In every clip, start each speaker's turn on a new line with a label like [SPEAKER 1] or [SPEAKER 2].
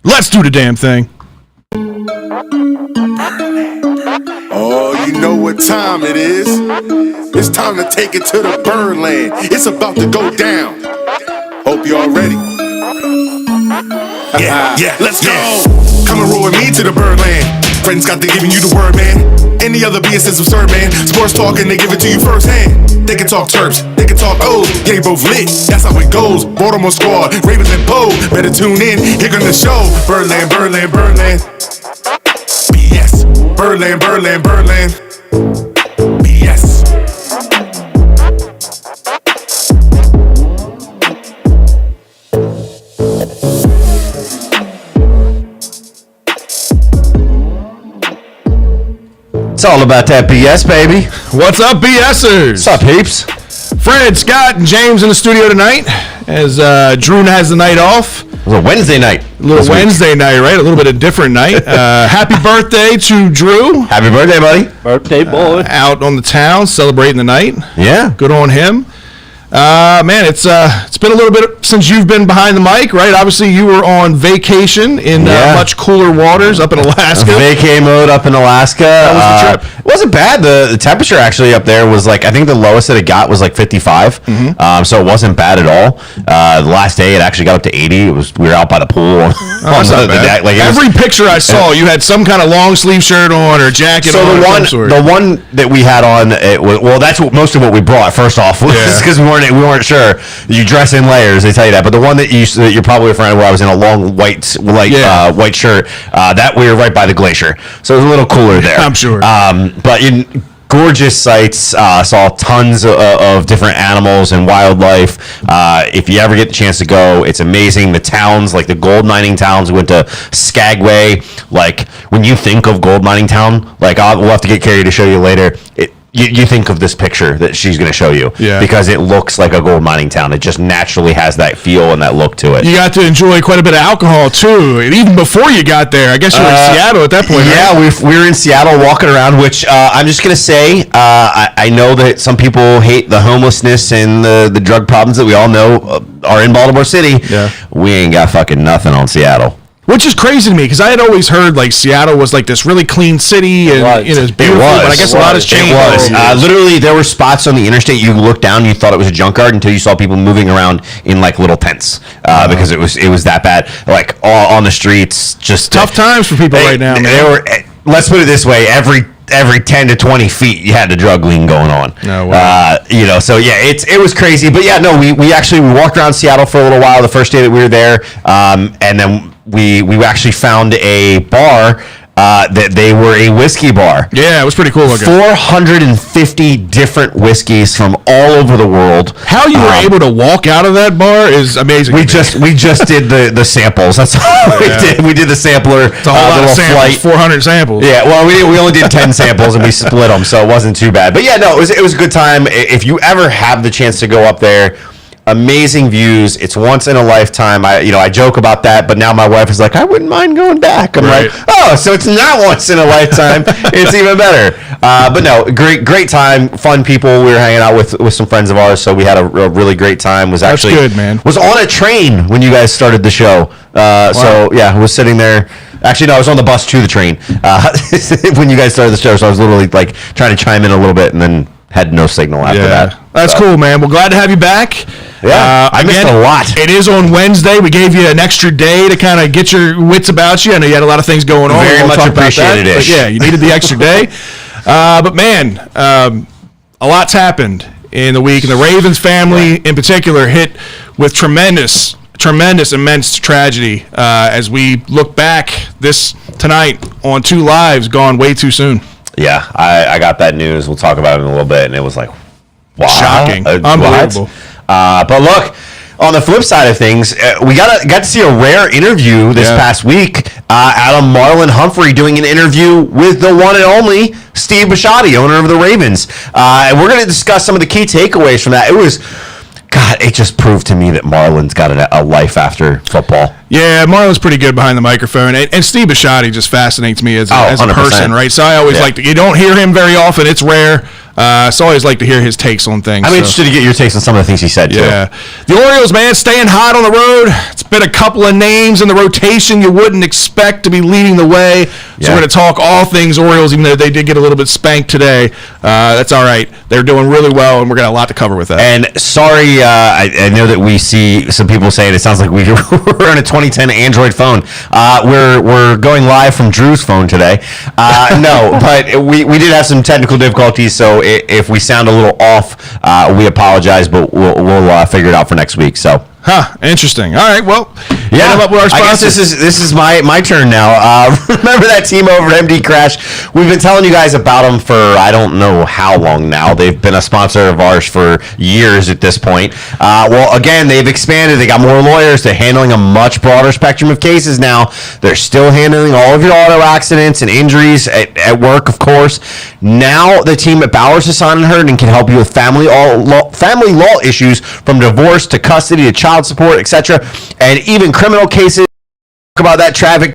[SPEAKER 1] Let's do the damn thing.
[SPEAKER 2] Oh, you know what time it is. It's time to take it to the Birdland. It's about to go down. Hope y'all ready. Yeah, let's go. Come and roll with me to the Birdland. Friends got to giving you the word, man. Any other BS is absurd, man. Sports talking, they give it to you firsthand. They can talk Terps, they can talk O's. Yeah, they both lit, that's how it goes. Baltimore squad, Ravens and Poe. Better tune in, here gonna show. Birdland, Birdland, Birdland. BS. Birdland, Birdland, Birdland. BS.
[SPEAKER 3] It's all about that BS, baby.
[SPEAKER 1] What's up, BSers?
[SPEAKER 3] What's up, peeps?
[SPEAKER 1] Fred, Scott, and James in the studio tonight as Drew has the night off.
[SPEAKER 3] It was a Wednesday night.
[SPEAKER 1] A little Wednesday night, right? A little bit of different night. Happy birthday to Drew.
[SPEAKER 3] Happy birthday, buddy.
[SPEAKER 4] Birthday boy.
[SPEAKER 1] Out on the town celebrating the night.
[SPEAKER 3] Yeah.
[SPEAKER 1] Good on him. Man, it's been a little bit since you've been behind the mic, right? Obviously, you were on vacation in much cooler waters up in Alaska.
[SPEAKER 3] Vacay mode up in Alaska.
[SPEAKER 1] How was the trip?
[SPEAKER 3] It wasn't bad. The temperature actually up there was like, I think the lowest that it got was like 55. Mm-hmm. So it wasn't bad at all. The last day, it actually got up to 80. We were out by the pool.
[SPEAKER 1] That's not bad. Every picture I saw, you had some kind of long sleeve shirt on or jacket on.
[SPEAKER 3] So the one that we had on, that's most of what we brought. First off, was because we weren't sure. You dress in layers, they tell you that. But the one that you're probably referring to, where I was in a long white shirt, that we were right by the glacier, so it was a little cooler there.
[SPEAKER 1] I'm sure.
[SPEAKER 3] But in gorgeous sights, saw tons of different animals and wildlife. If you ever get the chance to go, it's amazing. The towns, like the gold mining towns, we went to Skagway. Like when you think of gold mining town, like we'll have to get Carrie to show you later. You think of this picture that she's going to show you, because it looks like a gold mining town. It just naturally has that feel and that look to it.
[SPEAKER 1] You got to enjoy quite a bit of alcohol too, even before you got there. I guess you were in Seattle at that point.
[SPEAKER 3] Yeah, right? we were in Seattle walking around, which I'm just going to say, I know that some people hate the homelessness and the drug problems that we all know are in Baltimore City. Yeah. We ain't got fucking nothing on Seattle.
[SPEAKER 1] Which is crazy to me, because I had always heard like Seattle was like this really clean city and it's beautiful, but I guess a lot has changed.
[SPEAKER 3] It was. Literally, there were spots on the interstate you looked down, you thought it was a junkyard until you saw people moving around in like little tents because it was that bad. Like all on the streets, just
[SPEAKER 1] tough times for people right now. Man.
[SPEAKER 3] Let's put it this way: every 10 to 20 feet, you had the drug lean going on.
[SPEAKER 1] No way.
[SPEAKER 3] So yeah, it was crazy. But yeah, no, we walked around Seattle for a little while the first day that we were there, and then we actually found a bar that they were a whiskey bar.
[SPEAKER 1] Yeah, it was pretty cool looking.
[SPEAKER 3] 450 different whiskeys from all over the world.
[SPEAKER 1] How you were able to walk out of that bar is amazing.
[SPEAKER 3] We just did the samples. That's all we did. We did the sampler.
[SPEAKER 1] It's a whole lot of samples. 400 samples.
[SPEAKER 3] Yeah, well, we only did 10 samples and we split them, so it wasn't too bad. But yeah, no, it was a good time. If you ever have the chance to go up there, amazing views. It's once in a lifetime. I joke about that, but now my wife is like, I wouldn't mind going back. I'm like, oh, so it's not once in a lifetime. It's even better. But no, great time, fun people. We were hanging out with some friends of ours, so we had a really great time.
[SPEAKER 1] That's good, man.
[SPEAKER 3] Was on a train when you guys started the show. Wow. So yeah, I was sitting there. Actually, no, I was on the bus to the train when you guys started the show. So I was literally like trying to chime in a little bit, and then had no signal after that.
[SPEAKER 1] That's cool, man. Well, glad to have you back.
[SPEAKER 3] Yeah, I missed a lot.
[SPEAKER 1] It is on Wednesday. We gave you an extra day to kind of get your wits about you. I know you had a lot of things going on.
[SPEAKER 3] Very much appreciated it.
[SPEAKER 1] But yeah, you needed the extra day. But man, a lot's happened in the week, and the Ravens family in particular hit with tremendous, immense tragedy as we look back tonight on 2 lives gone way too soon.
[SPEAKER 3] Yeah, I got that news. We'll talk about it in a little bit, and it was like, wow.
[SPEAKER 1] Shocking. Unbelievable.
[SPEAKER 3] But look, on the flip side of things, we got to see a rare interview this past week out of Marlon Humphrey doing an interview with the one and only Steve Biscotti, owner of the Ravens. And we're going to discuss some of the key takeaways from that. It just proved to me that Marlon's got a life after football.
[SPEAKER 1] Yeah, Marlon's pretty good behind the microphone. And Steve Biscotti just fascinates me as a person, right? So I always you don't hear him very often. It's rare. So I always like to hear his takes on things.
[SPEAKER 3] I'm interested to get your takes on some of the things he said, too.
[SPEAKER 1] Yeah. The Orioles, man, staying hot on the road. It's been a couple of names in the rotation you wouldn't expect to be leading the way. So we're going to talk all things Orioles, even though they did get a little bit spanked today. That's all right. They're doing really well, and we're going to have a lot to cover with that.
[SPEAKER 3] And sorry, I know that we see some people saying it sounds like we're on a 2010 Android phone. We're going live from Drew's phone today. No, but we did have some technical difficulties, so if we sound a little off, we apologize, but we'll figure it out for next week. So.
[SPEAKER 1] Interesting. All right, well,
[SPEAKER 3] yeah.
[SPEAKER 1] Up with our
[SPEAKER 3] I guess this is my turn now. Remember that team over at MD Crash? We've been telling you guys about them for I don't know how long now. They've been a sponsor of ours for years at this point. Well, again, they've expanded. They got more lawyers. They're handling a much broader spectrum of cases now. They're still handling all of your auto accidents and injuries at work, of course. Now the team at Bowers, Hassan and Herndon can help you with family law issues, from divorce to custody to child support, etc., and even criminal cases. Talk about that traffic,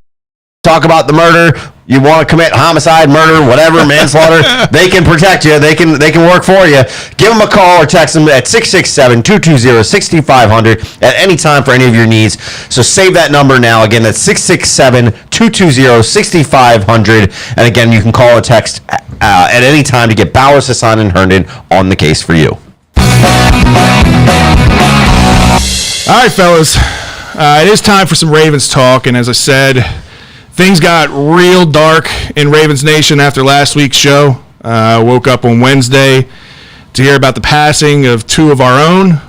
[SPEAKER 3] talk about the murder. You want to commit homicide, murder, whatever, manslaughter, they can protect you. They can work for you. Give them a call or text them at 667-220-6500 at any time for any of your needs. So save that number now. Again, that's 667-220-6500. And again, you can call or text at any time to get Bowers, Hassan, and Herndon on the case for you.
[SPEAKER 1] All right, fellas. It is time for some Ravens talk, and as I said, things got real dark in Ravens Nation after last week's show. Woke up on Wednesday to hear about the passing of two of our own.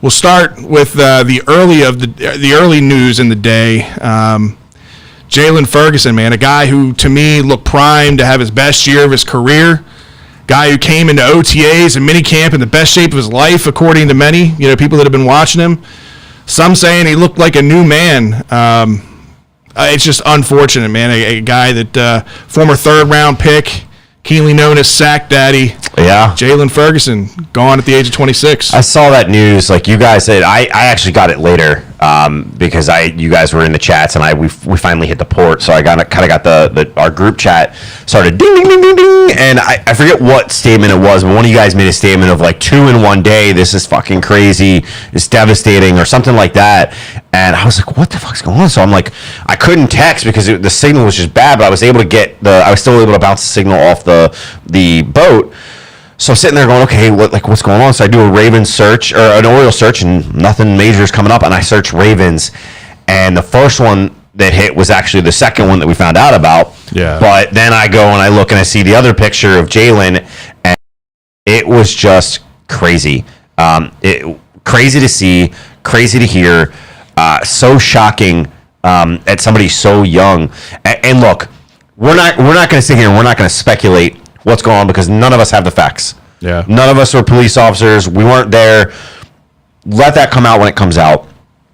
[SPEAKER 1] We'll start with the early news in the day. Jalen Ferguson, man, a guy who to me looked primed to have his best year of his career. Guy who came into OTAs and minicamp in the best shape of his life, according to many, people that have been watching him. Some saying he looked like a new man. It's just unfortunate, man. A guy that former third-round pick, keenly known as Sack Daddy.
[SPEAKER 3] Yeah.
[SPEAKER 1] Jalen Ferguson, gone at the age of 26.
[SPEAKER 3] I saw that news. Like you guys said, I actually got it later because you guys were in the chats and we finally hit the port. So I kind of got our group chat started ding ding ding ding ding, and I forget what statement it was, but one of you guys made a statement of like 2 in 1 day. This is fucking crazy. It's devastating or something like that. And I was like, what the fuck's going on? So I'm like, I couldn't text because the signal was just bad, but I was able to I was still able to bounce the signal off the boat. So I'm sitting there going, okay, what's going on? So I do a Ravens search, or an Orioles search, and nothing major is coming up. And I search Ravens, and the first one that hit was actually the second one that we found out about.
[SPEAKER 1] Yeah.
[SPEAKER 3] But then I go and I look and I see the other picture of Jalen, and it was just crazy. Crazy to see, crazy to hear, so shocking at somebody so young. And look, we're not going to sit here and we're not going to speculate what's going on because none of us have the facts.
[SPEAKER 1] Yeah.
[SPEAKER 3] None of us are police officers. We weren't there. Let that come out when it comes out.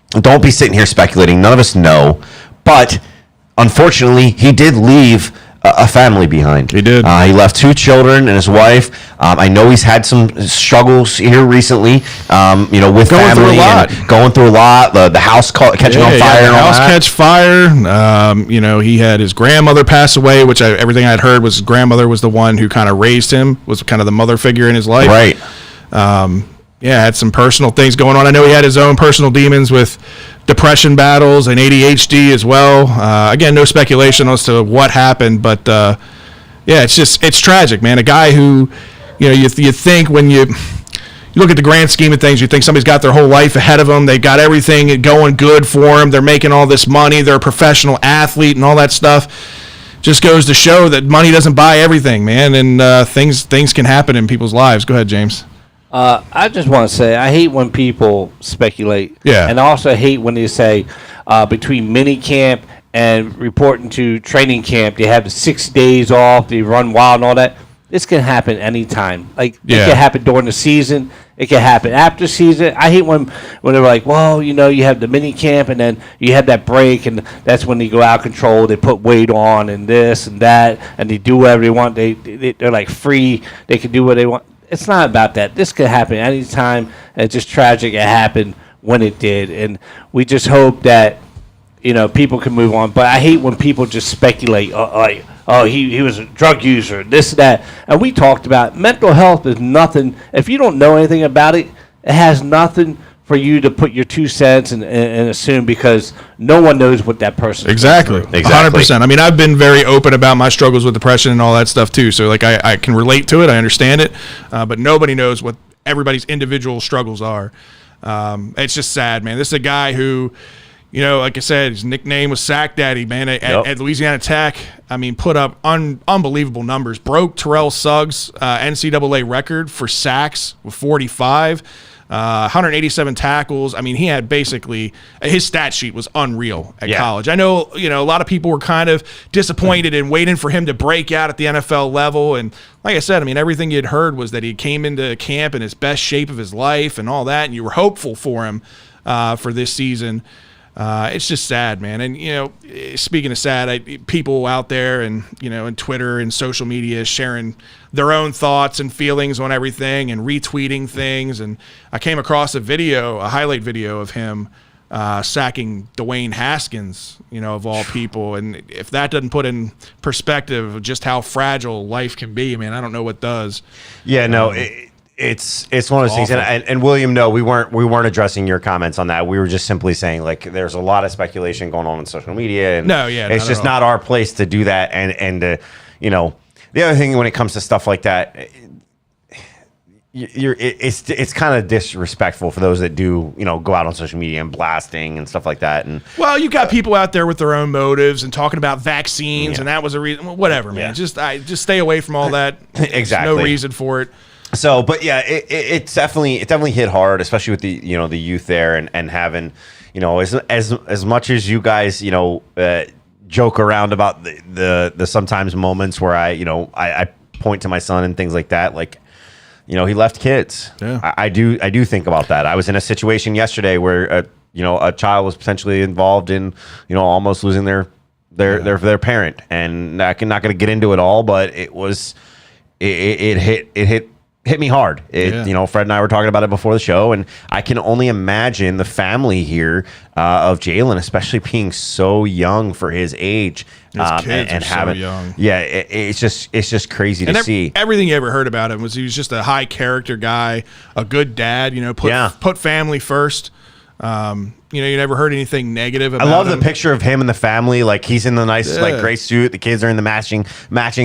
[SPEAKER 3] Don't be sitting here speculating. None of us know. But unfortunately, he did leave a family behind.
[SPEAKER 1] He did.
[SPEAKER 3] He left 2 children and his wife. I know he's had some struggles here recently, with
[SPEAKER 1] going
[SPEAKER 3] family and going through a lot. The house catching on fire.
[SPEAKER 1] The
[SPEAKER 3] and all
[SPEAKER 1] house
[SPEAKER 3] that.
[SPEAKER 1] catch fire. He had his grandmother pass away, which everything I'd heard was his grandmother was the one who kind of raised him, was kind of the mother figure in his life.
[SPEAKER 3] Right.
[SPEAKER 1] Had some personal things going on. I know he had his own personal demons with depression battles and ADHD as well. Again, no speculation as to what happened, but it's tragic, man. A guy who, you think when you look at the grand scheme of things, you think somebody's got their whole life ahead of them. They've got everything going good for them. They're making all this money. They're a professional athlete and all that stuff. Just goes to show that money doesn't buy everything, man, and things can happen in people's lives. Go ahead, James.
[SPEAKER 4] I just want to say I hate when people speculate.
[SPEAKER 1] Yeah.
[SPEAKER 4] And I also hate when they say between mini camp and reporting to training camp, they have the 6 days off, they run wild and all that. This can happen anytime. It can happen during the season. It can happen after season. I hate when they're like, well, you have the mini camp and then you have that break and that's when they go out of control. They put weight on and this and that and they do whatever they want. They're like free. They can do what they want. It's not about that. This could happen anytime. It's just tragic it happened when it did. And we just hope that, people can move on. But I hate when people just speculate, he was a drug user, this, that. And we talked about mental health is nothing. If you don't know anything about it, it has nothing for you to put your 2 cents and assume, because no one knows what that person
[SPEAKER 1] exactly. 100%. I mean, I've been very open about my struggles with depression and all that stuff too. So like I can relate to it. I understand it. But nobody knows what everybody's individual struggles are. It's just sad, man. This is a guy who, like I said, his nickname was Sack Daddy, man, at Louisiana Tech. I mean, put up unbelievable numbers. Broke Terrell Suggs' NCAA record for sacks with 45. 187 tackles. I mean, he had basically his stat sheet was unreal at college. I know, a lot of people were kind of disappointed and waiting for him to break out at the NFL level. And like I said, I mean, everything you'd heard was that he came into camp in his best shape of his life and all that, and you were hopeful for him for this season. It's just sad, man. And, speaking of sad, people out there and, in Twitter and social media sharing their own thoughts and feelings on everything and retweeting things. And I came across a highlight video of him sacking Dwayne Haskins, of all people. And if that doesn't put in perspective just how fragile life can be, man, I don't know what does.
[SPEAKER 3] Yeah, no, It's one of those things, and William, no, we weren't addressing your comments on that. We were just simply saying, like, there's a lot of speculation going on social media, and it's just not our place to do that. And the other thing when it comes to stuff like that, it's kind of disrespectful for those that do go out on social media and blasting and stuff like that. And
[SPEAKER 1] well, you got people out there with their own motives and talking about vaccines, and that was a reason. Whatever, man. Just stay away from all that.
[SPEAKER 3] Exactly,
[SPEAKER 1] there's no reason for it.
[SPEAKER 3] So, but yeah, it definitely hit hard, especially with the the youth there and having as much as you guys joke around about the sometimes moments where I point to my son and things like that, like he left kids. Yeah. I do think about that. I was in a situation yesterday where a child was potentially involved in almost losing their parent, and I'm not going to get into it all, but it hit me hard. Fred and I were talking about it before the show, and I can only imagine the family here of Jalen, especially being so young for his age,
[SPEAKER 1] his kids and having so young.
[SPEAKER 3] Yeah, it's just crazy to see.
[SPEAKER 1] Everything you ever heard about him was he was just a high character guy, a good dad. Put family first. You never heard anything negative about him.
[SPEAKER 3] I love the picture of him and the family. Like, he's in the nice, gray suit. The kids are in the matching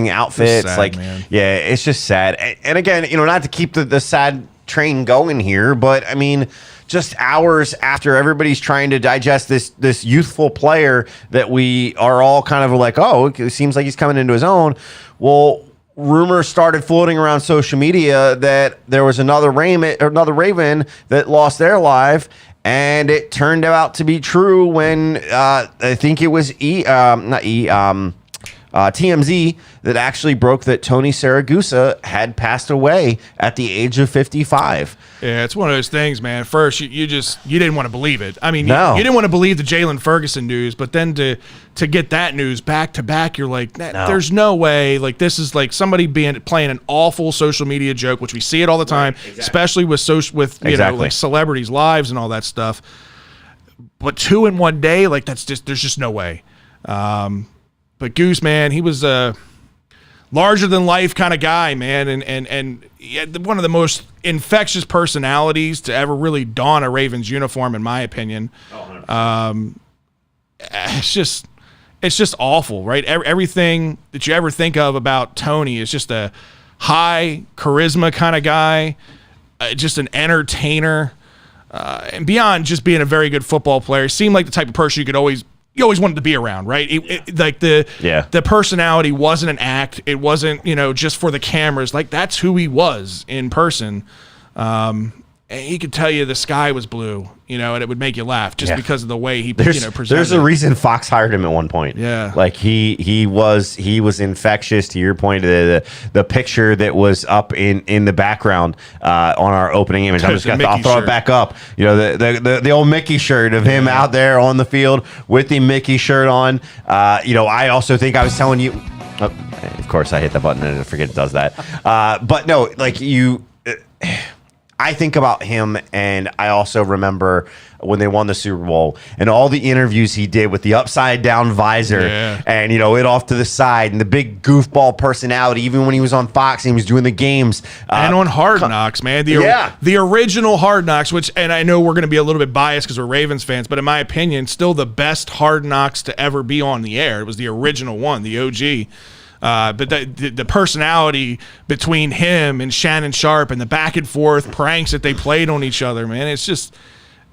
[SPEAKER 3] outfits.
[SPEAKER 1] Sad, man.
[SPEAKER 3] Yeah, it's just sad. And again, not to keep the sad train going here, but I mean, just hours after everybody's trying to digest this youthful player that we are all kind of like, oh, it seems like he's coming into his own. Well, rumors started floating around social media that there was another Raven that lost their life. And it turned out to be true when I think it was TMZ that actually broke that Tony Saragusa had passed away at the age of 55.
[SPEAKER 1] Yeah, it's one of those things, man. First, you didn't want to believe it. I mean, you didn't want to believe the Jalen Ferguson news, but then to get that news back to back, you're like, there's no way. Like, this is like somebody playing an awful social media joke, which we see it all the time, especially with like celebrities' lives and all that stuff. But 2 in one day, like there's just no way. But Goose, man, he was a larger than life kind of guy, man, and he had one of the most infectious personalities to ever really don a Ravens uniform, in my opinion. It's just awful, right? Everything that you ever think of about Tony is just a high charisma kind of guy, just an entertainer, and beyond just being a very good football player, seemed like the type of person you always wanted to be around, right? The personality wasn't an act. It wasn't, just for the cameras. Like, that's who he was in person. And he could tell you the sky was blue, and it would make you laugh just because of the way he presented.
[SPEAKER 3] There's a reason Fox hired him at one point.
[SPEAKER 1] Yeah.
[SPEAKER 3] Like, he was infectious, to your point. The picture that was up in the background on our opening image. I'll throw it back up. The old Mickey shirt of him out there on the field with the Mickey shirt on. I also think I was telling you. Oh, of course, I hit the button and I forget it does that. But no, like you. I think about him, and I also remember when they won the Super Bowl and all the interviews he did with the upside down visor and, you know, it off to the side and the big goofball personality, even when he was on Fox and he was doing the games.
[SPEAKER 1] And on Hard Knocks, man. The original Hard Knocks, which, and I know we're going to be a little bit biased because we're Ravens fans, but in my opinion, still the best Hard Knocks to ever be on the air. It was the original one, the OG. But the personality between him and Shannon Sharp and the back and forth pranks that they played on each other, man, it's just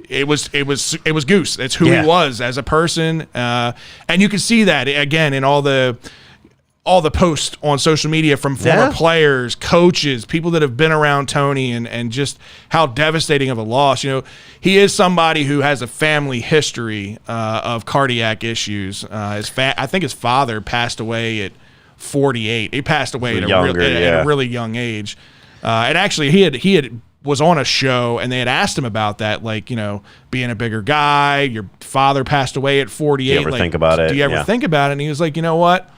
[SPEAKER 1] it was Goose. That's who he was as a person, and you can see that again in all the posts on social media from former players, coaches, people that have been around Tony, and just how devastating of a loss. You know, he is somebody who has a family history of cardiac issues. I think his father passed away at 48. He passed away at a really young age. And actually he had was on a show and they had asked him about that, like, you know, being a bigger guy, your father passed away at 48.
[SPEAKER 3] Do you ever think about it?
[SPEAKER 1] Do you ever think about it? And he was like, you know what?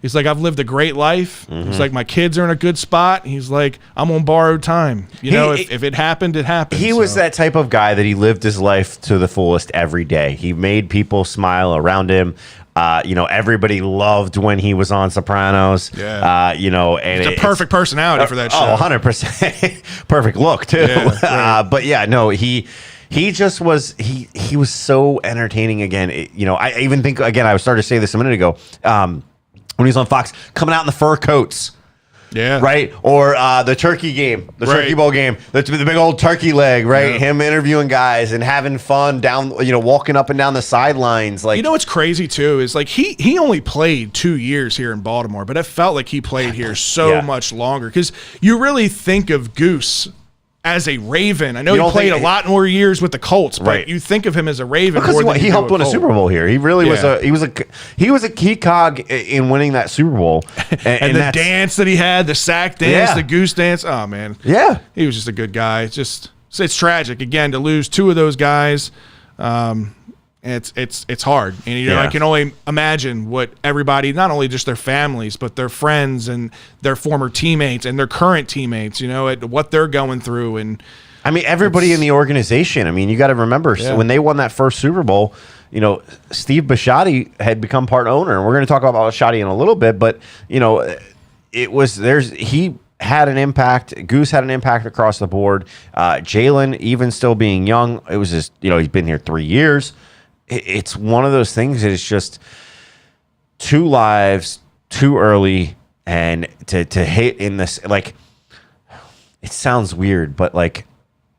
[SPEAKER 1] He's like, I've lived a great life. He's like, my kids are in a good spot. He's like, I'm on borrowed time. You know, if it happened, it happened.
[SPEAKER 3] He was that type of guy that he lived his life to the fullest every day. He made people smile around him. You know, everybody loved when he was on Sopranos. You know, and
[SPEAKER 1] it's a perfect personality for that show.
[SPEAKER 3] 100%. Perfect look too.
[SPEAKER 1] Yeah, right.
[SPEAKER 3] But yeah, no, he just was. He was so entertaining. Again, you know, I even think again. I was starting to say this a minute ago. When he was on Fox, coming out in the fur coats.
[SPEAKER 1] Yeah.
[SPEAKER 3] Right? Or the turkey game, the Turkey Bowl game, the big old turkey leg, right? Yeah. Him interviewing guys and having fun down, you know, walking up and down the sidelines. Like,
[SPEAKER 1] you know what's crazy too is like he only played 2 years here in Baltimore, but it felt like he played here so much longer because you really think of Goose as a Raven. I know he played a lot more years with the Colts, but you think of him as a Raven
[SPEAKER 3] because he helped win a Super Bowl here. He really was a key cog in winning that Super Bowl.
[SPEAKER 1] And the dance that he had, the sack dance, the Goose dance. Oh man, he was just a good guy. It's tragic again to lose two of those guys. It's hard, and you know I can only imagine what everybody, not only just their families, but their friends and their former teammates and their current teammates, you know, what they're going through. And
[SPEAKER 3] I mean, everybody in the organization. I mean, you got to remember when they won that first Super Bowl, you know, Steve Biscotti had become part owner, and we're going to talk about Biscotti in a little bit, but you know, he had an impact. Goose had an impact across the board. Jalen, even still being young, it was just, you know, he's been here 3 years. It's one of those things that it's just 2 lives too early, and to hit in this, like, it sounds weird, but like,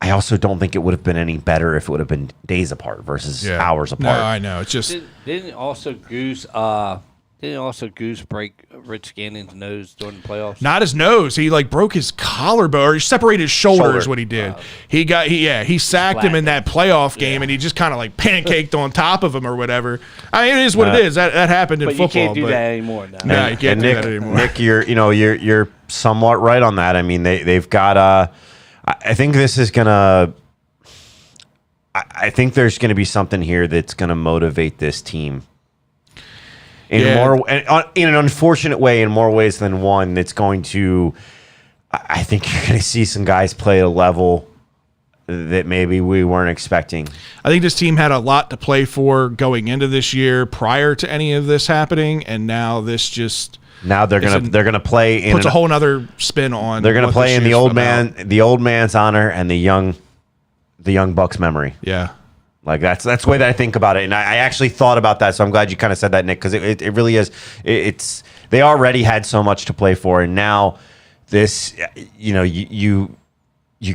[SPEAKER 3] I also don't think it would have been any better if it would have been days apart versus hours apart.
[SPEAKER 1] No, I know. It's just
[SPEAKER 4] didn't also Goose break Rich Gannon's nose during the playoffs?
[SPEAKER 1] Not his nose. He like broke his collarbone, or he separated his shoulder is what he did. He sacked him in that playoff game, and he just kind of like pancaked on top of him or whatever. I mean, it is what it is. That happened in football.
[SPEAKER 4] But you can't do that anymore now.
[SPEAKER 1] No, you can't do that anymore.
[SPEAKER 3] Nick, you're somewhat right on that. I mean, they've got I think this is gonna. I think there's going to be something here that's going to motivate this team. In an unfortunate way, in more ways than one, that's going to. I think you're going to see some guys play a level that maybe we weren't expecting.
[SPEAKER 1] I think this team had a lot to play for going into this year, prior to any of this happening, and now this just.
[SPEAKER 3] Now they're gonna play in
[SPEAKER 1] puts a whole nother spin on.
[SPEAKER 3] They're gonna play in the old man's honor and the young buck's memory.
[SPEAKER 1] Yeah.
[SPEAKER 3] Like that's the way that I think about it, and I actually thought about that. So I'm glad you kind of said that, Nick, because it really is. They already had so much to play for, and now this, you know, you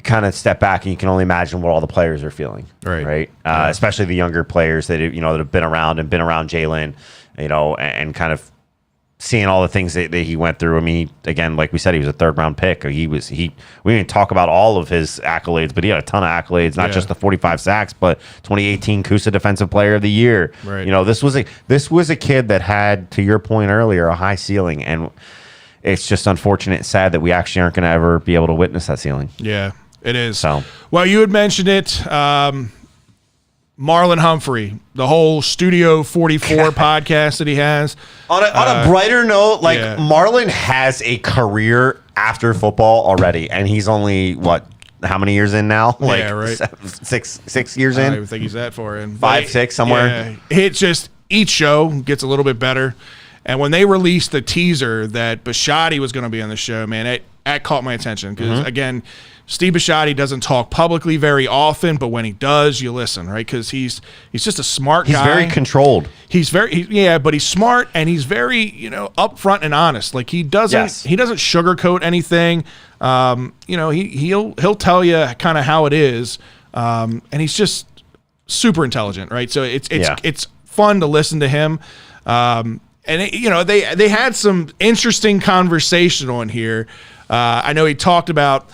[SPEAKER 3] kind of step back and you can only imagine what all the players are feeling, right? Especially the younger players that have been around Jalen, you know, and kind of seeing all the things that he went through. I mean, again, like we said, he was a 3rd-round pick. We didn't talk about all of his accolades, but he had a ton of accolades, not just the 45 sacks, but 2018 Kusa Defensive Player of the Year.
[SPEAKER 1] Right.
[SPEAKER 3] You know, this was a kid that had, to your point earlier, a high ceiling, and it's just unfortunate and sad that we actually aren't going to ever be able to witness that ceiling.
[SPEAKER 1] Yeah, it is.
[SPEAKER 3] So,
[SPEAKER 1] well, you had mentioned it. Marlon Humphrey, the whole Studio 44 podcast that he has.
[SPEAKER 3] On a brighter note, Marlon has a career after football already, and he's only, how many years in now? Like
[SPEAKER 1] Yeah, right.
[SPEAKER 3] 6 years
[SPEAKER 1] I don't
[SPEAKER 3] in.
[SPEAKER 1] even think he's that far in.
[SPEAKER 3] 5, 6, somewhere.
[SPEAKER 1] Yeah, it's just each show gets a little bit better. And when they released the teaser that Biscotti was going to be on the show, man, that caught my attention because, again, Steve Biscotti doesn't talk publicly very often, but when he does, you listen, right? Because he's just a smart guy.
[SPEAKER 3] He's very controlled.
[SPEAKER 1] But he's smart and he's very, upfront and honest. Like he doesn't sugarcoat anything. He'll tell you kind of how it is, and he's just super intelligent, right? So it's fun to listen to him. They had some interesting conversation on here. I know he talked about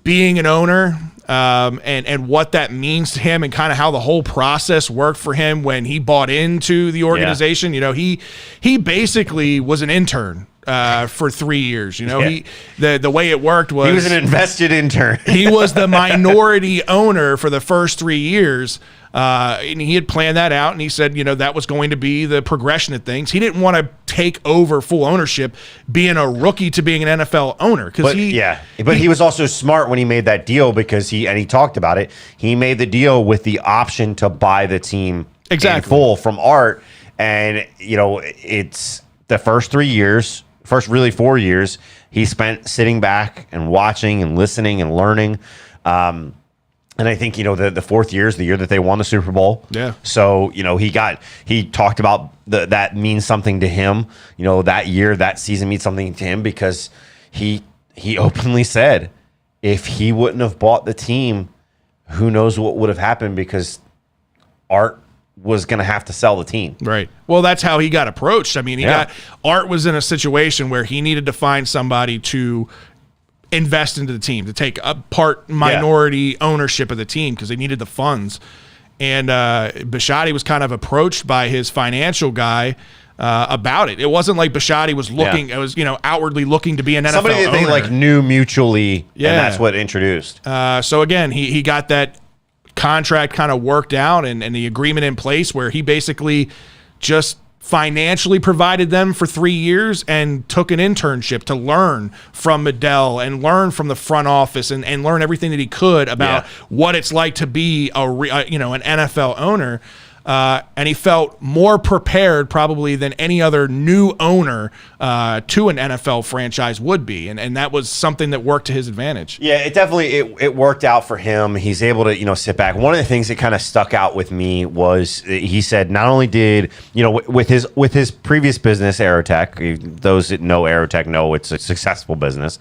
[SPEAKER 1] being an owner and what that means to him and kind of how the whole process worked for him when he bought into the organization. He basically was an intern for 3 years. The way it worked was
[SPEAKER 3] he was an invested intern.
[SPEAKER 1] He was the minority owner for the first 3 years. And he had planned that out, and he said, that was going to be the progression of things. He didn't want to take over full ownership, being a rookie to being an NFL owner.
[SPEAKER 3] But he was also smart when he made that deal because he talked about it. He made the deal with the option to buy the team in full from Art, and it's the first 3 years, first really 4 years, he spent sitting back and watching and listening and learning. And I think, the fourth year is the year that they won the Super Bowl.
[SPEAKER 1] Yeah.
[SPEAKER 3] So, he talked about that means something to him. That year, that season means something to him because he openly said if he wouldn't have bought the team, who knows what would have happened because Art was going to have to sell the team.
[SPEAKER 1] Right. Well, that's how he got approached. I mean, Art was in a situation where he needed to find somebody to invest into the team, to take a minority ownership of the team because they needed the funds. And Biscotti was kind of approached by his financial guy about it. It wasn't like Biscotti was looking, it was, outwardly looking to be an NFL
[SPEAKER 3] somebody that
[SPEAKER 1] owner.
[SPEAKER 3] they knew mutually, and that's what introduced.
[SPEAKER 1] So again, he got that contract kind of worked out and the agreement in place where he basically just financially provided them for 3 years and took an internship to learn from Medell and learn from the front office and learn everything that he could about what it's like to be an NFL owner. And he felt more prepared probably than any other new owner to an NFL franchise would be. And that was something that worked to his advantage.
[SPEAKER 3] Yeah, it definitely it worked out for him. He's able to, sit back. One of the things that kind of stuck out with me was he said not only did, with his previous business, Aerotech, those that know Aerotech know it's a successful business.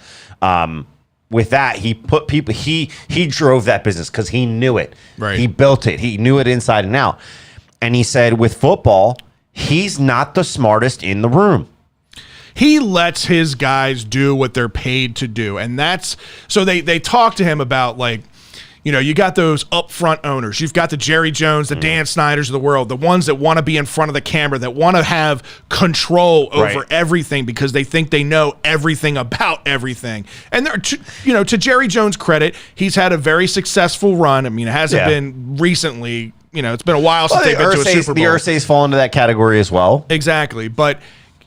[SPEAKER 3] With that, he put people, he drove that business because he knew it.
[SPEAKER 1] Right.
[SPEAKER 3] He built it. He knew it inside and out. And he said with football, he's not the smartest in the room.
[SPEAKER 1] He lets his guys do what they're paid to do. And that's so they talk to him about you got those upfront owners. You've got the Jerry Jones, the Dan Snyders of the world, the ones that want to be in front of the camera, that want to have control over everything because they think they know everything about everything. And to Jerry Jones' credit, he's had a very successful run. I mean, it hasn't been recently. It's been a while since they've been to a Super Bowl.
[SPEAKER 3] The Ursays fall into that category as well.
[SPEAKER 1] Exactly. But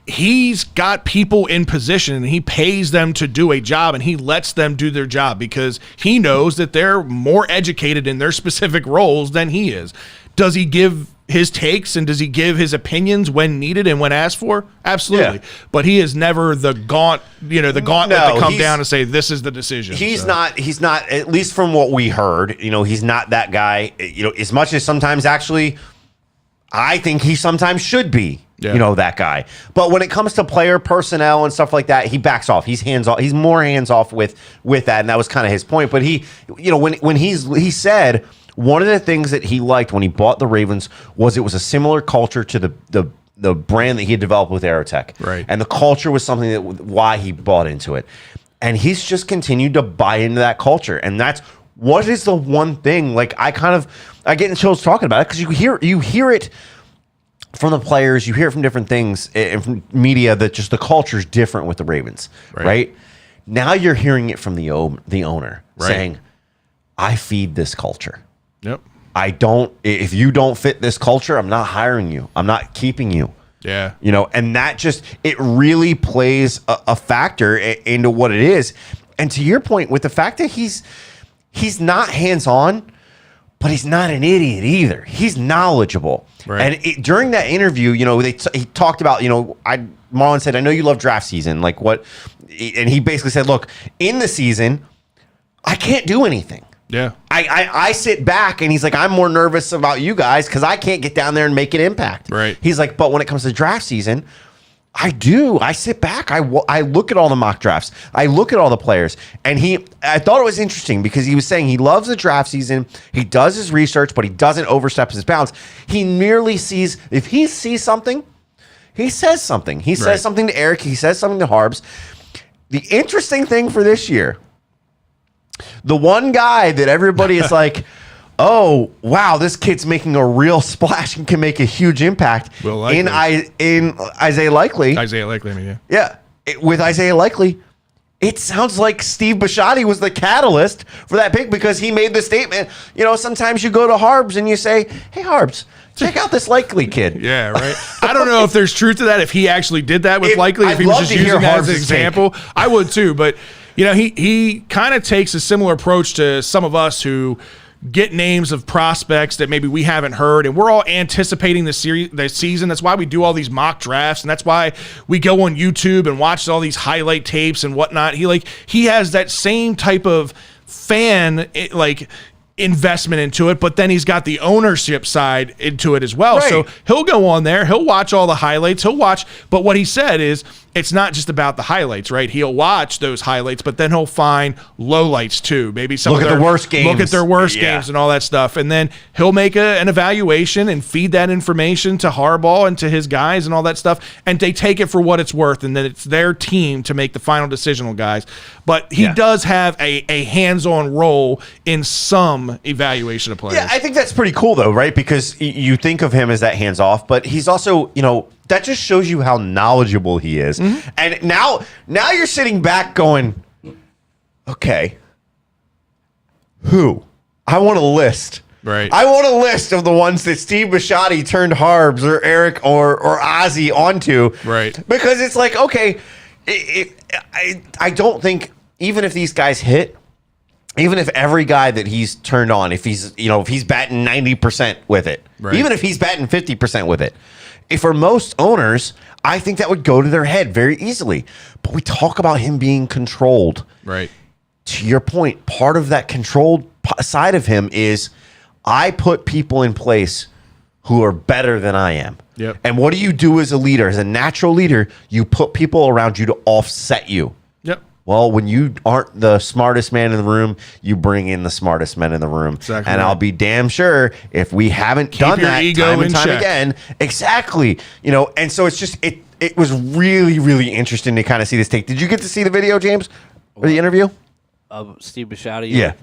[SPEAKER 1] he's got people in position and he pays them to do a job and he lets them do their job because he knows that they're more educated in their specific roles than he is. Does he give his takes and does he give his opinions when needed and when asked for? Absolutely. Yeah. But he is never the gauntlet to come down and say, this is the decision.
[SPEAKER 3] He's not, at least from what we heard, he's not that guy, as much as sometimes actually, I think he sometimes should be, that guy. But when it comes to player personnel and stuff like that, he backs off. He's hands off. He's more hands off with that. And that was kind of his point. But he, when he said, one of the things that he liked when he bought the Ravens was it was a similar culture to the brand that he had developed with Aerotech.
[SPEAKER 1] Right.
[SPEAKER 3] And the culture was something that why he bought into it. And he's just continued to buy into that culture. And that's what is the one thing, I get in chills talking about it because you hear it from the players, you hear it from different things and from media that just the culture is different with the Ravens, right? Now you're hearing it from the owner saying, I feed this culture.
[SPEAKER 1] Yep.
[SPEAKER 3] If you don't fit this culture, I'm not hiring you. I'm not keeping you.
[SPEAKER 1] Yeah.
[SPEAKER 3] And that just, it really plays a factor into what it is. And to your point, with the fact that he's not hands-on, but he's not an idiot either. He's knowledgeable.
[SPEAKER 1] Right.
[SPEAKER 3] And during that interview, he talked about, Marlon said, I know you love draft season. Like what? And he basically said, look, in the season, I can't do anything.
[SPEAKER 1] Yeah.
[SPEAKER 3] I sit back, and he's like, I'm more nervous about you guys because I can't get down there and make an impact.
[SPEAKER 1] Right.
[SPEAKER 3] He's like, but when it comes to draft season, I do. I sit back. I look at all the mock drafts. I look at all the players. And I thought it was interesting because he was saying he loves the draft season. He does his research, but he doesn't overstep his bounds. He merely sees, if he sees something, he says something. He says something to Eric. He says something to Harbs. The interesting thing for this year, the one guy that everybody is like, oh, wow, this kid's making a real splash and can make a huge impact in Isaiah Likely.
[SPEAKER 1] Isaiah Likely, I mean,
[SPEAKER 3] yeah. With Isaiah Likely, it sounds like Steve Biscotti was the catalyst for that pick because he made the statement, sometimes you go to Harbs and you say, hey, Harbs, check out this Likely kid.
[SPEAKER 1] Yeah, right. I don't know if there's truth to that, if he actually did that with Likely, if he was just using that as an example. I would too, but he kind of takes a similar approach to some of us who get names of prospects that maybe we haven't heard, and we're all anticipating the season. That's why we do all these mock drafts, and that's why we go on YouTube and watch all these highlight tapes and whatnot. He has that same type of fan investment into it, but then he's got the ownership side into it as well.
[SPEAKER 3] Right.
[SPEAKER 1] So he'll go on there, he'll watch all the highlights, but what he said is it's not just about the highlights, right? He'll watch those highlights, but then he'll find lowlights too. Maybe look at their worst games and all that stuff. And then he'll make an evaluation and feed that information to Harbaugh and to his guys and all that stuff. And they take it for what it's worth. And then it's their team to make the final decision, guys. But he does have a hands-on role in some evaluation of players.
[SPEAKER 3] Yeah, I think that's pretty cool though, right? Because you think of him as that hands-off, but he's also, that just shows you how knowledgeable he is. Mm-hmm. And now you're sitting back going, okay, who? I want a list.
[SPEAKER 1] Right.
[SPEAKER 3] I want a list of the ones that Steve Biscotti turned Harbs or Eric or Ozzy onto.
[SPEAKER 1] Right.
[SPEAKER 3] Because it's like, okay, I don't think, even if these guys hit, even if every guy that he's turned on, if he's batting 90% with it,
[SPEAKER 1] right.
[SPEAKER 3] Even if he's batting 50% with it, for most owners, I think that would go to their head very easily. But we talk about him being controlled.
[SPEAKER 1] Right.
[SPEAKER 3] To your point, part of that controlled side of him is I put people in place who are better than I am.
[SPEAKER 1] Yep.
[SPEAKER 3] And what do you do as a leader? As a natural leader, you put people around you to offset you.
[SPEAKER 1] Yep.
[SPEAKER 3] Well, when you aren't the smartest man in the room, you bring in the smartest men in the room.
[SPEAKER 1] Exactly.
[SPEAKER 3] And I'll be damn sure if we haven't done
[SPEAKER 1] your
[SPEAKER 3] that
[SPEAKER 1] ego
[SPEAKER 3] time and
[SPEAKER 1] in
[SPEAKER 3] time
[SPEAKER 1] check.
[SPEAKER 3] again, exactly. And so it's just it was really, really interesting to kind of see this take. Did you get to see the video, James, or the interview?
[SPEAKER 4] Steve Biscotti with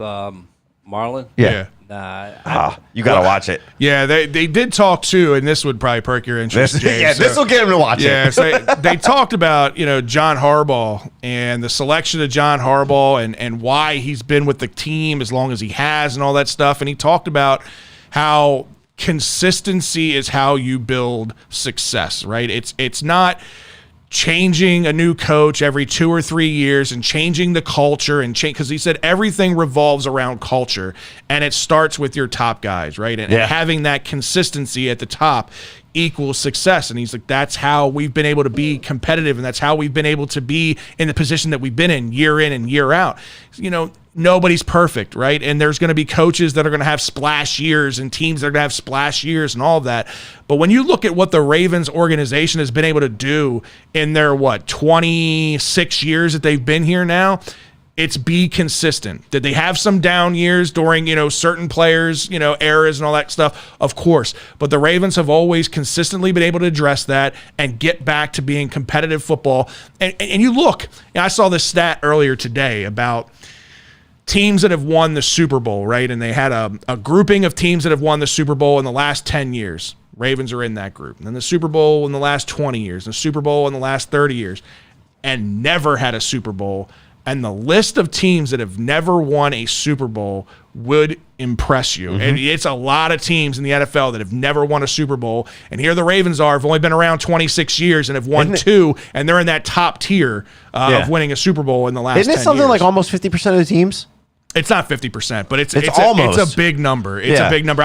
[SPEAKER 4] Marlon?
[SPEAKER 3] Yeah.
[SPEAKER 4] Nah.
[SPEAKER 3] You got to watch it.
[SPEAKER 1] Yeah, they did talk too, and this would probably perk your interest, James.
[SPEAKER 3] This will get him to watch it.
[SPEAKER 1] Yeah, so they talked about, John Harbaugh and the selection of John Harbaugh and why he's been with the team as long as he has and all that stuff. And he talked about how consistency is how you build success, right? It's not changing a new coach every 2 or 3 years and changing the culture and change, because he said everything revolves around culture, and it starts with your top guys, right? And having that consistency at the top equals success. And he's like, that's how we've been able to be competitive, and that's how we've been able to be in the position that we've been in and year out. Nobody's perfect, right? And there's going to be coaches that are going to have splash years and teams that are going to have splash years and all of that. But when you look at what the Ravens organization has been able to do in their, 26 years that they've been here now, it's be consistent. Did they have some down years during, certain players, eras and all that stuff? Of course. But the Ravens have always consistently been able to address that and get back to being competitive football. And you look, I saw this stat earlier today about teams that have won the Super Bowl, right? And they had a grouping of teams that have won the Super Bowl in the last 10 years. Ravens are in that group. And then the Super Bowl in the last 20 years, the Super Bowl in the last 30 years, and never had a Super Bowl. And the list of teams that have never won a Super Bowl would impress you. Mm-hmm. And it's a lot of teams in the NFL that have never won a Super Bowl. And here the Ravens have only been around 26 years and have won 2, and they're in that top tier of winning a Super Bowl in the last 10 years.
[SPEAKER 3] Isn't it something like almost 50% of the teams?
[SPEAKER 1] It's not 50%, but it's
[SPEAKER 3] almost.
[SPEAKER 1] it's a big number. It's a big number.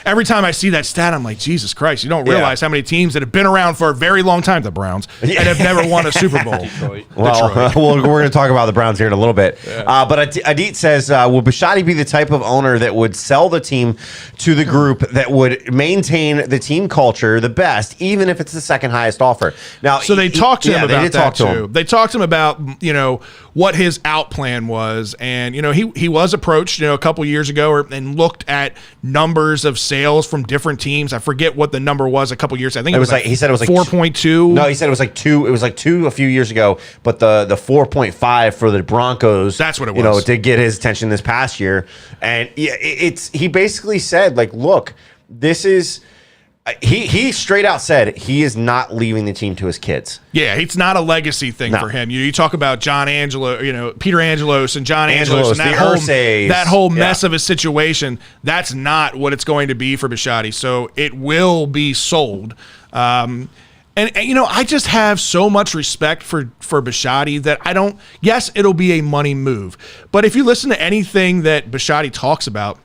[SPEAKER 1] Every time I see that stat, I'm like, Jesus Christ! You don't realize how many teams that have been around for a very long time, the Browns, and have never won a Super Bowl.
[SPEAKER 4] Detroit.
[SPEAKER 3] Well, we're going to talk about the Browns here in a little bit. But Adit says, will Biscotti be the type of owner that would sell the team to the group that would maintain the team culture the best, even if it's the second highest offer? Now,
[SPEAKER 1] so they talked to him about that too.
[SPEAKER 3] Him.
[SPEAKER 1] They talked to him about what his out plan was, and he was approached a couple years ago and looked at numbers of sales from different teams. I forget what the number was a couple years. I think it was like
[SPEAKER 3] he said it was like
[SPEAKER 1] 4.2.
[SPEAKER 3] No, he said it was like 2. It was like 2 a few years ago, but the 4.5 for the Broncos.
[SPEAKER 1] That's what it was.
[SPEAKER 3] Did get his attention this past year, and he basically said like, look, this is. He straight out said he is not leaving the team to his kids.
[SPEAKER 1] Yeah, it's not a legacy thing for him. You talk about John Angelo, Peter Angelos and John Angelos and that whole mess of a situation. That's not what it's going to be for Biscotti. So it will be sold. And I just have so much respect for Biscotti that I don't. Yes, it'll be a money move, but if you listen to anything that Biscotti talks about.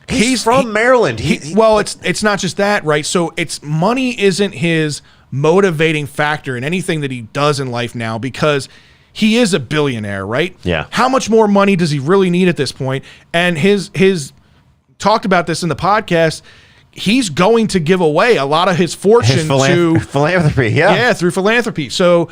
[SPEAKER 3] He's from Maryland.
[SPEAKER 1] Well, it's not just that, right? So it's money isn't his motivating factor in anything that he does in life now because he is a billionaire, right?
[SPEAKER 3] Yeah.
[SPEAKER 1] How much more money does he really need at this point? And his talked about this in the podcast. He's going to give away a lot of his fortune to
[SPEAKER 3] philanthropy.
[SPEAKER 1] Yeah, through philanthropy. So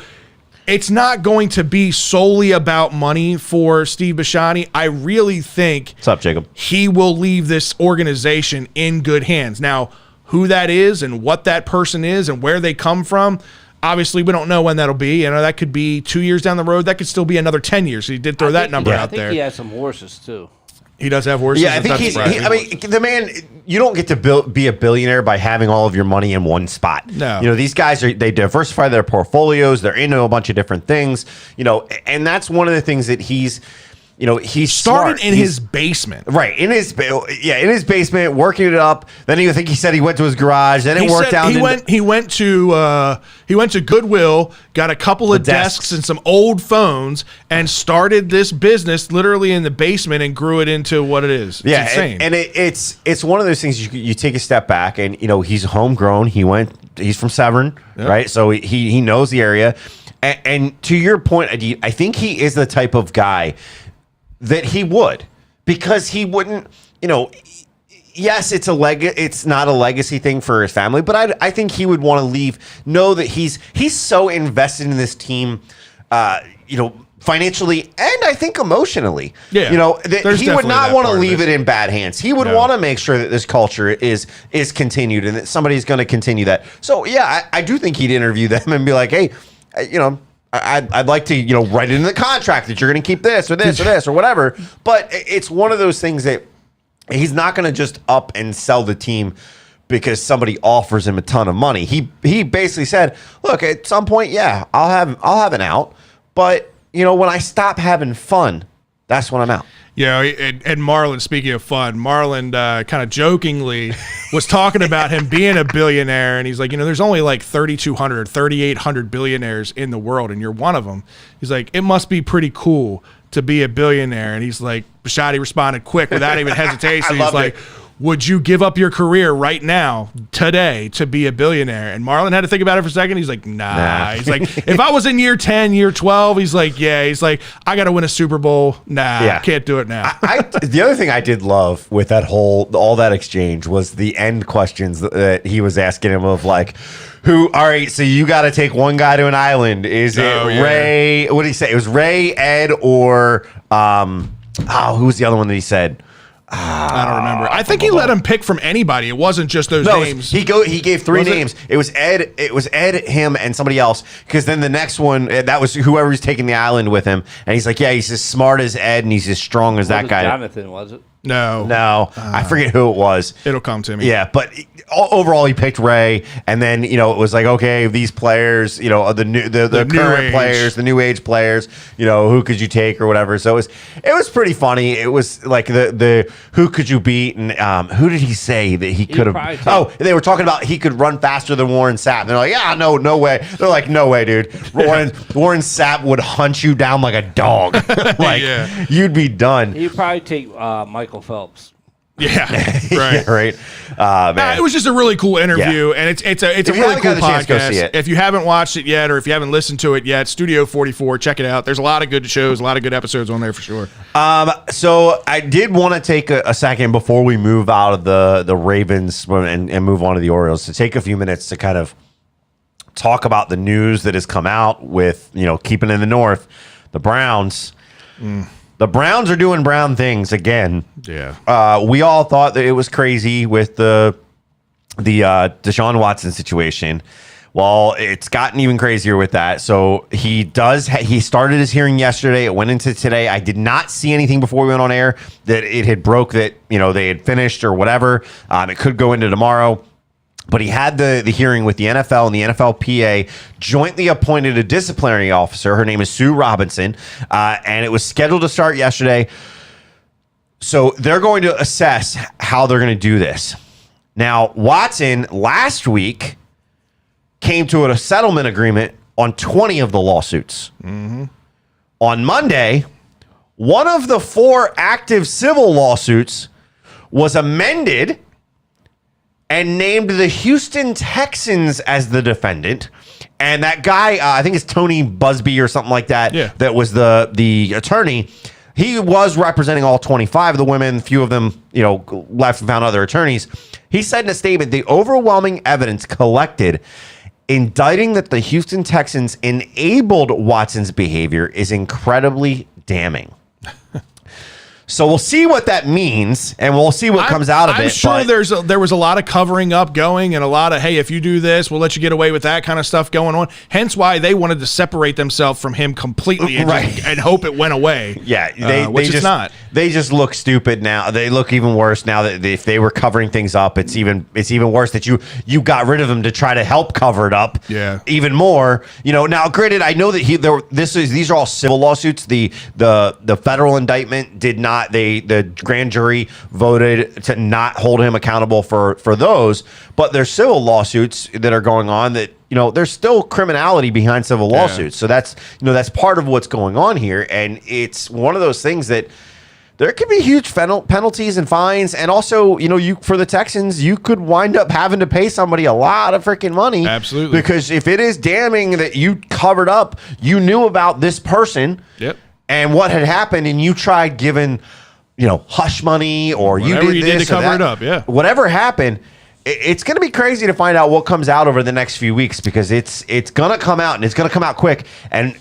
[SPEAKER 1] it's not going to be solely about money for Steve Biscotti. I really think
[SPEAKER 3] What's up, Jacob?
[SPEAKER 1] He will leave this organization in good hands. Now, who that is and what that person is and where they come from, obviously we don't know when that'll be. That could be 2 years down the road. That could still be another 10 years. So he did throw that number out there.
[SPEAKER 4] I think he has some horses, too.
[SPEAKER 1] He does have horses?
[SPEAKER 3] Yeah, I think the man, you don't get to be a billionaire by having all of your money in one spot.
[SPEAKER 1] No.
[SPEAKER 3] These guys, they diversify their portportfolios. They're into a bunch of different things, and that's one of the things that he's
[SPEAKER 1] started in his basement.
[SPEAKER 3] Right, in his basement, working it up. Then he said he went to his garage. Then it worked out.
[SPEAKER 1] He went to Goodwill, got a couple of desks and some old phones, and started this business literally in the basement and grew it into what it is. It's insane.
[SPEAKER 3] And it's one of those things you take a step back and he's homegrown. He's from Severn, right? So he knows the area. And to your point, Adit, I think he is the type of guy that he would, because he wouldn't, yes, it's not a legacy thing for his family, but I think he would want to know that he's so invested in this team, financially and I think emotionally. Yeah. That he would not want to leave it in bad hands. He would want to make sure that this culture is continued and that somebody's going to continue that. So yeah, I do think he'd interview them and be like, hey, I'd like to, write it in the contract that you're going to keep this or this or this or whatever. But it's one of those things that he's not going to just up and sell the team because somebody offers him a ton of money. He basically said, look, at some point, I'll have an out. But, when I stop having fun, that's when I'm out.
[SPEAKER 1] And Marlon, speaking of fun, Marlon kind of jokingly was talking about him being a billionaire, and he's like, there's only like 3,200 or 3,800 billionaires in the world, and you're one of them. He's like, it must be pretty cool to be a billionaire. And he's like, Biscotti responded quick without even hesitation. He's like, would you give up your career right now, today, to be a billionaire? And Marlon had to think about it for a second. He's like, nah. He's like, if I was in year 10, year 12, he's like, He's like, I got to win a Super Bowl. I can't do it now.
[SPEAKER 3] The other thing I did love with all that exchange was the end questions that he was asking him of like, all right, so you got to take one guy to an island. Is it Ray? What did he say? It was Ray, Ed, or who was the other one that he said?
[SPEAKER 1] I don't remember. I think he let him pick from anybody. It wasn't just those names.
[SPEAKER 3] He gave three names. It was Ed. It was Ed, him, and somebody else. Because then the next one, that was whoever's taking the island with him. And he's like, he's as smart as Ed, and he's as strong as that guy.
[SPEAKER 4] Jonathan, was it?
[SPEAKER 1] No.
[SPEAKER 3] I forget who it was.
[SPEAKER 1] It'll come to me.
[SPEAKER 3] Yeah, but overall he picked Ray, and then it was like, okay, these players, the current
[SPEAKER 1] age
[SPEAKER 3] players, the new age players, who could you take or whatever. So it was pretty funny. It was like the who could you beat, and who did he say that he could have? Oh, they were talking about he could run faster than Warren Sapp. They're like, yeah, no way. They're like, no way, dude. Warren Sapp would hunt you down like a dog. You'd be done.
[SPEAKER 4] He'd probably take Michael Phelps.
[SPEAKER 1] Yeah, right.
[SPEAKER 3] Yeah, right. Man.
[SPEAKER 1] It was just a really cool interview, and it's a really cool
[SPEAKER 3] podcast. Go see it.
[SPEAKER 1] If you haven't watched it yet, or if you haven't listened to it yet, Studio 44, check it out. There's a lot of good shows, a lot of good episodes on there for sure.
[SPEAKER 3] So I did want to take a second before we move out of the Ravens and move on to the Orioles to take a few minutes to kind of talk about the news that has come out with keeping in the North, the Browns. The Browns are doing Brown things again.
[SPEAKER 1] Yeah.
[SPEAKER 3] We all thought that it was crazy with the Deshaun Watson situation. Well, it's gotten even crazier with that. So he started his hearing yesterday. It went into today. I did not see anything before we went on air that it had broke that, they had finished or whatever. It could go into tomorrow. But he had the hearing with the NFL and the NFLPA jointly appointed a disciplinary officer. Her name is Sue Robinson, and it was scheduled to start yesterday. So they're going to assess how they're going to do this. Now, Watson last week came to a settlement agreement on 20 of the lawsuits. Mm-hmm. On Monday, one of the 4 active civil lawsuits was amended and named the Houston Texans as the defendant. And that guy, I think it's Tony Busby or something like that, that was the attorney. He was representing all 25 of the women. A few of them, left and found other attorneys. He said in a statement, the overwhelming evidence collected indicting that the Houston Texans enabled Watson's behavior is incredibly damning. So we'll see what that means, and we'll see what comes out of it.
[SPEAKER 1] I'm sure there was a lot of covering up going, and a lot of, hey, if you do this, we'll let you get away with that kind of stuff going on. Hence why they wanted to separate themselves from him completely and hope it went away.
[SPEAKER 3] Yeah,
[SPEAKER 1] which is not.
[SPEAKER 3] They just look stupid now. They look even worse now that if they were covering things up, it's even worse that you got rid of them to try to help cover it up.
[SPEAKER 1] Yeah,
[SPEAKER 3] even more. Now, granted, I know that these are all civil lawsuits. The federal indictment did not. The grand jury voted to not hold him accountable for those, but there's civil lawsuits that are going on that there's still criminality behind civil lawsuits. So that's part of what's going on here, and it's one of those things that there could be huge penalties and fines, and also for the Texans, you could wind up having to pay somebody a lot of freaking money.
[SPEAKER 1] Absolutely,
[SPEAKER 3] because if it is damning that you covered up, you knew about this person.
[SPEAKER 1] Yep.
[SPEAKER 3] And what had happened, and you tried giving, hush money, or
[SPEAKER 1] whatever
[SPEAKER 3] you did this
[SPEAKER 1] to cover
[SPEAKER 3] or that.
[SPEAKER 1] It up. Yeah,
[SPEAKER 3] whatever happened, it's going to be crazy to find out what comes out over the next few weeks, because it's going to come out, and it's going to come out quick. And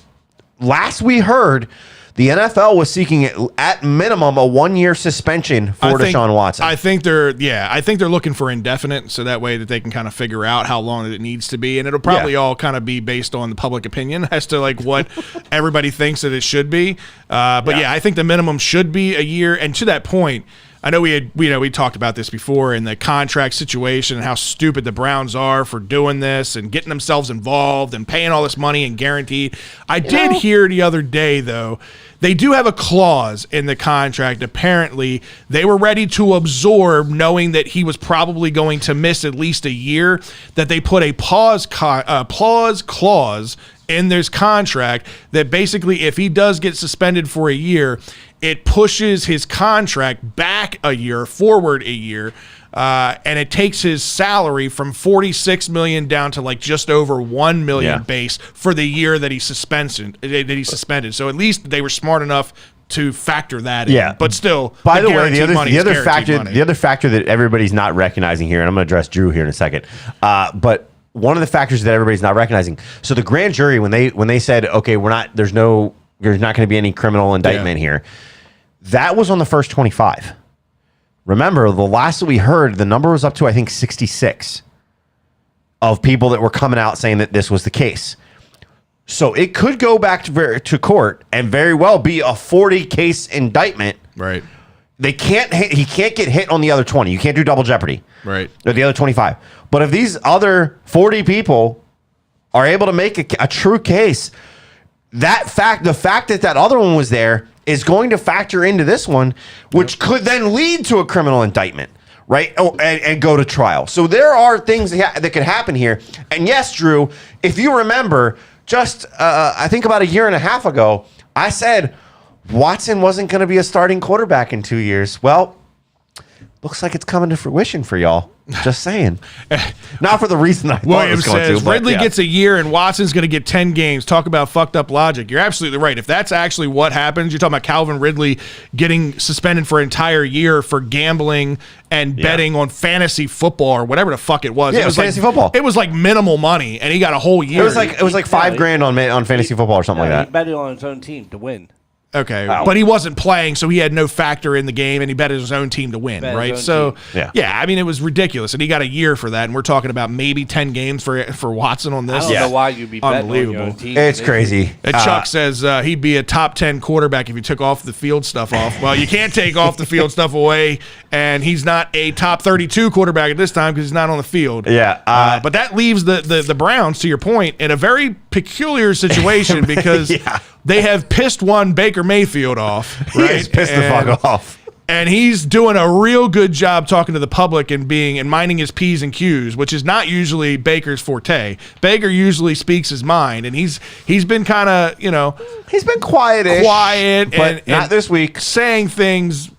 [SPEAKER 3] last we heard, the NFL was seeking at minimum a 1-year suspension for Deshaun Watson.
[SPEAKER 1] I think they're looking for indefinite, so that way that they can kind of figure out how long it needs to be, and it'll probably all kind of be based on the public opinion as to like what everybody thinks that it should be. But I think the minimum should be a year. And to that point, I know we talked about this before in the contract situation and how stupid the Browns are for doing this and getting themselves involved and paying all this money and guaranteed. I did hear the other day, though, they do have a clause in the contract. Apparently, they were ready to absorb knowing that he was probably going to miss at least a year, that they put a pause clause in this contract that basically if he does get suspended for a year, it pushes his contract back a year, forward a year, and it takes his salary from $46 million down to like just over $1 million base for the year that he suspended. So at least they were smart enough to factor that in. But still,
[SPEAKER 3] by the way, the other factor that everybody's not recognizing here, and I'm going to address Drew here in a second, but one of the factors that everybody's not recognizing. So the grand jury, when they said, okay, there's not going to be any criminal indictment here, that was on the first 25. Remember, the last that we heard, the number was up to, I think, 66 of people that were coming out saying that this was the case. So it could go back to court and very well be a 40-case indictment.
[SPEAKER 1] Right.
[SPEAKER 3] They can't hit, he can't get hit on the other 20. You can't do double jeopardy.
[SPEAKER 1] Right.
[SPEAKER 3] Or the other 25. But if these other 40 people are able to make a true case, the fact that other one was there is going to factor into this one, which could then lead to a criminal indictment, right? Oh, and go to trial. So there are things that could happen here. And yes, Drew, if you remember, just I think about a year and a half ago, I said Watson wasn't going to be a starting quarterback in 2 years. Well, looks like it's coming to fruition for y'all. Just saying. Not for the reason I thought
[SPEAKER 1] Williams
[SPEAKER 3] it was going
[SPEAKER 1] says
[SPEAKER 3] to.
[SPEAKER 1] Ridley gets a year and Watson's going to get 10 games. Talk about fucked up logic. You're absolutely right. If that's actually what happens, you're talking about Calvin Ridley getting suspended for an entire year for gambling and betting on fantasy football or whatever the fuck it was.
[SPEAKER 3] Yeah, it was fantasy football.
[SPEAKER 1] It was like minimal money, and he got a whole year.
[SPEAKER 3] It was like $5,000 on fantasy football or something like that.
[SPEAKER 4] He betted on his own team to win.
[SPEAKER 1] Okay, but he wasn't playing, so he had no factor in the game, and he bet his own team to win, right? So, yeah, I mean, it was ridiculous, and he got a year for that, and we're talking about maybe 10 games for Watson on this.
[SPEAKER 4] I don't know why you'd be betting on your own team.
[SPEAKER 3] It's crazy.
[SPEAKER 1] And Chuck says he'd be a top 10 quarterback if you took off the field stuff off. Well, you can't take off the field stuff away, and he's not a top 32 quarterback at this time because he's not on the field.
[SPEAKER 3] Yeah.
[SPEAKER 1] But that leaves the Browns, to your point, in a very peculiar situation because they have pissed one Baker Mayfield off. Right?
[SPEAKER 3] He has pissed the fuck off.
[SPEAKER 1] And he's doing a real good job talking to the public and minding his P's and Q's, which is not usually Baker's forte. Baker usually speaks his mind, and he's been kind of,
[SPEAKER 3] he's been quiet-ish.
[SPEAKER 1] Quiet,
[SPEAKER 3] but not this week.
[SPEAKER 1] Saying things,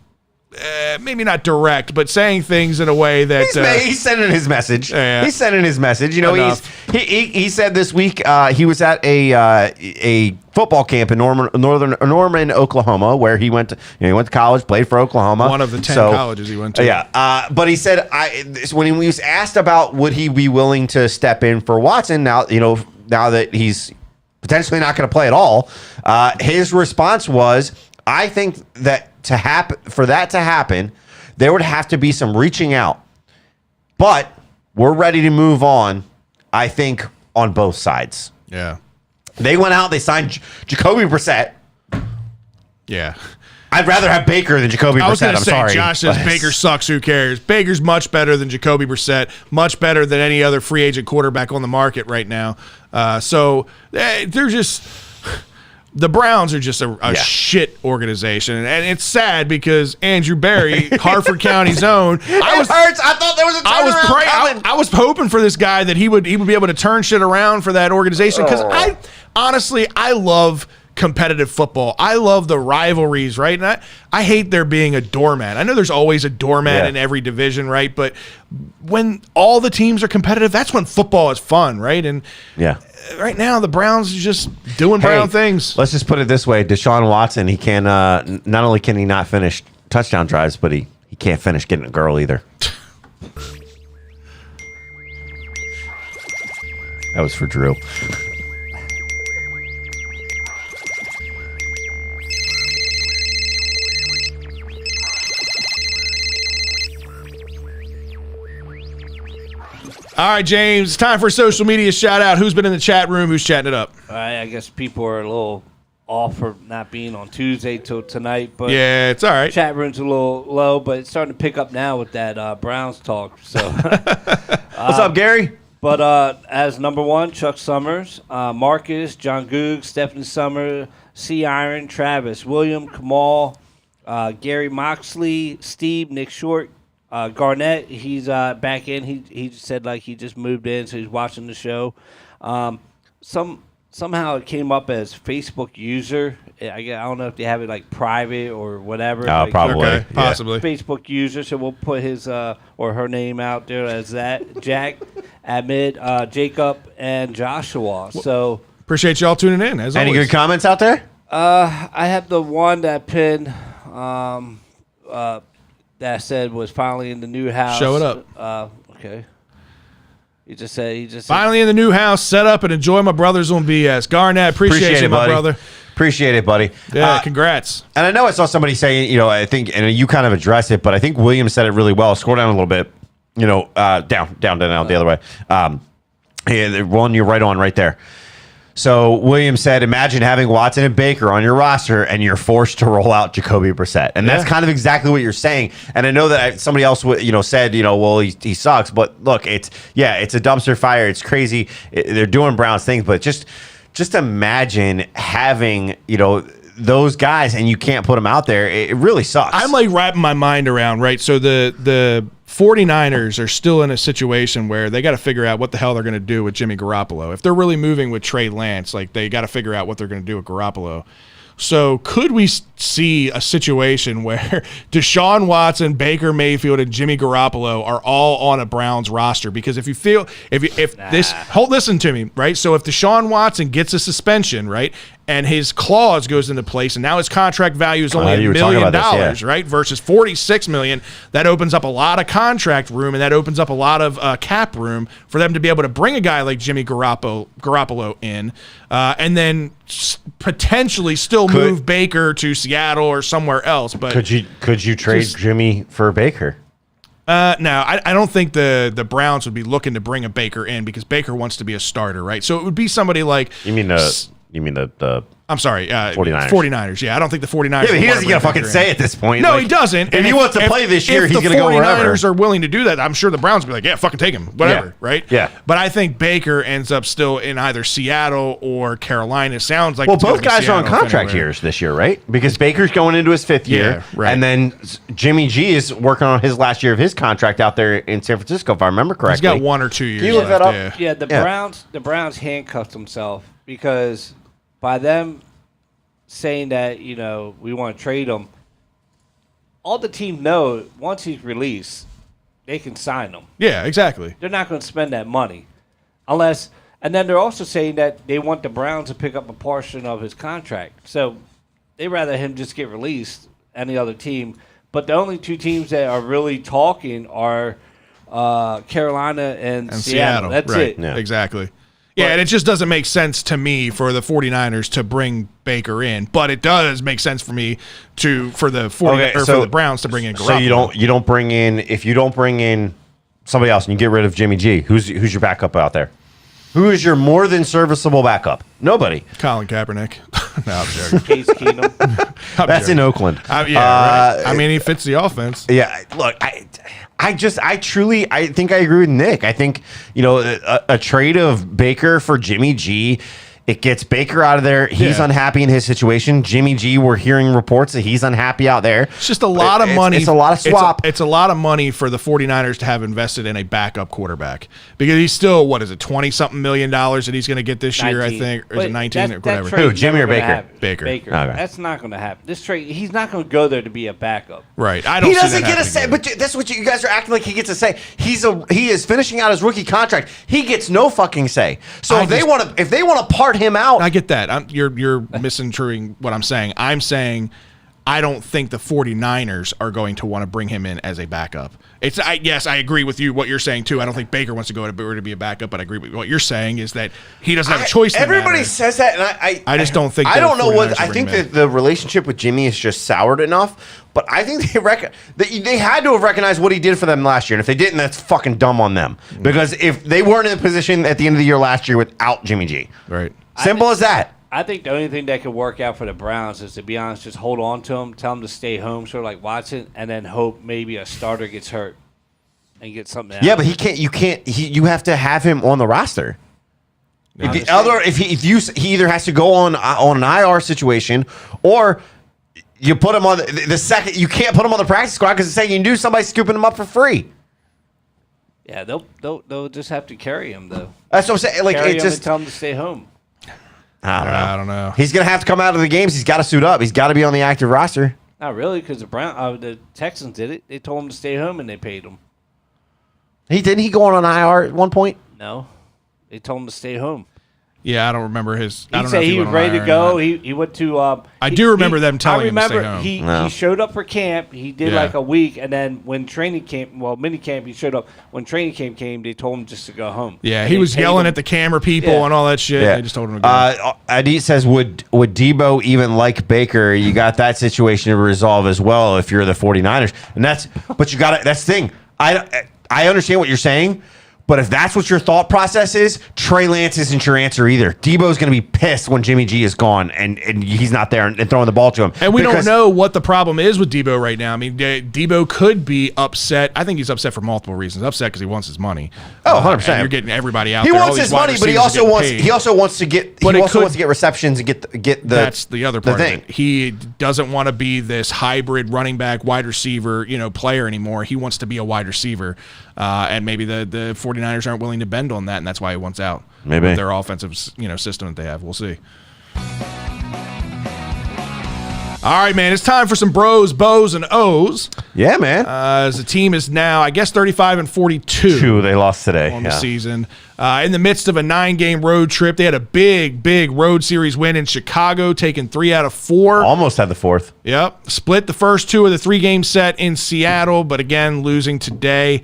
[SPEAKER 1] maybe not direct, but saying things in a way that
[SPEAKER 3] he's sending his message.
[SPEAKER 1] Yeah.
[SPEAKER 3] He's sending his message. He said this week he was at a football camp in Norman, Oklahoma, where he went to college, played for Oklahoma.
[SPEAKER 1] One of the 10 colleges he went to.
[SPEAKER 3] Yeah, but he said when he was asked about would he be willing to step in for Watson now that he's potentially not going to play at all, his response was, I think that for that to happen, there would have to be some reaching out. But we're ready to move on, I think, on both sides.
[SPEAKER 1] Yeah.
[SPEAKER 3] They went out, they signed Jacoby Brissett.
[SPEAKER 1] Yeah.
[SPEAKER 3] I'd rather have Baker than Jacoby Brissett.
[SPEAKER 1] I was going to say,
[SPEAKER 3] sorry.
[SPEAKER 1] Josh says Baker sucks. Who cares? Baker's much better than Jacoby Brissett, much better than any other free agent quarterback on the market right now. So they're just... The Browns are just a shit organization, and it's sad because Andrew Berry, Harford County's own,
[SPEAKER 3] I thought there was a turnaround coming.
[SPEAKER 1] I was hoping for this guy that he would be able to turn shit around for that organization because I love competitive football. I love the rivalries, right? And I hate there being a doormat. I know there's always a doormat in every division, right? But when all the teams are competitive, that's when football is fun, right? And right now the Browns are just doing Brown things.
[SPEAKER 3] Let's just put it this way: Deshaun Watson, he can not only can he not finish touchdown drives, but he can't finish getting a girl either. That was for Drew.
[SPEAKER 1] All right, James, it's time for a social media shout out. Who's been in the chat room? Who's chatting it up?
[SPEAKER 4] I guess people are a little off for not being on Tuesday till tonight, but
[SPEAKER 1] yeah, it's all right.
[SPEAKER 4] Chat room's a little low, but it's starting to pick up now with that Browns talk. So,
[SPEAKER 3] what's up, Gary?
[SPEAKER 4] But as number one, Chuck Summers, Marcus, John Goog, Stephanie Summer, C. Iron, Travis, William, Kamal, Gary Moxley, Steve, Nick Short. Garnett, he's back in. He said like he just moved in, so he's watching the show. Somehow it came up as Facebook user. I don't know if they have it like private or whatever.
[SPEAKER 3] Probably,
[SPEAKER 1] okay, possibly
[SPEAKER 4] Facebook user. So we'll put his or her name out there as that. Jack, Ahmed, Jacob, and Joshua. So
[SPEAKER 1] appreciate y'all tuning in. As
[SPEAKER 3] any
[SPEAKER 1] always.
[SPEAKER 3] good comments out there?
[SPEAKER 4] I have the one that pinned. That said was finally in the new house.
[SPEAKER 1] Show it up.
[SPEAKER 4] Okay. He just said
[SPEAKER 1] finally in the new house, set up and enjoy my brothers on BS. Garnett, appreciate you, my brother.
[SPEAKER 3] Appreciate it, buddy.
[SPEAKER 1] Yeah, congrats.
[SPEAKER 3] And I know I saw somebody saying, I think, and you kind of addressed it, but I think Williams said it really well. Scroll down a little bit. Down the other way. The one you're right on right there. So Williams said, imagine having Watson and Baker on your roster and you're forced to roll out Jacoby Brissett. And that's kind of exactly what you're saying. And I know that somebody else said, well, he sucks. But look, it's a dumpster fire. It's crazy. They're doing Browns things. But just imagine having, those guys and you can't put them out there. It really sucks.
[SPEAKER 1] I'm like wrapping my mind around, right? So the 49ers are still in a situation where they got to figure out what the hell they're going to do with Jimmy Garoppolo. If they're really moving with Trey Lance, like they got to figure out what they're going to do with Garoppolo. So could we see a situation where Deshaun Watson, Baker Mayfield, and Jimmy Garoppolo are all on a Browns roster? Because listen to me, right? So if Deshaun Watson gets a suspension, right, and his clause goes into place, and now his contract value is only $1 million, right, versus $46 million, that opens up a lot of contract room, and that opens up a lot of cap room for them to be able to bring a guy like Jimmy Garoppolo in, and then potentially still move Baker to Seattle or somewhere else. But
[SPEAKER 3] could you trade Jimmy for Baker?
[SPEAKER 1] No, I don't think the Browns would be looking to bring a Baker in because Baker wants to be a starter, right? So it would be somebody like
[SPEAKER 3] You mean the
[SPEAKER 1] I'm sorry,
[SPEAKER 3] 49ers.
[SPEAKER 1] 49ers. Yeah, I don't think the 49ers.
[SPEAKER 3] Yeah, but he doesn't get a fucking say at this point.
[SPEAKER 1] No, he doesn't.
[SPEAKER 3] If he wants to play this year, he's going to go wherever.
[SPEAKER 1] If the 49ers are willing to do that, I'm sure the Browns will be like, yeah, fucking take him, whatever, right?
[SPEAKER 3] Yeah.
[SPEAKER 1] But I think Baker ends up still in either Seattle or Carolina. It sounds like
[SPEAKER 3] both guys are on contract years this year, right? Because Baker's going into his 5th year,
[SPEAKER 1] right.
[SPEAKER 3] And then Jimmy G is working on his last year of his contract out there in San Francisco, if I remember correctly.
[SPEAKER 1] He's got 1 or 2 years.
[SPEAKER 3] Can you look that up?
[SPEAKER 4] Yeah, the Browns handcuffed himself because by them saying that, we want to trade him, all the team know once he's released, they can sign him.
[SPEAKER 1] Yeah, exactly.
[SPEAKER 4] They're not going to spend that money unless, and then they're also saying that they want the Browns to pick up a portion of his contract. So they'd rather him just get released, any other team. But the only 2 teams that are really talking are Carolina and Seattle. That's
[SPEAKER 1] right.
[SPEAKER 4] it.
[SPEAKER 1] Yeah. Exactly. Yeah, and it just doesn't make sense to me for the 49ers to bring Baker in, but it does make sense for me for the Browns to bring in Garoppolo.
[SPEAKER 3] So you don't bring in, if you don't bring in somebody else and you get rid of Jimmy G, who's your backup out there? Who is your more than serviceable backup? Nobody.
[SPEAKER 1] Colin Kaepernick. No, I'm joking.
[SPEAKER 4] Case Keenum.
[SPEAKER 3] That's joking. In Oakland.
[SPEAKER 1] Right. I mean, he fits the offense.
[SPEAKER 3] Yeah, look, I think I agree with Nick. I think, a trade of Baker for Jimmy G, it gets Baker out of there. He's unhappy in his situation. Jimmy G, we're hearing reports that he's unhappy out there.
[SPEAKER 1] It's just a lot of money.
[SPEAKER 3] It's a lot of swap.
[SPEAKER 1] It's a lot of money for the 49ers to have invested in a backup quarterback because he's still, $20-something million that he's going to get this year, I think. Or is it 19 or whatever?
[SPEAKER 3] Who, Jimmy or Baker?
[SPEAKER 1] Baker.
[SPEAKER 4] Okay. That's not going to happen. This trade, he's not going to go there to be a backup.
[SPEAKER 1] Right.
[SPEAKER 3] He doesn't get a say, but that's what you guys are acting like he gets a say. He is finishing out his rookie contract. He gets no fucking say. So if they want to part him out,
[SPEAKER 1] I get that. You're misconstruing what I'm saying. I'm saying I don't think the 49ers are going to want to bring him in as a backup. Yes, I agree with you what you're saying too. I don't think Baker wants to go to be a backup, but I agree with what you're saying is that he doesn't have a choice.
[SPEAKER 3] Everybody says that, and I
[SPEAKER 1] just don't think.
[SPEAKER 3] I don't know what. I think that the relationship with Jimmy is just soured enough. But I think they had to have recognized what he did for them last year, and if they didn't, that's fucking dumb on them. Because if they weren't in a position at the end of the year last year without Jimmy G,
[SPEAKER 1] right?
[SPEAKER 3] Simple as that.
[SPEAKER 4] I think the only thing that could work out for the Browns is, to be honest, just hold on to him, tell him to stay home, sort of like Watson, and then hope maybe a starter gets hurt and get something out.
[SPEAKER 3] Yeah, but he can't. You can't. You have to have him on the roster.
[SPEAKER 4] No,
[SPEAKER 3] He either has to go on an IR situation, or you put him on the second. You can't put him on the practice squad because it's saying you can do somebody scooping him up for free.
[SPEAKER 4] Yeah, they'll just have to carry him though.
[SPEAKER 3] That's what I'm saying. Like,
[SPEAKER 4] carry
[SPEAKER 3] it
[SPEAKER 4] him
[SPEAKER 3] just
[SPEAKER 4] and tell him to stay home.
[SPEAKER 1] I don't know.
[SPEAKER 3] He's gonna have to come out of the games. He's got to suit up. He's got to be on the active roster.
[SPEAKER 4] Not really, because the Texans did it. They told him to stay home and they paid him.
[SPEAKER 3] Didn't he go on an IR at one point?
[SPEAKER 4] No, they told him to stay home.
[SPEAKER 1] Yeah, I don't remember his.
[SPEAKER 4] He said he was ready to go. He went to.
[SPEAKER 1] I do remember them telling him to stay home.
[SPEAKER 4] He showed up for camp. He did like a week, and then when training camp, mini camp, he showed up. When training camp came, they told him just to go home.
[SPEAKER 1] Yeah, he was yelling at the camera people and all that shit.
[SPEAKER 3] Yeah.
[SPEAKER 1] They just told him to go.
[SPEAKER 3] Adi says, would Debo even like Baker? You got that situation to resolve as well if you're the 49ers. And that's the thing. I understand what you're saying, But if that's what your thought process is, Trey Lance isn't your answer either. Debo's going to be pissed when Jimmy G is gone and he's not there and throwing the ball to him.
[SPEAKER 1] And we don't know what the problem is with Debo right now. I mean, Debo could be upset. I think he's upset for multiple reasons. Upset because he wants his money.
[SPEAKER 3] Oh, 100%.
[SPEAKER 1] And you're getting everybody out
[SPEAKER 3] he
[SPEAKER 1] there.
[SPEAKER 3] Wants his money, but he also wants to get receptions and get the.
[SPEAKER 1] That's the other part of
[SPEAKER 3] thing.
[SPEAKER 1] it. He doesn't want to be this hybrid running back, wide receiver, player anymore. He wants to be a wide receiver. And maybe the 49ers aren't willing to bend on that, and that's why he wants out.
[SPEAKER 3] Maybe.
[SPEAKER 1] With their offensive system that they have. We'll see. All right, man. It's time for some bros, bows, and O's.
[SPEAKER 3] Yeah, man.
[SPEAKER 1] As the team is now, I guess, 35-42.
[SPEAKER 3] They lost today
[SPEAKER 1] on the season. In the midst of a 9-game road trip, they had a big road series win in Chicago, taking 3 out of 4.
[SPEAKER 3] Almost had the 4th.
[SPEAKER 1] Yep. Split the first 2 of the 3-game set in Seattle, but again, losing today.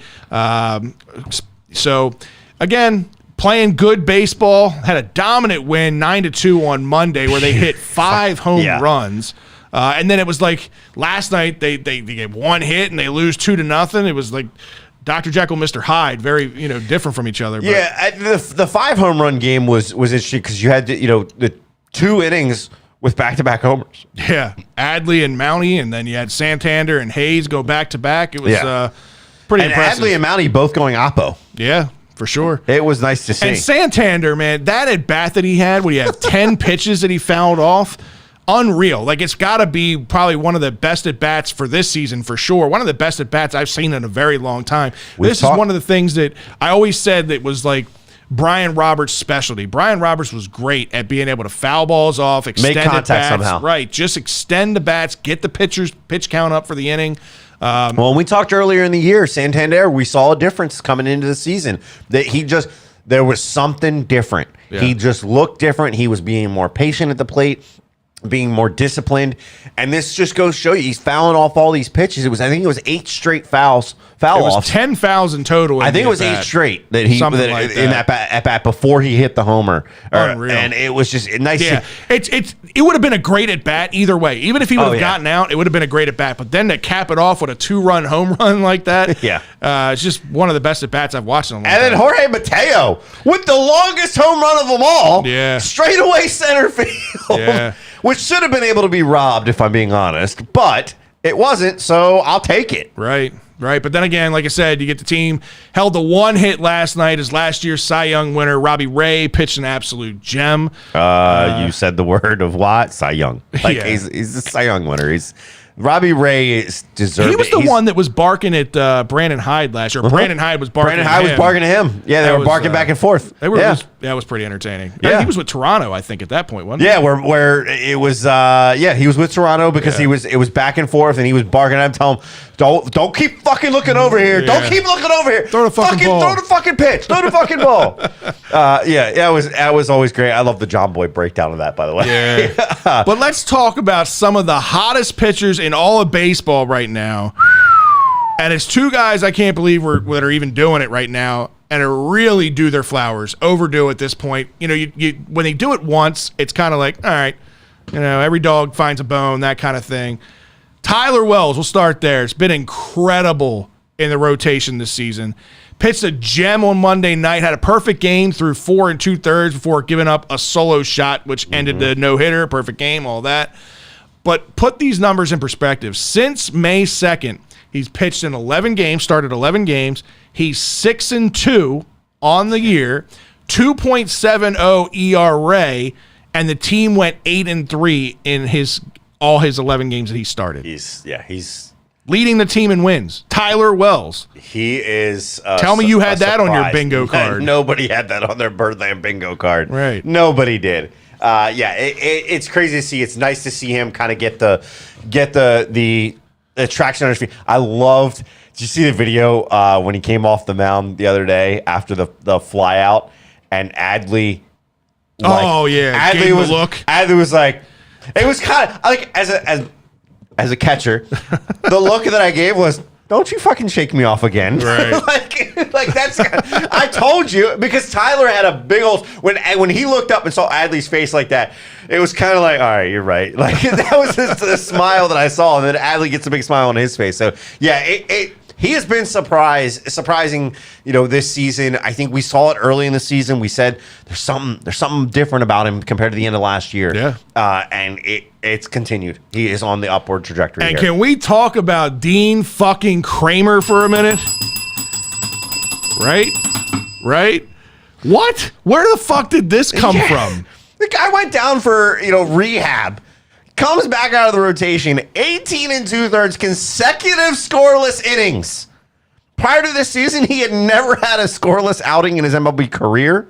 [SPEAKER 1] So, again, playing good baseball. Had a dominant win, 9-2 on Monday, where they hit 5 home runs. And then it was like last night they get 1 hit and they lose 2-0. It was like Dr. Jekyll, Mr. Hyde, very different from each other. But.
[SPEAKER 3] Yeah, the 5 home run game was interesting because you had the 2 innings with back-to-back homers.
[SPEAKER 1] Yeah, Adley and Mountie, and then you had Santander and Hayes go back-to-back. It was pretty impressive.
[SPEAKER 3] Adley and Mountie both going oppo.
[SPEAKER 1] Yeah, for sure.
[SPEAKER 3] It was nice to see.
[SPEAKER 1] And Santander, man, that at-bat that he had, where he had 10 pitches that he fouled off, unreal. Like, it's got to be probably one of the best at-bats for this season, for sure. One of the best at-bats I've seen in a very long time. This is one of the things that I always said that was like Brian Roberts' specialty. Brian Roberts was great at being able to foul balls off, extend
[SPEAKER 3] make contact
[SPEAKER 1] bats,
[SPEAKER 3] somehow.
[SPEAKER 1] Right, just extend the bats, get the pitch count up for the inning.
[SPEAKER 3] Well, when we talked earlier in the year, Santander, we saw a difference coming into the season. That there was something different. Yeah. He just looked different. He was being more patient at the plate, being more disciplined, and this just goes to show you he's fouling off all these pitches. I think it was 8 straight foul offs.
[SPEAKER 1] 10 fouls in total.
[SPEAKER 3] I think it was 8 straight that he like in that at bat before he hit the homer.
[SPEAKER 1] Unreal.
[SPEAKER 3] And it was just nice.
[SPEAKER 1] Yeah, it would have been a great at bat either way. Even if he would have gotten out, it would have been a great at bat. But then to cap it off with a 2-run home run like that, it's just one of the best at bats I've watched in a long time.
[SPEAKER 3] And then Jorge Mateo with the longest home run of them all, straight away center field, which should have been able to be robbed if I'm being honest, but it wasn't. So I'll take it.
[SPEAKER 1] Right. But then again, like I said, you get the team held the 1 hit last night as last year's Cy Young winner Robbie Ray pitched an absolute gem.
[SPEAKER 3] You said the word of what? Cy Young. He's a Cy Young winner. Robbie Ray is deserved.
[SPEAKER 1] He was the one that was barking at Brandon Hyde last year. Brandon Hyde was barking.
[SPEAKER 3] Brandon Hyde was barking at him. Yeah, they were barking back and forth.
[SPEAKER 1] That was pretty entertaining. Yeah. He was with Toronto, I think, at that point, wasn't he?
[SPEAKER 3] Yeah, where it was. He was with Toronto because it was back and forth, and he was barking at him, telling him, "Don't keep fucking looking over here. Don't keep looking over here.
[SPEAKER 1] Throw the fucking ball.
[SPEAKER 3] Throw the fucking pitch. Throw the fucking ball." That was always great. I love the John Boy breakdown of that, by the way.
[SPEAKER 1] Yeah. But let's talk about some of the hottest pitchers in all of baseball right now. And it's 2 guys I can't believe that are even doing it right now and really do their flowers, overdo at this point. When they do it once, it's kind of like, all right, every dog finds a bone, that kind of thing. Tyler Wells, we'll start there. It's been incredible in the rotation this season. Pitched a gem on Monday night, had a perfect game through 4 2/3 before giving up a solo shot, which ended the no-hitter, perfect game, all that. But put these numbers in perspective. Since May 2nd, he's pitched in 11 games, started 11 games. He's 6-2 on the year, 2.70 ERA, and the team went 8-3 in all his 11 games that he started.
[SPEAKER 3] He's
[SPEAKER 1] leading the team in wins. Tyler Wells.
[SPEAKER 3] He is.
[SPEAKER 1] Tell me you had that on your bingo card.
[SPEAKER 3] Nobody had that on their Birdland bingo card.
[SPEAKER 1] Right.
[SPEAKER 3] Nobody did. It's crazy to see. It's nice to see him kind of get the traction on his feet. I loved. Did you see the video when he came off the mound the other day after the fly out and Adley?
[SPEAKER 1] Adley was look.
[SPEAKER 3] Adley was like, it was kind of like as a catcher, the look that I gave was, don't you fucking shake me off again.
[SPEAKER 1] Right.
[SPEAKER 3] like that's, I told you, because Tyler had a big old, when he looked up and saw Adley's face like that, it was kind of like, all right, you're right. Like that was just the smile that I saw. And then Adley gets a big smile on his face. So yeah, he has been surprising, this season. I think we saw it early in the season. We said there's something different about him compared to the end of last year.
[SPEAKER 1] Yeah.
[SPEAKER 3] And it's continued. He is on the upward trajectory.
[SPEAKER 1] And
[SPEAKER 3] here.
[SPEAKER 1] can we talk about Dean fucking Kramer for a minute? Right? What? Where the fuck did this come from?
[SPEAKER 3] The guy went down for, rehab. Comes back out of the rotation, 18 2/3 consecutive scoreless innings. Prior to this season, he had never had a scoreless outing in his MLB career.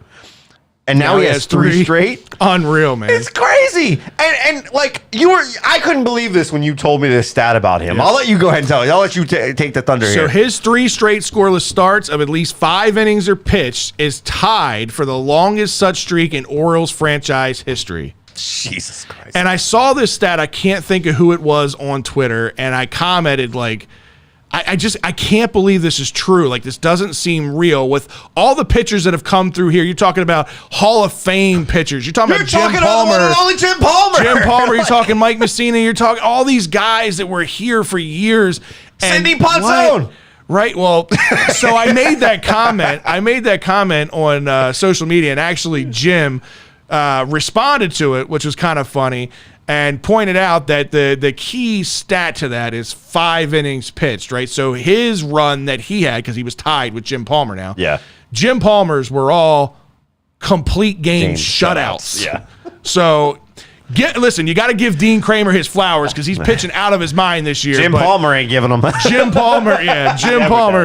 [SPEAKER 3] And now he has 3 straight.
[SPEAKER 1] Unreal, man.
[SPEAKER 3] It's crazy. And like I couldn't believe this when you told me this stat about him. Yeah. I'll let you go ahead and tell it. I'll let you take the thunder here.
[SPEAKER 1] So his 3 straight scoreless starts of at least 5 innings or pitched is tied for the longest such streak in Orioles franchise history.
[SPEAKER 3] Jesus Christ.
[SPEAKER 1] And I saw this stat. I can't think of who it was on Twitter. And I commented like, I can't believe this is true. Like, this doesn't seem real with all the pitchers that have come through here. You're talking about Hall of Fame pitchers. You're talking about Jim Palmer.
[SPEAKER 3] Only Jim Palmer.
[SPEAKER 1] Jim Palmer. You're talking Mike Messina. You're talking all these guys that were here for years.
[SPEAKER 3] Cindy Ponzone.
[SPEAKER 1] Right. Well, so I made that comment on social media, and actually Jim responded to it, which was kind of funny, and pointed out that the key stat to that is 5 innings pitched, right? So his run that he had, because he was tied with Jim Palmer now.
[SPEAKER 3] Yeah.
[SPEAKER 1] Jim Palmer's were all complete game shutouts.
[SPEAKER 3] Yeah.
[SPEAKER 1] So listen, you got to give Dean Kramer his flowers because he's pitching out of his mind this year.
[SPEAKER 3] Jim Palmer ain't giving them.
[SPEAKER 1] Jim Palmer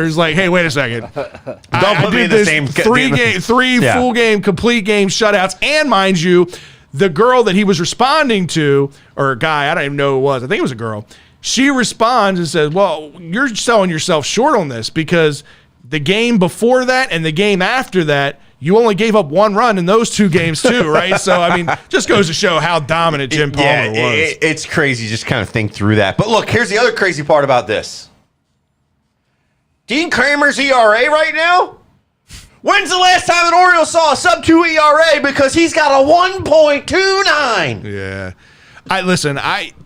[SPEAKER 1] is like, hey, wait a second.
[SPEAKER 3] Don't put me in the same
[SPEAKER 1] 3 full game, complete game shutouts. And mind you, the girl that he was responding to, or a guy, I don't even know who it was. I think it was a girl. She responds and says, well, you're selling yourself short on this because the game before that and the game after that, you only gave up 1 run in those 2 games too, right? So, I mean, just goes to show how dominant Jim Palmer was.
[SPEAKER 3] It's crazy. Just kind of think through that. But look, here's the other crazy part about this. Dean Kramer's ERA right now? When's the last time an Oriole saw a sub-2 ERA? Because he's got a 1.29.
[SPEAKER 1] Yeah.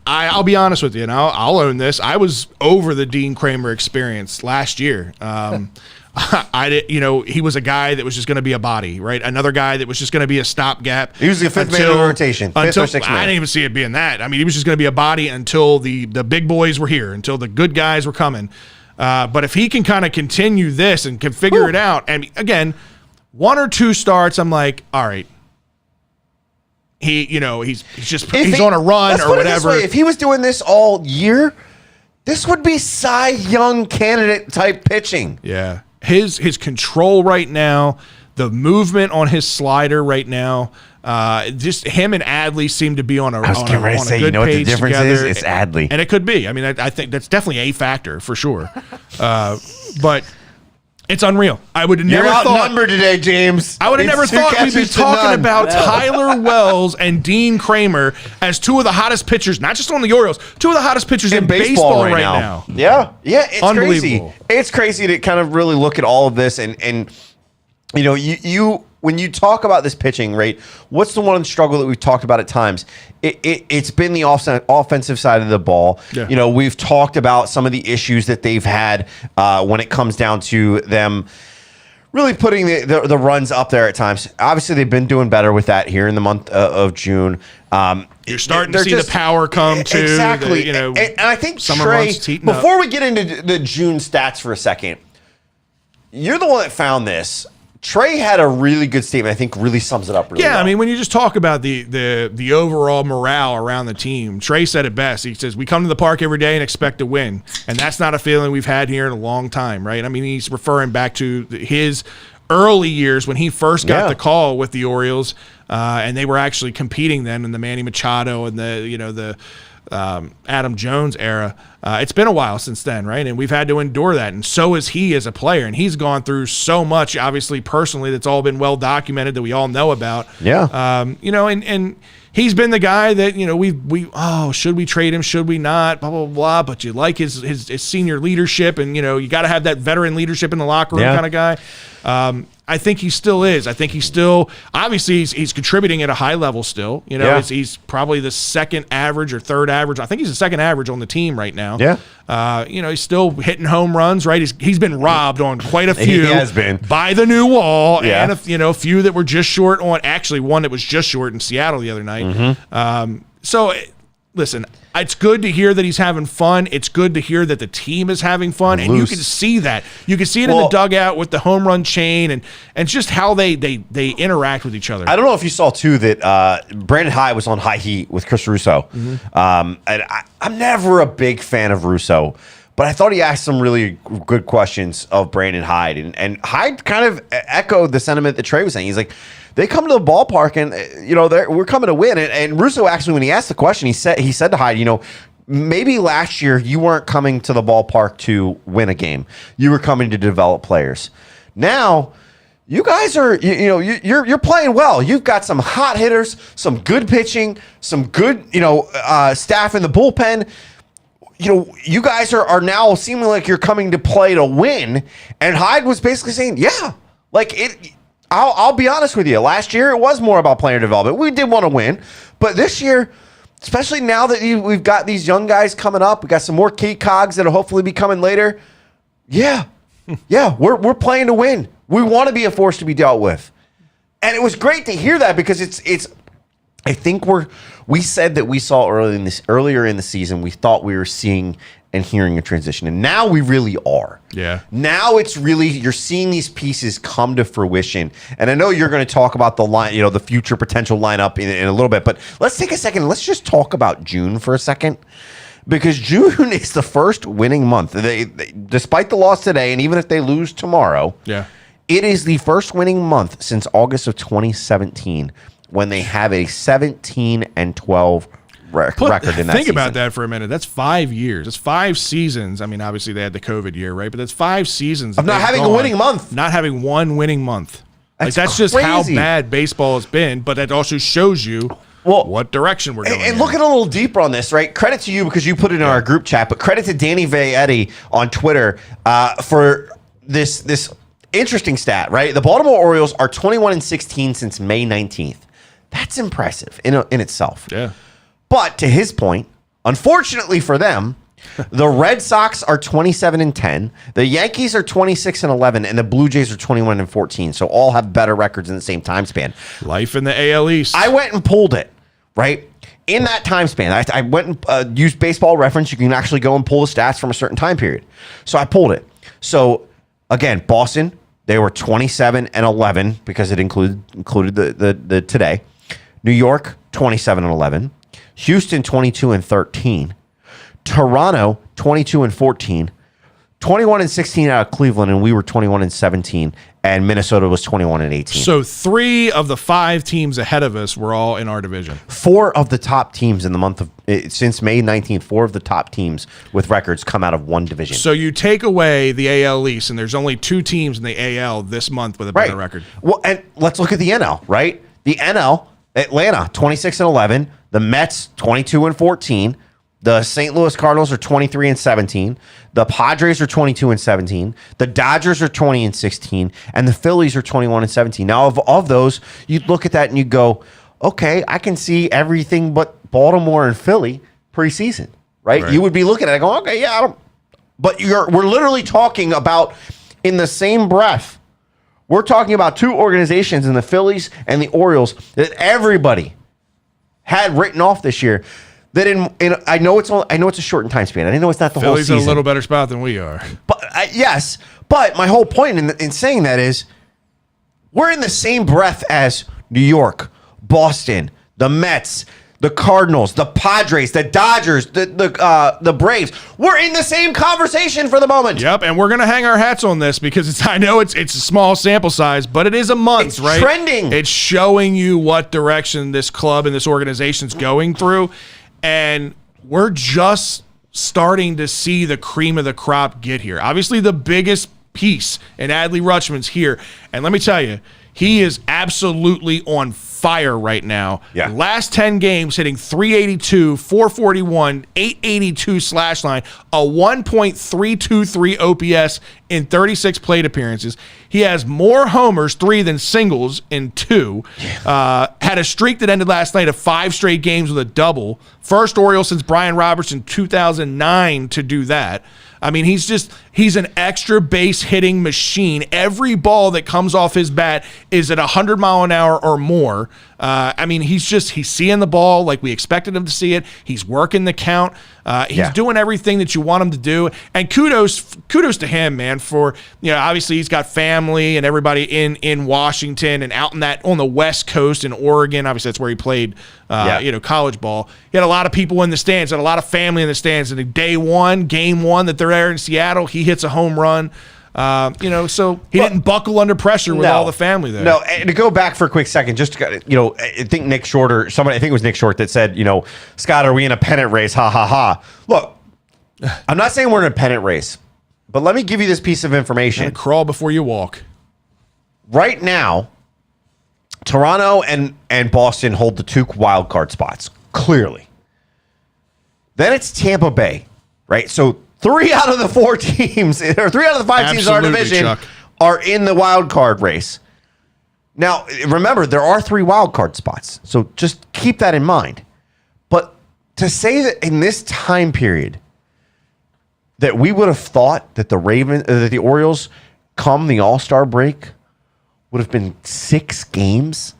[SPEAKER 1] I'll be honest with you, and I'll own this. I was over the Dean Kramer experience last year. He was a guy that was just going to be a body, right? Another guy that was just going to be a stopgap.
[SPEAKER 3] He was the 5th man in the rotation, 5th or 6th man.
[SPEAKER 1] I didn't even see it being that. I mean, he was just going to be a body until the big boys were here, until the good guys were coming. But if he can kind of continue this and can figure it out, and again, 1 or 2 starts, I'm like, all right. He's on a run or whatever.
[SPEAKER 3] If he was doing this all year, this would be Cy Young candidate type pitching.
[SPEAKER 1] Yeah. His control right now, the movement on his slider right now, just him and Adley seem to be on a good page together.
[SPEAKER 3] You know what the difference is? It's Adley.
[SPEAKER 1] And it could be. I mean, I think that's definitely a factor for sure. But it's unreal. I would have never thought.
[SPEAKER 3] You're outnumbered today, James.
[SPEAKER 1] I would have never thought we'd be talking about Tyler Wells and Dean Kramer as 2 of the hottest pitchers, not just on the Orioles, 2 of the hottest pitchers in baseball right now.
[SPEAKER 3] Yeah, it's
[SPEAKER 1] unbelievable.
[SPEAKER 3] Crazy. It's crazy to kind of really look at all of this and you when you talk about this pitching, right, what's the one struggle that we've talked about at times? It's been the offensive side of the ball. Yeah. We've talked about some of the issues that they've had when it comes down to them really putting the runs up there at times. Obviously, they've been doing better with that here in the month of June.
[SPEAKER 1] You're starting to see the power come too.
[SPEAKER 3] Exactly. And I think, Trey, before we get into the June stats for a second, you're the one that found this. Trey had a really good statement. I think really sums it up really well.
[SPEAKER 1] I mean, when you just talk about the overall morale around the team, Trey said it best. He says, we come to the park every day and expect to win. And that's not a feeling we've had here in a long time, right? I mean, he's referring back to his early years when he first got the call with the Orioles, and they were actually competing then in the Manny Machado and the Adam Jones era. It's been a while since then, right? And we've had to endure that. And so is he as a player. And he's gone through so much, obviously, personally, that's all been well documented that we all know about.
[SPEAKER 3] Yeah.
[SPEAKER 1] And he's been the guy that, should we trade him? Should we not? Blah, blah, blah. But you like his senior leadership. And, you got to have that veteran leadership in the locker room kind of guy. I think he still is. I think he's still, obviously, he's contributing at a high level still. He's probably the second average or third average. I think he's the second average on the team right now. now.
[SPEAKER 3] Yeah.
[SPEAKER 1] He's still hitting home runs, right? He's been robbed on quite a few.
[SPEAKER 3] He has been.
[SPEAKER 1] By the new wall,
[SPEAKER 3] Yeah.
[SPEAKER 1] and a few that were just short on. Actually, one that was just short in Seattle the other night. Listen, it's good to hear that he's having fun. It's good to hear that the team is having fun, and you can see that. You can see it in the dugout with the home run chain, and just how they interact with each other.
[SPEAKER 3] I don't know if you saw too that Brandon Hyde was on High Heat with Chris Russo, and I'm never a big fan of Russo, but I thought he asked some really good questions of Brandon Hyde, and Hyde kind of echoed the sentiment that Trey was saying. He's like, they come to the ballpark and we're coming to win. And Russo actually, when he asked the question, he said to Hyde, maybe last year you weren't coming to the ballpark to win a game. You were coming to develop players. Now you guys are you're playing well. You've got some hot hitters, some good pitching, some good staff in the bullpen. You guys are now seeming like you're coming to play to win. And Hyde was basically saying, yeah, like it. I'll be honest with you. Last year, it was more about player development. We did want to win. But this year, especially now that we've got these young guys coming up, we got some more key cogs that'll hopefully be coming later. Yeah, we're playing to win. We want to be a force to be dealt with. And it was great to hear that because it's. I think we said that we saw earlier in the season, we thought we were seeing and hearing a transition. And now we really are. Yeah. Now it's really, you're seeing these pieces come to fruition. And I know you're going to talk about the line, the future potential lineup in a little bit, but let's take a second. Let's just talk about June for a second. Because June is the first winning month. They despite the loss today, and even if they lose tomorrow, it is the first winning month since August of 2017 when they have a 17-12 record in that
[SPEAKER 1] Think
[SPEAKER 3] season.
[SPEAKER 1] about that for a minute. That's 5 years. That's 5 seasons. I mean, obviously they had the COVID year, right? But that's 5 seasons
[SPEAKER 3] of not having a winning month.
[SPEAKER 1] Not having one winning month. That's
[SPEAKER 3] crazy.
[SPEAKER 1] just how bad baseball has been. But that also shows you what direction we're going.
[SPEAKER 3] And looking a little deeper on this, right? Credit to you because you put it in our group chat, but credit to Danny Veietti on Twitter for this interesting stat, right? The Baltimore Orioles are 21-16 since May 19th. That's impressive in itself. Yeah. But to his point, unfortunately for them, the Red Sox are 27-10, the Yankees are 26-11, and the Blue Jays are 21-14. So all have better records in the same time span.
[SPEAKER 1] Life in the AL East.
[SPEAKER 3] I went and pulled it, right? In that time span, I went and used Baseball Reference. You can actually go and pull the stats from a certain time period. So I pulled it. So again, Boston, they were 27-11 because it included the today. New York, 27-11. Houston, 22-13. Toronto, 22-14. 21-16 out of Cleveland, and we were 21-17. And Minnesota was 21-18.
[SPEAKER 1] So 3 of the 5 teams ahead of us were all in our division.
[SPEAKER 3] 4 of the top teams in the month of since May 19th. 4 of the top teams with records come out of one division.
[SPEAKER 1] So you take away the AL East, and there's only 2 teams in the AL this month with a better record.
[SPEAKER 3] Well, and let's look at the NL. Right, the NL. Atlanta, 26-11. The Mets, 22-14. The St. Louis Cardinals are 23-17. The Padres are 22-17. The Dodgers are 20-16. And the Phillies are 21-17. Now, of those, you look at that and you go, okay, I can see everything but Baltimore and Philly preseason, right? You would be looking at it going, okay, yeah, I don't. But we're literally talking about in the same breath. We're talking about 2 organizations in the Phillies and the Orioles that everybody had written off this year. That I know it's a shortened time span. I know it's not the whole season.
[SPEAKER 1] Philly's in a little better spot than we are.
[SPEAKER 3] But yes, but my whole point in saying that is we're in the same breath as New York, Boston, the Mets, the Cardinals, the Padres, the Dodgers, the Braves. We're in the same conversation for the moment.
[SPEAKER 1] Yep, and we're gonna hang our hats on this because I know it's a small sample size, but it is a month,
[SPEAKER 3] it's
[SPEAKER 1] right?
[SPEAKER 3] Trending.
[SPEAKER 1] It's showing you what direction this club and this organization's going through, and we're just starting to see the cream of the crop get here. Obviously, the biggest piece in Adley Rutschman's here, and let me tell you, he is absolutely on fire fire right now.
[SPEAKER 3] Yeah.
[SPEAKER 1] Last 10 games hitting 382, 441, 882 slash line, a 1.323 OPS in 36 plate appearances. He has more homers, 3 than singles in 2. Had a streak that ended last night of 5 straight games with a double. First Oriole since Brian Roberts in 2009 to do that. I mean, he's an extra base hitting machine. Every ball that comes off his bat is at 100 mile an hour or more. I mean, he's seeing the ball like we expected him to see it. He's working the count. He's doing everything that you want him to do. And kudos to him, man, for, obviously he's got family and everybody in Washington and out on the West Coast in Oregon. Obviously that's where he played, college ball. He had a lot of people in the stands, had a lot of family in the stands. And game one that they're there in Seattle, he hits a home run. So he didn't buckle under pressure with all the family there.
[SPEAKER 3] No, and to go back for a quick second, just, I think Nick Short or somebody, I think it was Nick Short that said, Scott, are we in a pennant race? Ha, ha, ha. Look, I'm not saying we're in a pennant race, but let me give you this piece of information.
[SPEAKER 1] Crawl before you walk.
[SPEAKER 3] Right now, Toronto and Boston hold the 2 wild card spots, clearly. Then it's Tampa Bay, right? So 3 out of the 4 teams, or 3 out of the 5 teams in our division
[SPEAKER 1] Chuck.
[SPEAKER 3] are in the wild card race. Now, remember, there are 3 wild card spots, so just keep that in mind. But to say that in this time period that we would have thought that the Orioles, come the All-Star break, would have been 6 games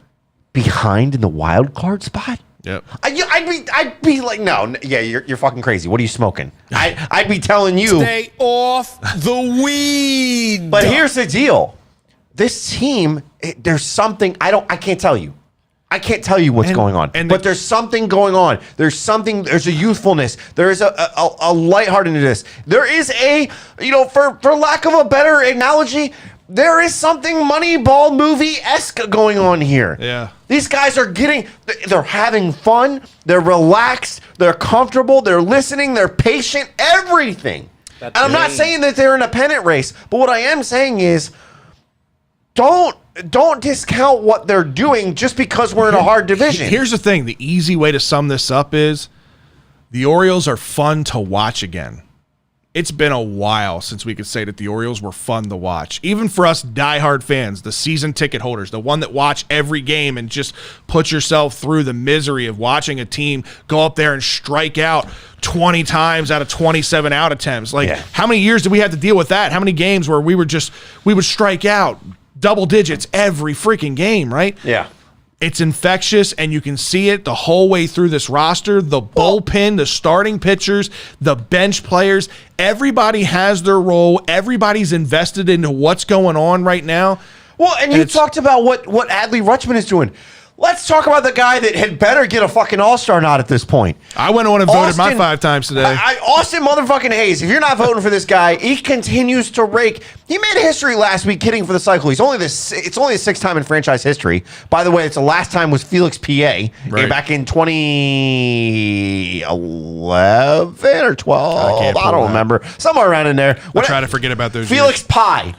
[SPEAKER 3] behind in the wild card spot?
[SPEAKER 1] Yep.
[SPEAKER 3] I'd be like, no, yeah, you're fucking crazy. What are you smoking? I'd be telling you,
[SPEAKER 5] stay off the weed.
[SPEAKER 3] But here's the deal: this team, there's something I can't tell you. I can't tell you what's going on. But there's something going on. There's a youthfulness. There is a lightheartedness. There is for lack of a better analogy, there is something Moneyball movie-esque going on here.
[SPEAKER 1] Yeah.
[SPEAKER 3] These guys they're having fun, they're relaxed, they're comfortable, they're listening, they're patient, everything. And I'm not saying that they're in a pennant race, but what I am saying is don't discount what they're doing just because we're in a hard division.
[SPEAKER 1] Here's the thing. The easy way to sum this up is the Orioles are fun to watch again. It's been a while since we could say that the Orioles were fun to watch. Even for us diehard fans, the season ticket holders, the one that watch every game and just put yourself through the misery of watching a team go up there and strike out 20 times out of 27 out attempts. How many years did we have to deal with that? How many games where we would strike out double digits every freaking game, right?
[SPEAKER 3] Yeah.
[SPEAKER 1] It's infectious, and you can see it the whole way through this roster. The bullpen, the starting pitchers, the bench players, everybody has their role. Everybody's invested into what's going on right now.
[SPEAKER 3] Well, and you talked about what Adley Rutschman is doing. Let's talk about the guy that had better get a fucking All-Star nod at this point.
[SPEAKER 1] I went on and voted my 5 times today.
[SPEAKER 3] Austin motherfucking Hayes. If you're not voting for this guy, he continues to rake. He made history last week hitting for the cycle. It's only the 6th time in franchise history. By the way, it's the last time was Felix P.A. back in 2011 or 12. I don't remember. Somewhere around in there.
[SPEAKER 1] I try to forget about those
[SPEAKER 3] Felix
[SPEAKER 1] years.
[SPEAKER 3] Pie,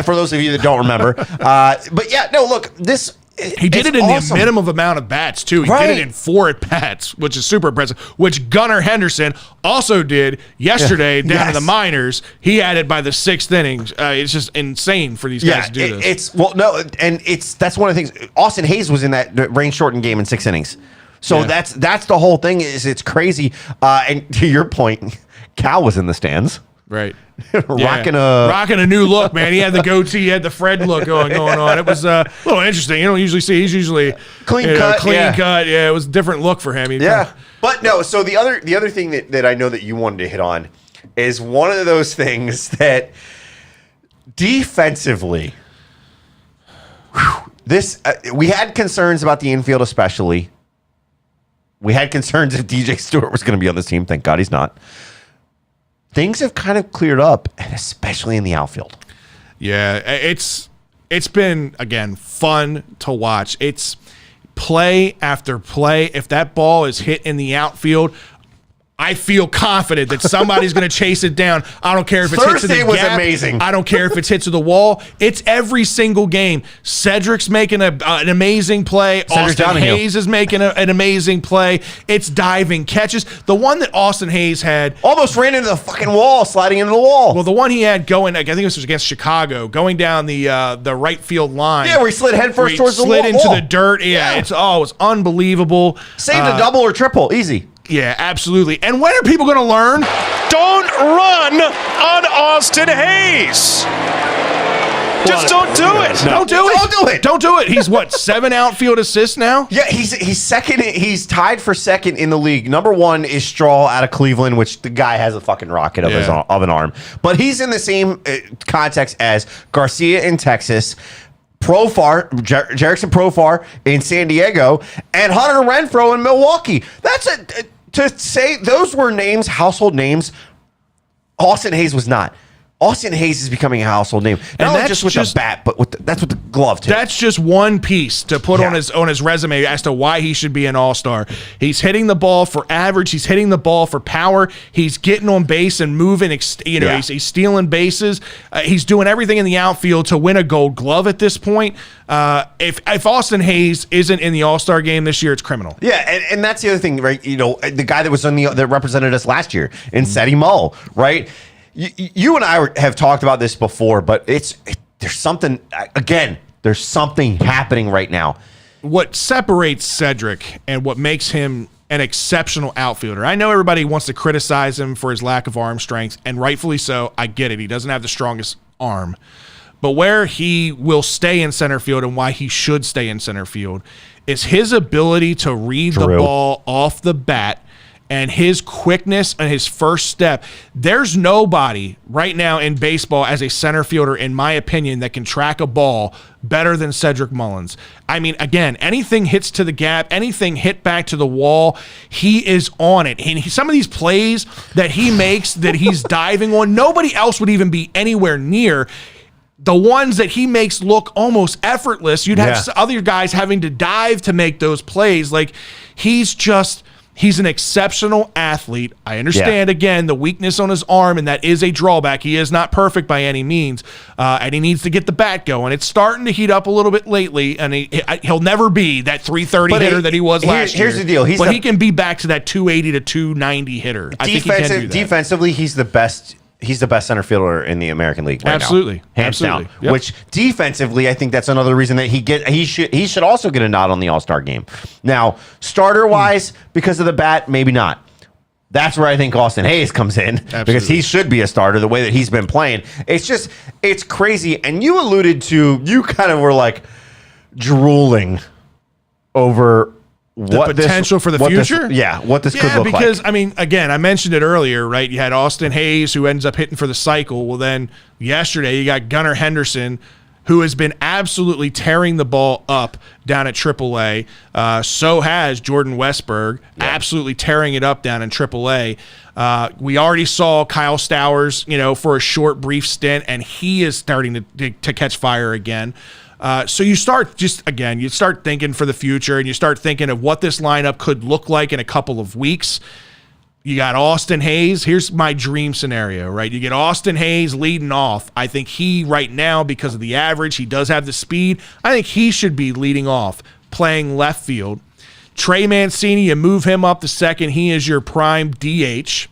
[SPEAKER 3] for those of you that don't remember. But yeah, no, look, this...
[SPEAKER 1] He did it in the minimum amount of bats, too. He did it in 4 at-bats, which is super impressive, which Gunnar Henderson also did yesterday down in the minors. He had it by the 6th inning. It's just insane for these guys to do this.
[SPEAKER 3] That's one of the things. Austin Hayes was in that rain-shortened game in 6 innings. So that's the whole thing. It's crazy. And to your point, Cal was in the stands.
[SPEAKER 1] Right.
[SPEAKER 3] rocking
[SPEAKER 1] a new look, man. He had the goatee, he had the Fred look going on. It was a little interesting. You don't usually see. He's usually
[SPEAKER 3] clean cut.
[SPEAKER 1] Yeah, it was a different look for him.
[SPEAKER 3] But no. So the other thing that I know that you wanted to hit on is one of those things that defensively, we had concerns about the infield, especially. We had concerns if DJ Stewart was going to be on this team. Thank God he's not. Things have kind of cleared up, and especially in the outfield.
[SPEAKER 1] Yeah, it's been, again, fun to watch. It's play after play. If that ball is hit in the outfield, I feel confident that somebody's going to chase it down. I don't care if it's hits to the
[SPEAKER 3] Thursday was
[SPEAKER 1] gap.
[SPEAKER 3] amazing.
[SPEAKER 1] I don't care if it's hits to the wall. It's every single game. Cedric's making an amazing play. Austin Hayes is making an amazing play. It's diving catches. The one that Austin Hayes had
[SPEAKER 3] almost ran into the fucking wall, sliding into the wall.
[SPEAKER 1] Well, the one he had going, I think this was against Chicago, going down the right field line.
[SPEAKER 3] Yeah, where he slid headfirst towards the wall.
[SPEAKER 1] Slid into the dirt. Yeah, it's unbelievable.
[SPEAKER 3] Saved a double or triple, easy.
[SPEAKER 1] Yeah, absolutely. And when are people going to learn?
[SPEAKER 6] Don't run on Austin Hayes. Just don't do it.
[SPEAKER 1] Don't do it. Don't do it. He's what, 7 outfield assists now?
[SPEAKER 3] Yeah, he's second. He's tied for second in the league. Number 1 is Straw out of Cleveland, which the guy has a fucking rocket of an arm. But he's in the same context as Garcia in Texas, Jerickson Profar in San Diego, and Hunter Renfroe in Milwaukee. That's to say those were names, household names. Austin Hayes was not. Austin Hayes is becoming a household name, not only just with the bat, but that's with the glove too.
[SPEAKER 1] That's just one piece to put on his resume as to why he should be an all-star. He's hitting the ball for average. He's hitting the ball for power. He's getting on base and moving. He's stealing bases. He's doing everything in the outfield to win a Gold Glove at this point. If Austin Hayes isn't in the all-star game this year, it's criminal.
[SPEAKER 3] Yeah, and that's the other thing, right? The guy that was that represented us last year, Insetti Mull, right? You and I have talked about this before, but there's something happening right now.
[SPEAKER 1] What separates Cedric and what makes him an exceptional outfielder. I know everybody wants to criticize him for his lack of arm strength, and rightfully so. I get it. He doesn't have the strongest arm. But where he will stay in center field and why he should stay in center field is his ability to read the ball off the bat and his quickness and his first step. There's nobody right now in baseball as a center fielder, in my opinion, that can track a ball better than Cedric Mullins. I mean, again, anything hits to the gap, anything hit back to the wall, he is on it. And some of these plays that he makes that he's diving on, nobody else would even be anywhere near. The ones that he makes look almost effortless, you'd have other guys having to dive to make those plays. Like, he's an exceptional athlete. I understand, again, the weakness on his arm, and that is a drawback. He is not perfect by any means, and he needs to get the bat going. It's starting to heat up a little bit lately, and he'll never be that 330 hitter that he was last year.
[SPEAKER 3] Here's the deal.
[SPEAKER 1] He can be back to that 280 to 290 hitter. I think he can do that.
[SPEAKER 3] Defensively, he's the best. He's the best center fielder in the American League right
[SPEAKER 1] Absolutely.
[SPEAKER 3] now. Hands
[SPEAKER 1] Absolutely.
[SPEAKER 3] down.
[SPEAKER 1] Yep.
[SPEAKER 3] Which defensively, I think that's another reason that he should also get a nod on the All-Star game. Now, starter-wise, because of the bat, maybe not. That's where I think Austin Hayes comes in. Because he should be a starter the way that he's been playing. It's crazy. And you alluded to, you kind of were like drooling over
[SPEAKER 1] the potential for the future?
[SPEAKER 3] What this could look like.
[SPEAKER 1] Because, I mean, again, I mentioned it earlier, right? You had Austin Hayes, who ends up hitting for the cycle. Well, then yesterday you got Gunnar Henderson, who has been absolutely tearing the ball up down at AAA. So has Jordan Westberg, absolutely tearing it up down in AAA. We already saw Kyle Stowers, for a short, brief stint, and he is starting to catch fire again. So you start thinking for the future, and you start thinking of what this lineup could look like in a couple of weeks. You got Austin Hayes. Here's my dream scenario, right? You get Austin Hayes leading off. I think he, right now, because of the average, he does have the speed. I think he should be leading off, playing left field. Trey Mancini, you move him up to second. He is your prime DH.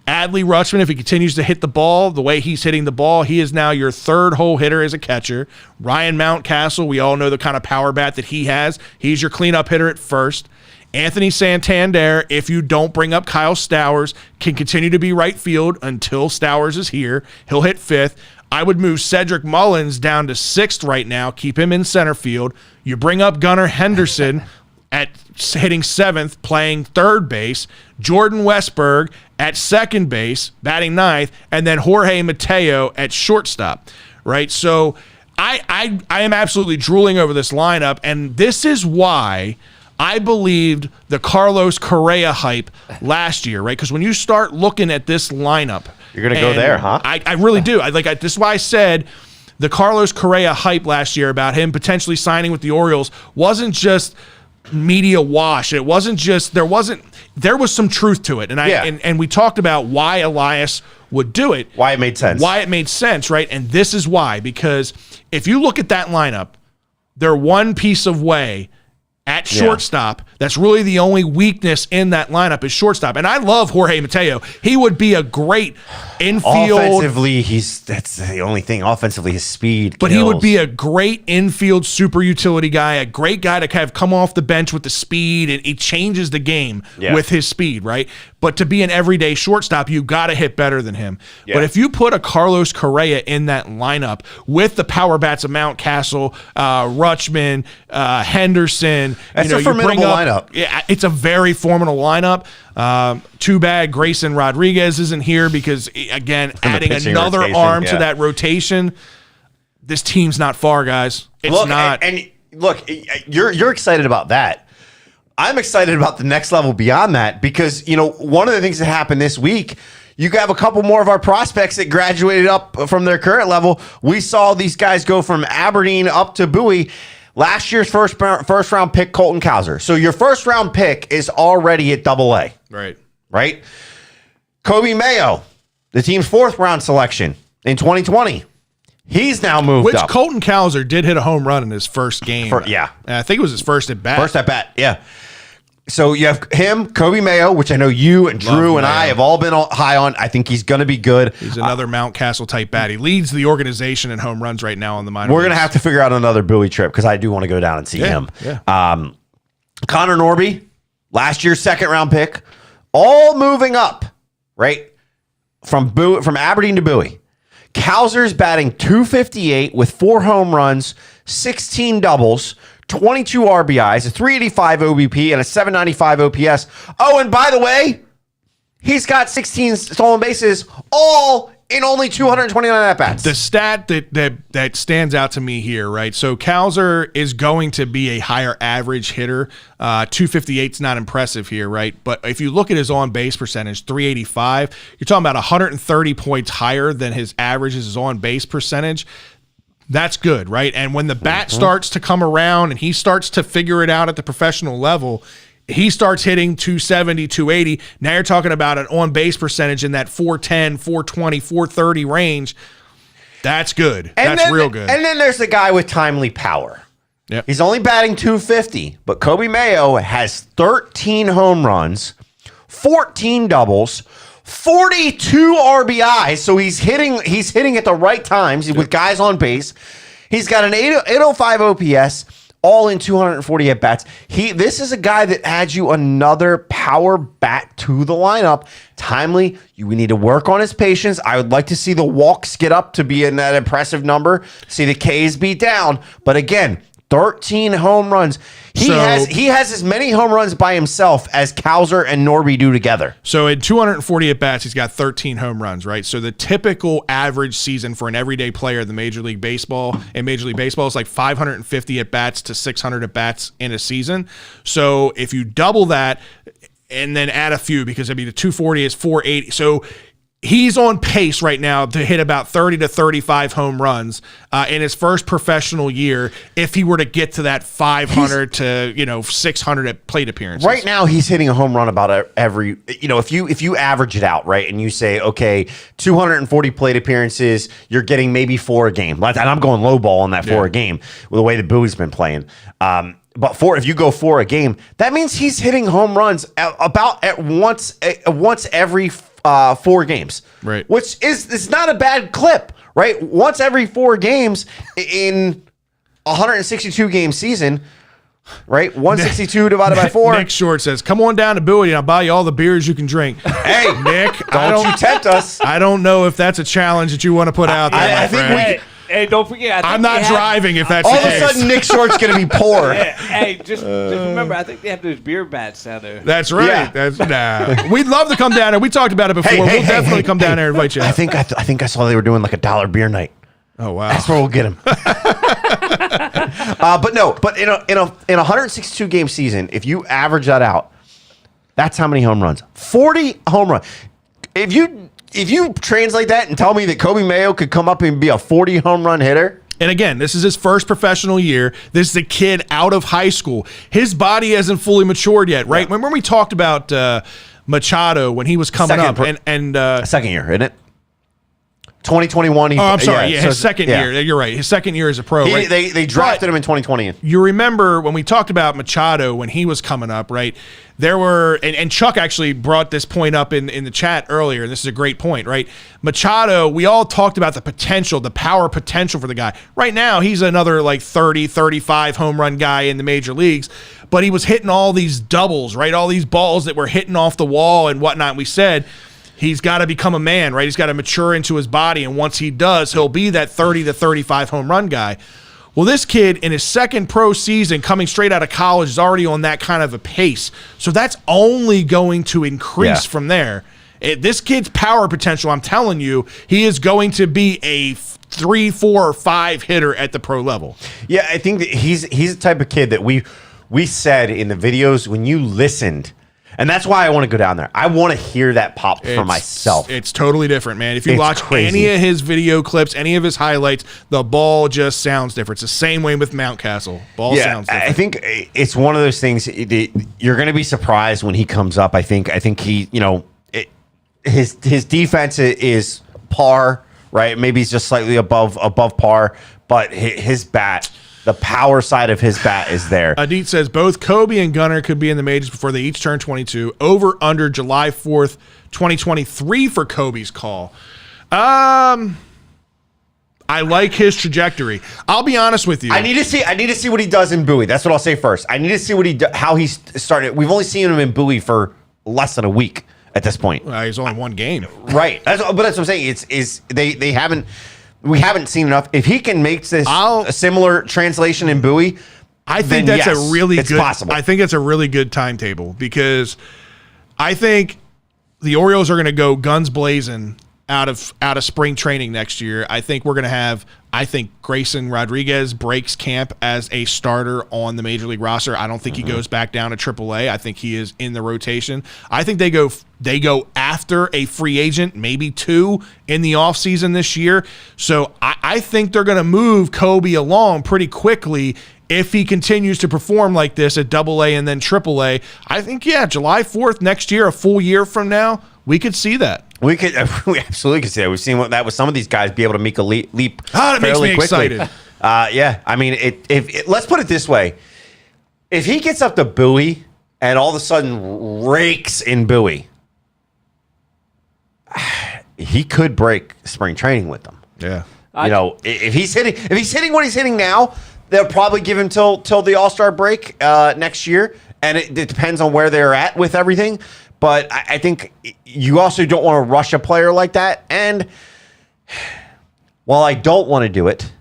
[SPEAKER 1] Adley Rutschman, if he continues to hit the ball the way he's hitting the ball, he is now your third hole hitter as a catcher. Ryan Mountcastle, we all know the kind of power bat that he has. He's your cleanup hitter at first. Anthony Santander, if you don't bring up Kyle Stowers, can continue to be right field until Stowers is here. He'll hit fifth. I would move Cedric Mullins down to sixth right now, keep him in center field. You bring up Gunnar Henderson at hitting seventh, playing third base, Jordan Westberg at second base, batting ninth, and then Jorge Mateo at shortstop, right? So I am absolutely drooling over this lineup, and this is why I believed the Carlos Correa hype last year, right? Because when you start looking at this lineup,
[SPEAKER 3] you're going to go there, huh?
[SPEAKER 1] I really do. This is why I said the Carlos Correa hype last year about him potentially signing with the Orioles wasn't just media wash. It wasn't just, there was some truth to it. And and we talked about why Elias would do it.
[SPEAKER 3] Why it made sense.
[SPEAKER 1] Why it made sense, right? And this is why. Because if you look at that lineup, they're one piece away at shortstop. That's really the only weakness in that lineup is shortstop. And I love Jorge Mateo. He would be a great infield.
[SPEAKER 3] Offensively, that's the only thing. Offensively, his speed
[SPEAKER 1] But
[SPEAKER 3] kills.
[SPEAKER 1] he would be a great infield super utility guy, a great guy to kind of come off the bench with the speed, and he changes the game with his speed, right? But to be an everyday shortstop, you got to hit better than him. Yeah. But if you put a Carlos Correa in that lineup with the power bats of Mountcastle, Rutschman, Henderson,
[SPEAKER 3] that's a formidable lineup.
[SPEAKER 1] Yeah, it's a very formidable lineup. Too bad Grayson Rodriguez isn't here because, again, adding another arm to that rotation, this team's not far, guys. It's not.
[SPEAKER 3] And look, you're excited about that. I'm excited about the next level beyond that because, one of the things that happened this week, you have a couple more of our prospects that graduated up from their current level. We saw these guys go from Aberdeen up to Bowie. Last year's first round pick, Colton Cowser. So your first round pick is already at AA. Right? Kobe Mayo, the team's fourth round selection in 2020. He's now moved up.
[SPEAKER 1] Which Colton Cowser did hit a home run in his first game. I think it was his first at bat.
[SPEAKER 3] First at bat, yeah. So you have him, Kobe Mayo, which I know you and Drew and I have all been high on. I think he's going to be good.
[SPEAKER 1] He's another Mountcastle type bat. He leads the organization in home runs right now on the minor.
[SPEAKER 3] We're going to have to figure out another Bowie trip because I do want to go down and see him.
[SPEAKER 1] Yeah.
[SPEAKER 3] Connor Norby, last year's second round pick, all moving up, right? From Aberdeen to Bowie. Cowser's batting .258 with 4 home runs, 16 doubles, 22 RBIs, a 385 OBP, and a 795 OPS. Oh, and by the way, he's got 16 stolen bases, all in only 229 at-bats.
[SPEAKER 1] The stat that stands out to me here, right? So Cowser is going to be a higher average hitter. 258 is not impressive here, right? But if you look at his on-base percentage, 385, you're talking about 130 points higher than his average is his on-base percentage. That's good, right? And when the bat starts to come around and he starts to figure it out at the professional level, he starts hitting 270, 280. Now you're talking about an on-base percentage in that 410, 420, 430 range. That's good. That's real good.
[SPEAKER 3] And then there's the guy with timely power.
[SPEAKER 1] Yep.
[SPEAKER 3] He's only batting .250, but Kobe Mayo has 13 home runs, 14 doubles, 42 RBIs, so he's hitting at the right times with guys on base. He's got an 805 OPS, all in 240 at bats. This is a guy that adds you another power bat to the lineup. Timely, we need to work on his patience. I would like to see the walks get up to be in that impressive number. See the Ks be down, but again, 13 home runs. He has as many home runs by himself as Cowser and Norby do together.
[SPEAKER 1] So in 240 at-bats, he's got 13 home runs, right? So the typical average season for an everyday player in Major League Baseball is like 550 at-bats to 600 at-bats in a season. So if you double that and then add a few, because the 240 is 480. So he's on pace right now to hit about 30 to 35 home runs in his first professional year if he were to get to that 500 to 600 at plate appearances.
[SPEAKER 3] Right now he's hitting a home run about every, if you average it out, right, and you say, okay, 240 plate appearances, you're getting maybe 4 a game. And I'm going low ball on that 4 a game with the way the Bowie's been playing. But if you go 4 a game, that means he's hitting home runs about at once every 4 games,
[SPEAKER 1] right?
[SPEAKER 3] Which is not a bad clip, right? Once every 4 games in a 162 game season, right? 162 divided by 4.
[SPEAKER 1] Nick Short says, "Come on down to Bowie and I'll buy you all the beers you can drink."
[SPEAKER 3] Hey,
[SPEAKER 1] Nick,
[SPEAKER 3] don't you tempt us?
[SPEAKER 1] I don't know if that's a challenge that you want to put out there.
[SPEAKER 3] I think
[SPEAKER 4] Hey, don't forget.
[SPEAKER 1] I'm not driving if that's
[SPEAKER 3] all
[SPEAKER 1] the
[SPEAKER 3] of a
[SPEAKER 1] case.
[SPEAKER 3] sudden Nick Short's going to be poor.
[SPEAKER 4] Hey, just remember, I think they have those beer bats down there.
[SPEAKER 1] That's right.
[SPEAKER 3] Yeah.
[SPEAKER 1] We'd love to come down there. We talked about it before. We'll definitely come down there and invite you.
[SPEAKER 3] I think I saw they were doing like a $1 beer night.
[SPEAKER 1] Oh wow,
[SPEAKER 3] that's where we'll get him. But in a 162 game season, if you average that out, that's how many home runs? 40 home runs. If you translate that and tell me that Kobe Mayo could come up and be a 40 home run hitter,
[SPEAKER 1] And again, this is his first professional year. This is a kid out of high school. His body hasn't fully matured yet, right? Remember when we talked about Machado when he was coming up?
[SPEAKER 3] Second year, isn't it? 2021.
[SPEAKER 1] I'm sorry. Yeah, his second year. You're right. His second year as a pro. Right?
[SPEAKER 3] They drafted him in 2020.
[SPEAKER 1] You remember when we talked about Machado when he was coming up, right? There were, and Chuck actually brought this point up in the chat earlier, and this is a great point, right? Machado, we all talked about the potential, the power potential for the guy. Right now, he's another like 30, 35 home run guy in the major leagues, but he was hitting all these doubles, right? All these balls that were hitting off the wall and whatnot. We said, he's got to become a man, right? He's got to mature into his body, and once he does, he'll be that 30 to 35 home run guy. Well, this kid in his second pro season coming straight out of college is already on that kind of a pace. So that's only going to increase from there. This kid's power potential, I'm telling you, he is going to be a 3, 4, or 5 hitter at the pro level.
[SPEAKER 3] Yeah, I think that he's the type of kid that we said in the videos when you listened. And that's why I want to go down there. I want to hear that pop for myself.
[SPEAKER 1] It's totally different, man. If you watch any of his video clips, any of his highlights, the ball just sounds different. It's the same way with Mountcastle. Ball sounds different.
[SPEAKER 3] I think it's one of those things. You're going to be surprised when he comes up. I think he, his defense is par, right? Maybe he's just slightly above par, but his bat. The power side of his bat is there.
[SPEAKER 1] Adit says both Kobe and Gunnar could be in the majors before they each turn 22. Over under July 4th, 2023 for Kobe's call. I like his trajectory. I'll be honest with you.
[SPEAKER 3] I need to see what he does in Bowie. That's what I'll say first. I need to see how he started. We've only seen him in Bowie for less than a week at this point.
[SPEAKER 1] He's only one game.
[SPEAKER 3] Right. But that's what I'm saying. They haven't. We haven't seen enough. If he can make this a similar translation in Bowie,
[SPEAKER 1] I think that's a really good.
[SPEAKER 3] Possible.
[SPEAKER 1] I think it's a really good timetable because I think the Orioles are going to go guns blazing out of spring training next year. I think we're going to have. I think Grayson Rodriguez breaks camp as a starter on the major league roster. I don't think he goes back down to AAA. I think he is in the rotation. I think they go after a free agent, maybe 2 in the offseason this year. So I think they're going to move Kobe along pretty quickly if he continues to perform like this at AA and then AAA. I think, July 4th next year, a full year from now, we could see that.
[SPEAKER 3] We absolutely could see that. We've seen that with some of these guys be able to make a leap
[SPEAKER 1] that makes me
[SPEAKER 3] quickly.
[SPEAKER 1] Excited.
[SPEAKER 3] I mean, if let's put it this way. If he gets up to Bowie and all of a sudden rakes in Bowie, he could break spring training with them.
[SPEAKER 1] Yeah.
[SPEAKER 3] If he's hitting what he's hitting now, they'll probably give him till the All-Star break next year, and it depends on where they're at with everything. But I think you also don't want to rush a player like that. And while I don't want to do it,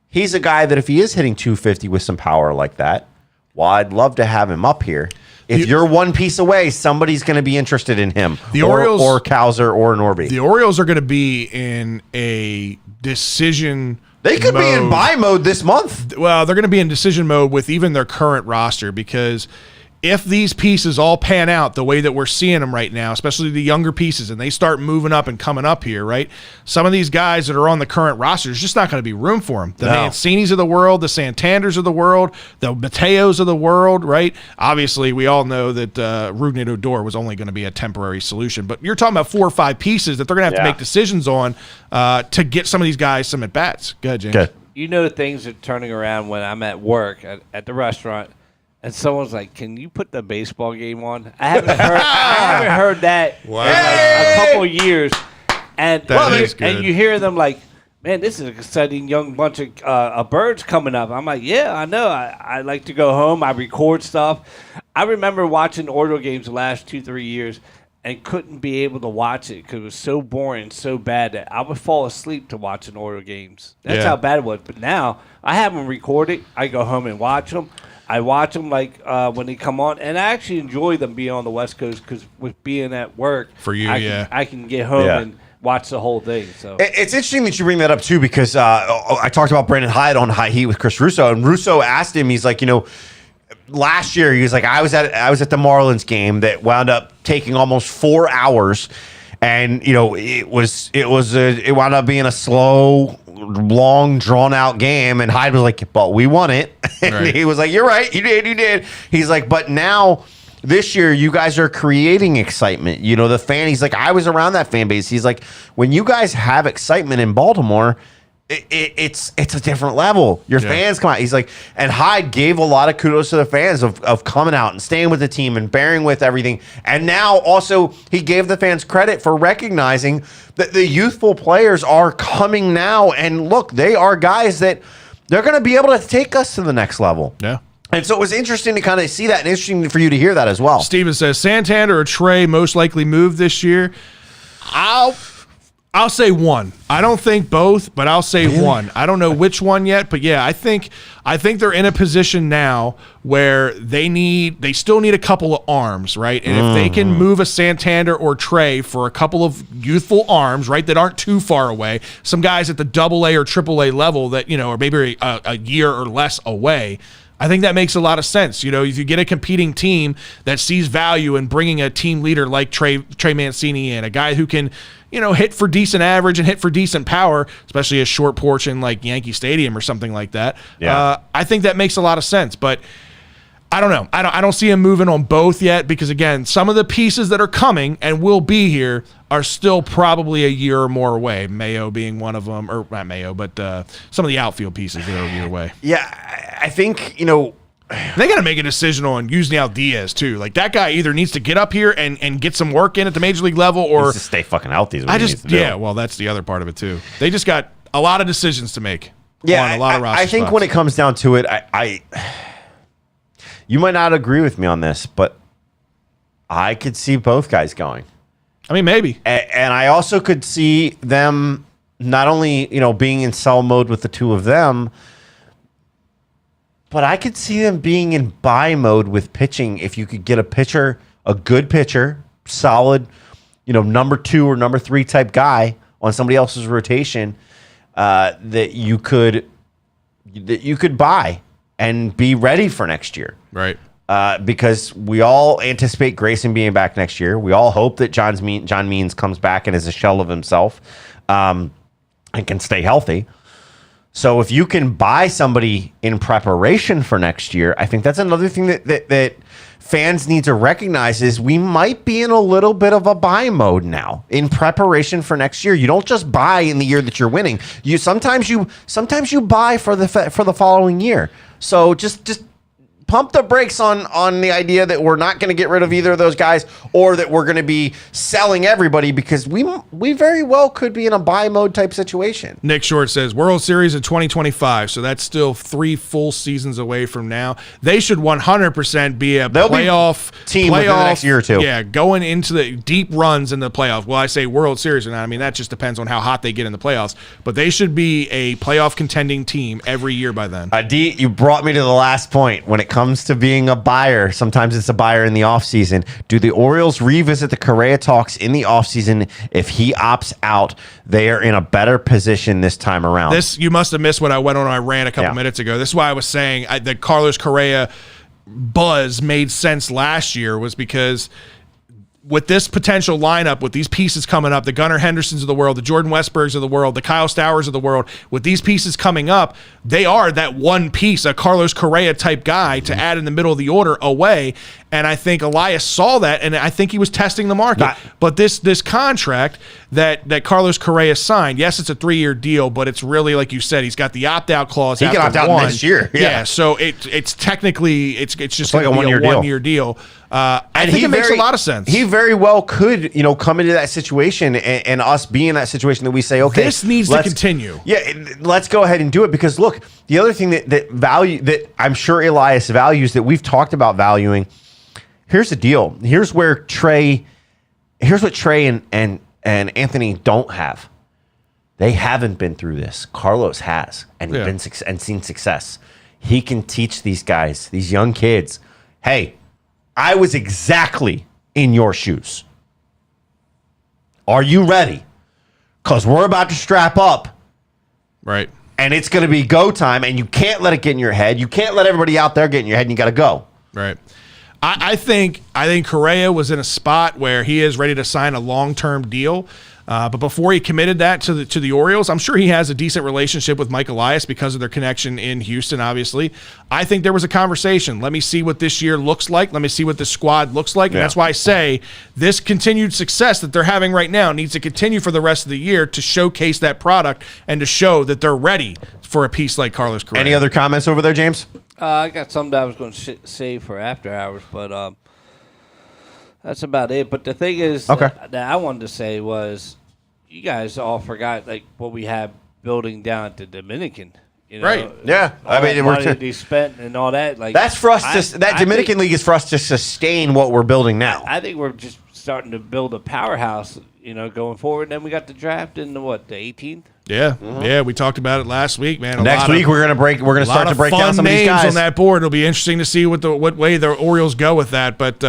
[SPEAKER 3] he's a guy that if he is hitting 250 with some power like that, well, I'd love to have him up here. If you're one piece away, somebody's going to be interested in him. The Orioles or Cowser or Norby.
[SPEAKER 1] The Orioles are going to be in a decision.
[SPEAKER 3] They could be in buy mode this month.
[SPEAKER 1] Well, they're going to be in decision mode with even their current roster because if these pieces all pan out the way that we're seeing them right now, especially the younger pieces, and they start moving up and coming up here, right? Some of these guys that are on the current roster, there's just not going to be room for them. The Mancinis of the world, the Santanders of the world, the Mateos of the world, right? Obviously, we all know that Rougned Odor was only going to be a temporary solution, but you're talking about 4 or 5 pieces that they're going to have to make decisions on to get some of these guys some at-bats. Go ahead, James.
[SPEAKER 3] Good.
[SPEAKER 4] You know things are turning around when I'm at work at the restaurant. And someone's like, "Can you put the baseball game on?" I haven't heard that in like a couple of years. And and you hear them like, "Man, this is an exciting young bunch of birds coming up." I'm like, "Yeah, I know. I like to go home. I record stuff." I remember watching Oriole games the last 2-3 years and couldn't be able to watch it because it was so boring, so bad that I would fall asleep to watching Oriole games. That's how bad it was. But now I have them recorded. I go home and watch them. I watch them like when they come on, and I actually enjoy them being on the West Coast because with being at work,
[SPEAKER 1] for you,
[SPEAKER 4] I can get home and watch the whole thing. So
[SPEAKER 3] it's interesting that you bring that up too because I talked about Brandon Hyde on High Heat with Chris Russo, and Russo asked him, he's like, last year he was like, I was at the Marlins game that wound up taking almost 4 hours, and it wound up being a slow long, drawn-out game, and Hyde was like, but we won it. And
[SPEAKER 1] Right.
[SPEAKER 3] he was like, you're right, you did. He's like, but now, this year, you guys are creating excitement. You know, the fan, he's like, I was around that fan base. He's like, when you guys have excitement in Baltimore, it's a different level. Your fans come out. He's like, and Hyde gave a lot of kudos to the fans of coming out and staying with the team and bearing with everything. And now also he gave the fans credit for recognizing that the youthful players are coming now. And look, they are guys that they're going to be able to take us to the next level.
[SPEAKER 1] Yeah.
[SPEAKER 3] And so it was interesting to kind of see that and interesting for you to hear that as well.
[SPEAKER 1] Steven says Santander or Trey most likely move this year. I'll say one. I don't think both, but I'll say one. I don't know which one yet, but yeah, I think they're in a position now where they still need a couple of arms, right? And if they can move a Santander or Trey for a couple of youthful arms, right, that aren't too far away, some guys at the AA or AAA level that, you know, are maybe a year or less away, I think that makes a lot of sense. You know, if you get a competing team that sees value in bringing a team leader like Trey Mancini in, a guy who can, you know, hit for decent average and hit for decent power, especially a short portion like Yankee Stadium or something like that.
[SPEAKER 3] Yeah.
[SPEAKER 1] I think that makes a lot of sense, but I don't know. I don't see him moving on both yet because, again, some of the pieces that are coming and will be here are still probably a year or more away. Mayo being one of them, or not Mayo, but some of the outfield pieces that are a year away.
[SPEAKER 3] Yeah, I think, you know,
[SPEAKER 1] they got to make a decision on Yusniel Diaz too. Like that guy either needs to get up here and get some work in at the major league level, or
[SPEAKER 3] just stay fucking healthy.
[SPEAKER 1] Well, that's the other part of it too. They just got a lot of decisions to make.
[SPEAKER 3] Yeah,
[SPEAKER 1] on a lot of roster
[SPEAKER 3] I think
[SPEAKER 1] spots.
[SPEAKER 3] when it comes down to it, I you might not agree with me on this, but I could see both guys going.
[SPEAKER 1] I mean, maybe.
[SPEAKER 3] And I also could see them not only, you know, being in sell mode with the two of them, but I could see them being in buy mode with pitching. If you could get a pitcher, a good pitcher, solid, you know, number 2 or number 3 type guy on somebody else's rotation, that you could buy and be ready for next year.
[SPEAKER 1] Right.
[SPEAKER 3] Because we all anticipate Grayson being back next year. We all hope that John Means comes back and is a shell of himself, and can stay healthy. So if you can buy somebody in preparation for next year, I think that's another thing that fans need to recognize is we might be in a little bit of a buy mode now in preparation for next year. You don't just buy in the year that you're winning. Sometimes you buy for the following year. So just pump the brakes on the idea that we're not going to get rid of either of those guys or that we're going to be selling everybody, because we very well could be in a buy mode type situation.
[SPEAKER 1] Nick Short says World Series in 2025, so that's still 3 full seasons away from now. They should 100% be a playoff
[SPEAKER 3] team within the next year or two.
[SPEAKER 1] Yeah, going into the deep runs in the playoffs. Well, I say World Series or not. I mean, that just depends on how hot they get in the playoffs. But they should be a playoff contending team every year by then.
[SPEAKER 3] D, you brought me to the last point. When it comes to being a buyer, sometimes it's a buyer in the offseason. Do the Orioles revisit the Correa talks in the offseason? If he opts out, they are in a better position this time around.
[SPEAKER 1] You must have missed what I went on my rant a couple minutes ago. This is why I was saying that Carlos Correa buzz made sense last year, was because with this potential lineup, with these pieces coming up, the Gunnar Hendersons of the world, the Jordan Westbergs of the world, the Kyle Stowers of the world, with these pieces coming up, they are that one piece, a Carlos Correa type guy to add in the middle of the order away. And I think Elias saw that, and I think he was testing the market. But this contract that Carlos Correa signed, yes, it's a 3-year deal, but it's really, like you said, he's got the opt-out clause.
[SPEAKER 3] He can opt out next year.
[SPEAKER 1] Yeah, so it's technically it's just
[SPEAKER 3] like
[SPEAKER 1] going to be a
[SPEAKER 3] 1-year
[SPEAKER 1] deal. I think it makes a lot of sense.
[SPEAKER 3] He very well could, come into that situation and us be in that situation that we say, okay,
[SPEAKER 1] this needs to continue.
[SPEAKER 3] Yeah, let's go ahead and do it, because look, the other thing that I'm sure Elias values, that we've talked about valuing. Here's the deal. Here's what Trey and Anthony don't have. They haven't been through this. Carlos has, and been and seen success. He can teach these guys, these young kids, hey, I was exactly in your shoes. Are you ready? Because we're about to strap up.
[SPEAKER 1] Right.
[SPEAKER 3] And it's going to be go time, and you can't let it get in your head. You can't let everybody out there get in your head, and you got to go.
[SPEAKER 1] Right. I think Correa was in a spot where he is ready to sign a long-term deal. But before he committed that to the Orioles, I'm sure he has a decent relationship with Mike Elias because of their connection in Houston, obviously. I think there was a conversation. Let me see what this year looks like. Let me see what the squad looks like. And that's why I say this continued success that they're having right now needs to continue for the rest of the year to showcase that product and to show that they're ready for a piece like Carlos Correa.
[SPEAKER 3] Any other comments over there, James?
[SPEAKER 4] I got some that I was going to save for after hours, but that's about it. But the thing is that I wanted to say was you guys all forgot like what we have building down at the Dominican. You know,
[SPEAKER 1] right.
[SPEAKER 3] Yeah.
[SPEAKER 4] I mean, money that they spent and all that. Like
[SPEAKER 3] that's for us to that Dominican League is for us to sustain what we're building now.
[SPEAKER 4] I think we're just starting to build a powerhouse, going forward. And then we got the draft in the 18th?
[SPEAKER 1] Yeah. Yeah, we talked about it last week, man.
[SPEAKER 3] Next week we're gonna start to break down some of these guys
[SPEAKER 1] on that board. It'll be interesting to see what way the Orioles go with that, but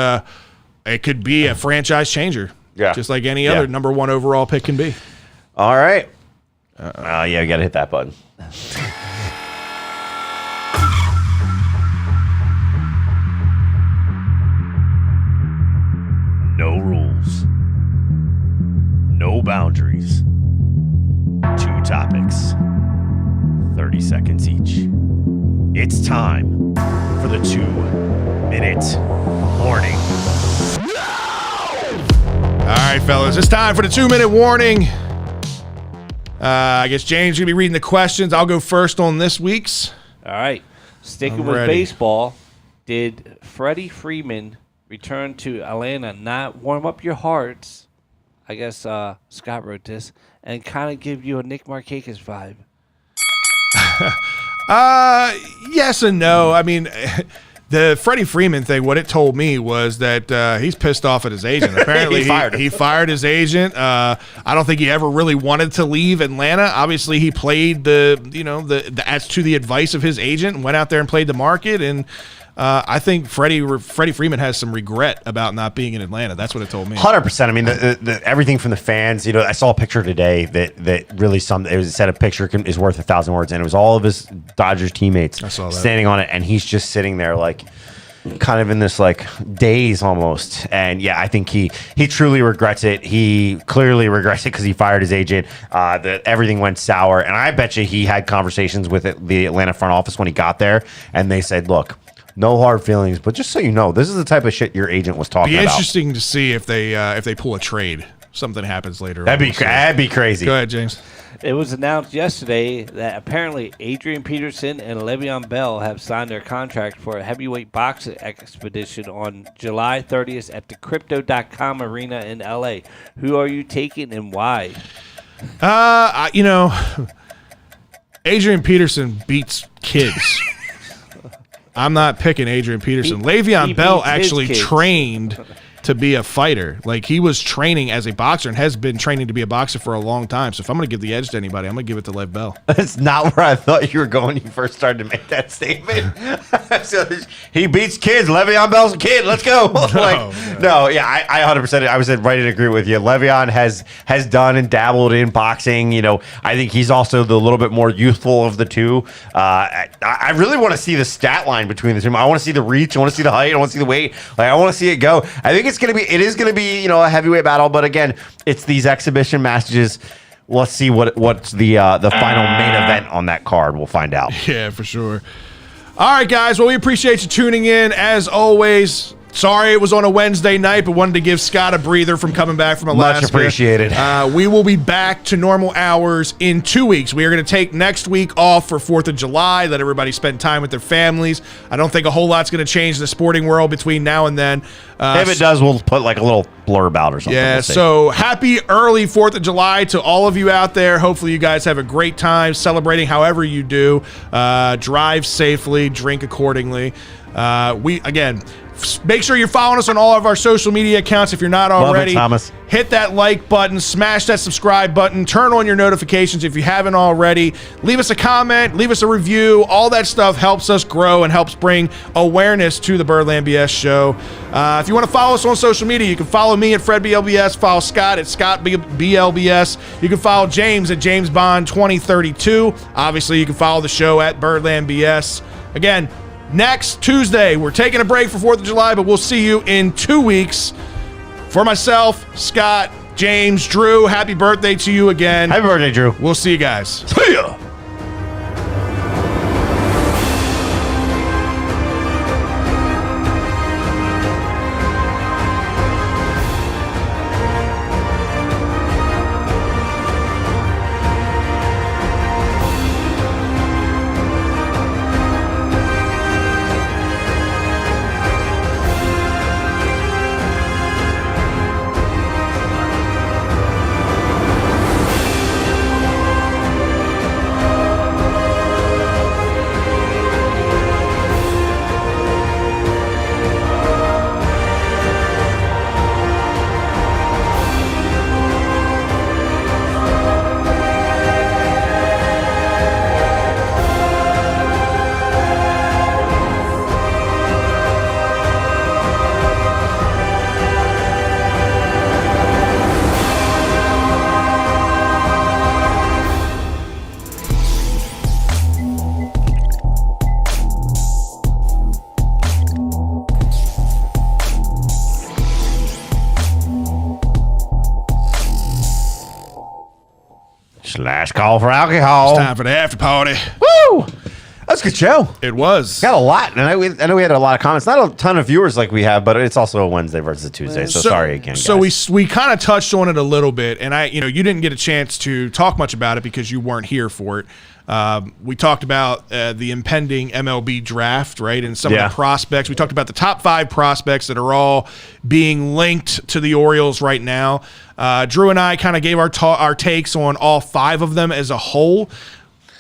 [SPEAKER 1] it could be a franchise changer.
[SPEAKER 3] Yeah.
[SPEAKER 1] Just like any other number 1 overall pick can be.
[SPEAKER 3] All right. Yeah, we got to hit that button.
[SPEAKER 7] No rules. No boundaries. 2 topics. 30 seconds each. It's time for the 2-minute warning.
[SPEAKER 1] All right, fellas, it's time for the 2-minute warning. I guess James is going to be reading the questions. I'll go first on this week's.
[SPEAKER 4] All right. Sticking
[SPEAKER 1] I'm
[SPEAKER 4] with
[SPEAKER 1] ready.
[SPEAKER 4] baseball, did Freddie Freeman return to Atlanta not warm up your hearts? I guess Scott wrote this. And kind of give you a Nick Markakis vibe.
[SPEAKER 1] Yes and no. I mean, the Freddie Freeman thing, what it told me was that he's pissed off at his agent. Apparently, he fired his agent. I don't think he ever really wanted to leave Atlanta. Obviously, he played as to the advice of his agent and went out there and played the market. And I think Freddie Freeman has some regret about not being in Atlanta. That's what it told me.
[SPEAKER 3] 100%. I mean, the everything from the fans. I saw a picture today that really it said a picture is worth 1,000 words, and it was all of his Dodgers teammates standing on it, and he's just sitting there like kind of in this like daze almost. And yeah, I think he truly regrets it. He clearly regrets it because he fired his agent. That everything went sour, and I bet you he had conversations with the Atlanta front office when he got there, and they said, "Look, no hard feelings, but just so you know, this is the type of shit your agent was talking about."
[SPEAKER 1] Be interesting to see if they pull a trade. Something happens later.
[SPEAKER 3] That'd be crazy.
[SPEAKER 1] Go ahead, James.
[SPEAKER 4] It was announced yesterday that apparently Adrian Peterson and Le'Veon Bell have signed their contract for a heavyweight boxing expedition on July 30th at the Crypto.com Arena in LA. Who are you taking and why?
[SPEAKER 1] Adrian Peterson beats kids. I'm not picking Adrian Peterson. Le'Veon Bell actually trained to be a fighter. Like, he was training as a boxer and has been training to be a boxer for a long time. So if I'm going to give the edge to anybody, I'm going to give it to Lev Bell.
[SPEAKER 3] That's not where I thought you were going when you first started to make that statement. So he beats kids. Le'Veon Bell's a kid. Let's go. I 100%. I was right in agreement with you. Le'Veon has done and dabbled in boxing. I think he's also the little bit more youthful of the two. I really want to see the stat line between the two. I want to see the reach. I want to see the height. I want to see the weight. I want to see it go. I think it is going to be a heavyweight battle, but again, it's these exhibition matches. Let's see what's the final main event on that card. We'll find out.
[SPEAKER 1] Yeah, for sure. All right, guys. Well, we appreciate you tuning in as always. Sorry it was on a Wednesday night, but wanted to give Scott a breather from coming back from Alaska.
[SPEAKER 3] Much appreciated.
[SPEAKER 1] We will be back to normal hours in 2 weeks. We are going to take next week off for 4th of July, let everybody spend time with their families. I don't think a whole lot's going to change in the sporting world between now and then.
[SPEAKER 3] If it does, we'll put like a little blurb out or something.
[SPEAKER 1] Yeah, so happy early 4th of July to all of you out there. Hopefully you guys have a great time celebrating however you do. Drive safely, drink accordingly. Make sure you're following us on all of our social media accounts if you're not already.
[SPEAKER 3] Love it, Thomas.
[SPEAKER 1] Hit that like button, smash that subscribe button, turn on your notifications if you haven't already. Leave us a comment, leave us a review. All that stuff helps us grow and helps bring awareness to the Birdland BS show. If you want to follow us on social media, you can follow me at FredBLBS, follow Scott at ScottBLBS. You can follow James at JamesBond2032. Obviously, you can follow the show at BirdlandBS. Again, next Tuesday, we're taking a break for 4th of July, but we'll see you in 2 weeks. For myself, Scott, James, Drew, happy birthday to you again.
[SPEAKER 3] Happy birthday, Drew.
[SPEAKER 1] We'll see you guys.
[SPEAKER 3] See ya. Last call for alcohol.
[SPEAKER 1] It's time for the after party.
[SPEAKER 3] Woo! That's a good show.
[SPEAKER 1] It was.
[SPEAKER 3] Got a lot. And I know we had a lot of comments. Not a ton of viewers like we have, but it's also a Wednesday versus a Tuesday. So sorry again,
[SPEAKER 1] So
[SPEAKER 3] guys.
[SPEAKER 1] we kind of touched on it a little bit, and you didn't get a chance to talk much about it because you weren't here for it. We talked about the impending MLB draft, right, and some of the prospects. We talked about the top 5 prospects that are all being linked to the Orioles right now. Drew and I kind of gave our takes on all 5 of them as a whole.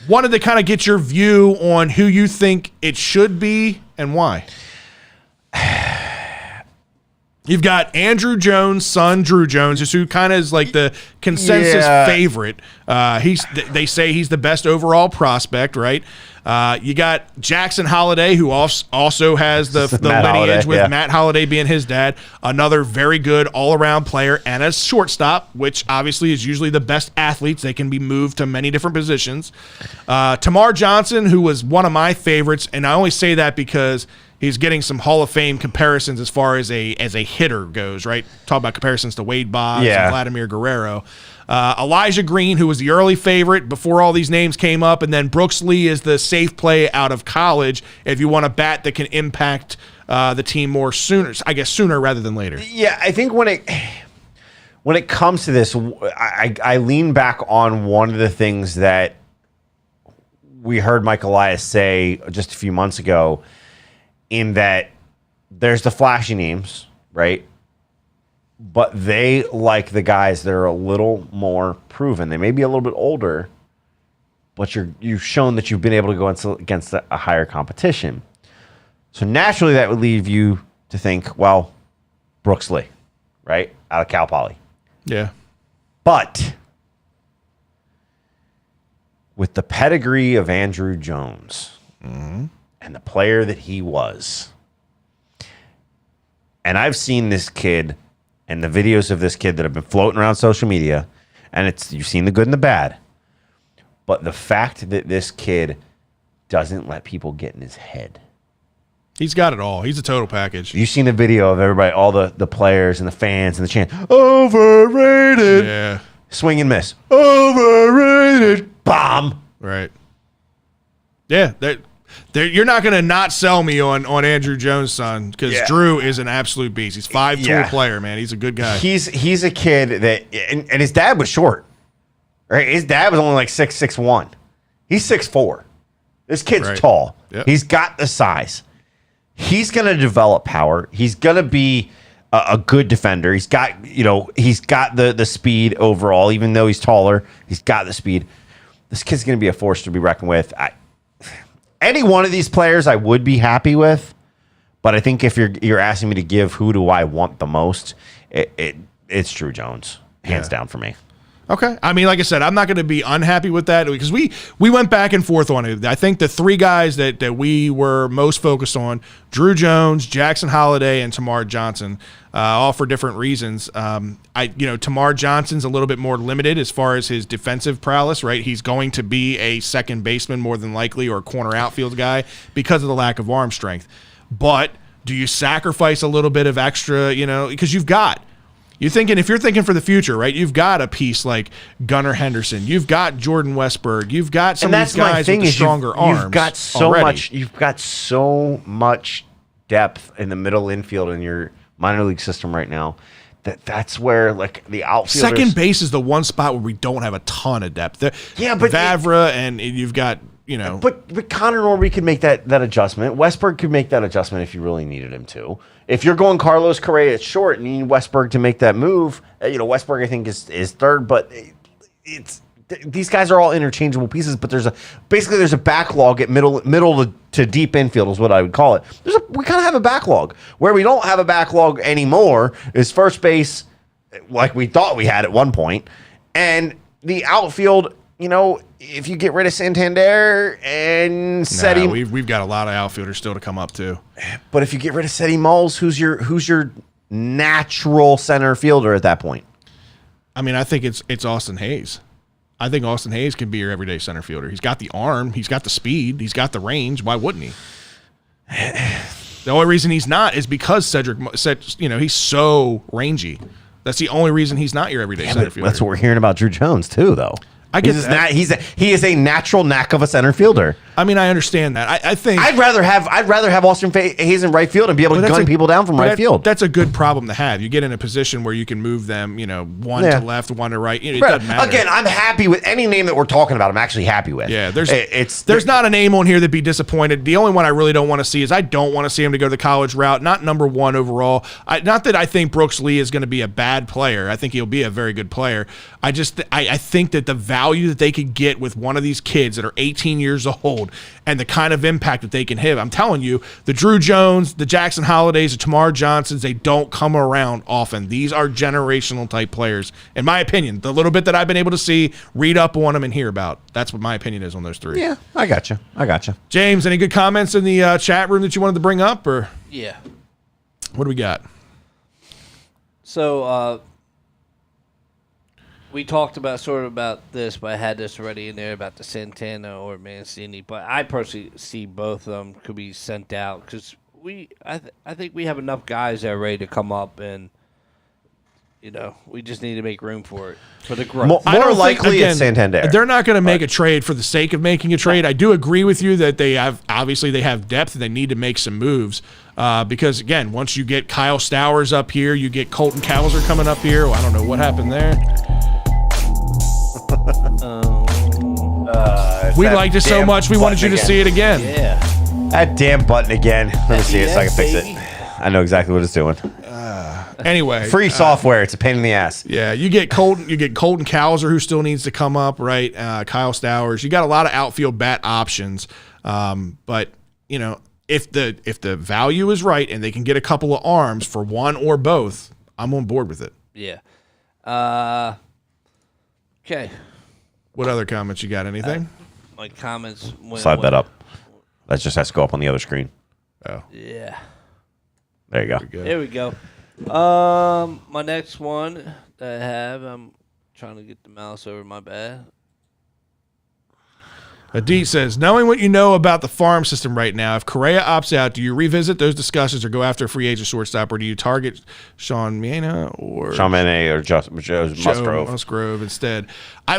[SPEAKER 1] Wanted to kind of get your view on who you think it should be and why. You've got Andrew Jones' son, Drew Jones, who kind of is like the consensus favorite. They say he's the best overall prospect, right? You got Jackson Holliday, who also has the lineage with Matt Holliday being his dad. Another very good all-around player and a shortstop, which obviously is usually the best athletes. They can be moved to many different positions. Tamar Johnson, who was one of my favorites, and I only say that because he's getting some Hall of Fame comparisons as far as a hitter goes, right? Talk about comparisons to Wade Boggs and Vladimir Guerrero. Elijah Green, who was the early favorite before all these names came up, and then Brooks Lee is the safe play out of college if you want a bat that can impact the team more sooner rather than later.
[SPEAKER 3] Yeah, I think when it comes to this, I lean back on one of the things that we heard Mike Elias say just a few months ago, in that there's the flashy names, right? But they like the guys that are a little more proven. They may be a little bit older, but you've shown that you've been able to go against a higher competition. So naturally, that would leave you to think, well, Brooks Lee, right? Out of Cal Poly.
[SPEAKER 1] Yeah.
[SPEAKER 3] But with the pedigree of Andrew Jones and the player that he was, and I've seen this kid and the videos of this kid that have been floating around social media, and you've seen the good and the bad. But the fact that this kid doesn't let people get in his head.
[SPEAKER 1] He's got it all. He's a total package.
[SPEAKER 3] You've seen the video of everybody, all the players and the fans and the chant, overrated.
[SPEAKER 1] Yeah.
[SPEAKER 3] Swing and miss. Overrated. Bomb.
[SPEAKER 1] Right. Yeah. You're not going to not sell me on Andrew Jones' son, because Drew is an absolute beast. He's 5'2" player, man. He's a good guy.
[SPEAKER 3] He's a kid that, and his dad was short, right? His dad was only like 6'1". He's 6'4". This kid's tall. Yep. He's got the size. He's going to develop power. He's going to be a good defender. He's got the speed overall. Even though he's taller, he's got the speed. This kid's going to be a force to be reckoned with. Any one of these players I would be happy with, but I think if you're asking me to give who do I want the most, it's Drew Jones, hands down for me.
[SPEAKER 1] Okay. I mean, like I said, I'm not going to be unhappy with that, because we went back and forth on it. I think the 3 guys that we were most focused on, Drew Jones, Jackson Holliday, and Tamar Johnson, all for different reasons. Tamar Johnson's a little bit more limited as far as his defensive prowess, right? He's going to be a second baseman more than likely, or a corner outfield guy, because of the lack of arm strength. But do you sacrifice a little bit of extra, because you've got If you're thinking for the future, right? You've got a piece like Gunnar Henderson. You've got Jordan Westberg. You've got some of these guys with the stronger arms.
[SPEAKER 3] You've got so
[SPEAKER 1] already.
[SPEAKER 3] much. You've got so much depth in the middle infield in your minor league system right now. That's where like the outfielders.
[SPEAKER 1] Second base is the one spot where we don't have a ton of depth. But Vavra and you've got
[SPEAKER 3] But Connor Norby could make that adjustment. Westberg could make that adjustment if you really needed him to. If you're going Carlos Correa at short and you need Westberg to make that move, Westberg I think is third, but these guys are all interchangeable pieces. But there's a backlog at middle to deep infield is what I would call it. We kind of have a backlog. Where we don't have a backlog anymore is first base, like we thought we had at one point, and the outfield. If you get rid of Santander and Seti,
[SPEAKER 1] we've got a lot of outfielders still to come up too.
[SPEAKER 3] But if you get rid of Seti Mulls, who's your natural center fielder at that point?
[SPEAKER 1] I mean, I think it's Austin Hayes. I think Austin Hayes can be your everyday center fielder. He's got the arm, he's got the speed, he's got the range. Why wouldn't he? The only reason he's not is because Cedric said, he's so rangy. That's the only reason he's not your everyday center fielder.
[SPEAKER 3] That's what we're hearing about Drew Jones too, though.
[SPEAKER 1] I get that.
[SPEAKER 3] He is a natural knack of a center fielder.
[SPEAKER 1] I mean, I understand that. I think
[SPEAKER 3] I'd rather have Austin Hayes in right field and be able to gun people down from right field.
[SPEAKER 1] That's a good problem to have. You get in a position where you can move them, one to left, one to right. It doesn't matter.
[SPEAKER 3] Again, I'm happy with any name that we're talking about. I'm actually happy with.
[SPEAKER 1] Yeah, there's not a name on here that'd be disappointed. The only one I really don't want to see is I don't want to see him to go the college route. Not number one overall. Not that I think Brooks Lee is going to be a bad player. I think he'll be a very good player. I think that the value that they could get with one of these kids that are 18 years old and the kind of impact that they can have. I'm telling you, the Drew Jones, the Jackson Holidays, the Tamar Johnsons, they don't come around often. These are generational type players, in my opinion. The little bit that I've been able to see, read up on them, and hear about. That's what my opinion is on those three.
[SPEAKER 3] Yeah, I got you.
[SPEAKER 1] James, any good comments in the chat room that you wanted to bring up? Or
[SPEAKER 4] Yeah.
[SPEAKER 1] what do we got?
[SPEAKER 4] So, we talked about this, but I had this already in there about the Santana or Mancini. But I personally see both of them could be sent out because I think we have enough guys that are ready to come up, and we just need to make room for it for the growth.
[SPEAKER 3] More likely it's Santander.
[SPEAKER 1] They're not going to make a trade for the sake of making a trade. I do agree with you that they have depth and they need to make some moves. Because again, once you get Kyle Stowers up here, you get Colton Cowser coming up here. Well, I don't know what happened there. We liked it so much, we wanted you to see it again.
[SPEAKER 4] Yeah.
[SPEAKER 3] That damn button again. Let me see it so I can fix it. I know exactly what it's doing.
[SPEAKER 1] Anyway,
[SPEAKER 3] free software. It's a pain in the ass.
[SPEAKER 1] Yeah, you get Colton Cowser, who still needs to come up, right? Kyle Stowers. You got a lot of outfield bat options, but if the value is right and they can get a couple of arms for one or both, I'm on board with it.
[SPEAKER 4] Yeah. Okay.
[SPEAKER 1] What other comments you got? Anything?
[SPEAKER 4] My comments.
[SPEAKER 3] Slide that up. That just has to go up on the other screen.
[SPEAKER 1] Oh.
[SPEAKER 4] Yeah.
[SPEAKER 3] There you go.
[SPEAKER 4] There we go. My next one that I have, I'm trying to get the mouse over my bad.
[SPEAKER 1] Adit says, knowing what you know about the farm system right now, if Correa opts out, do you revisit those discussions or go after a free agent shortstop, or do you target Sean Mena or Musgrove instead? I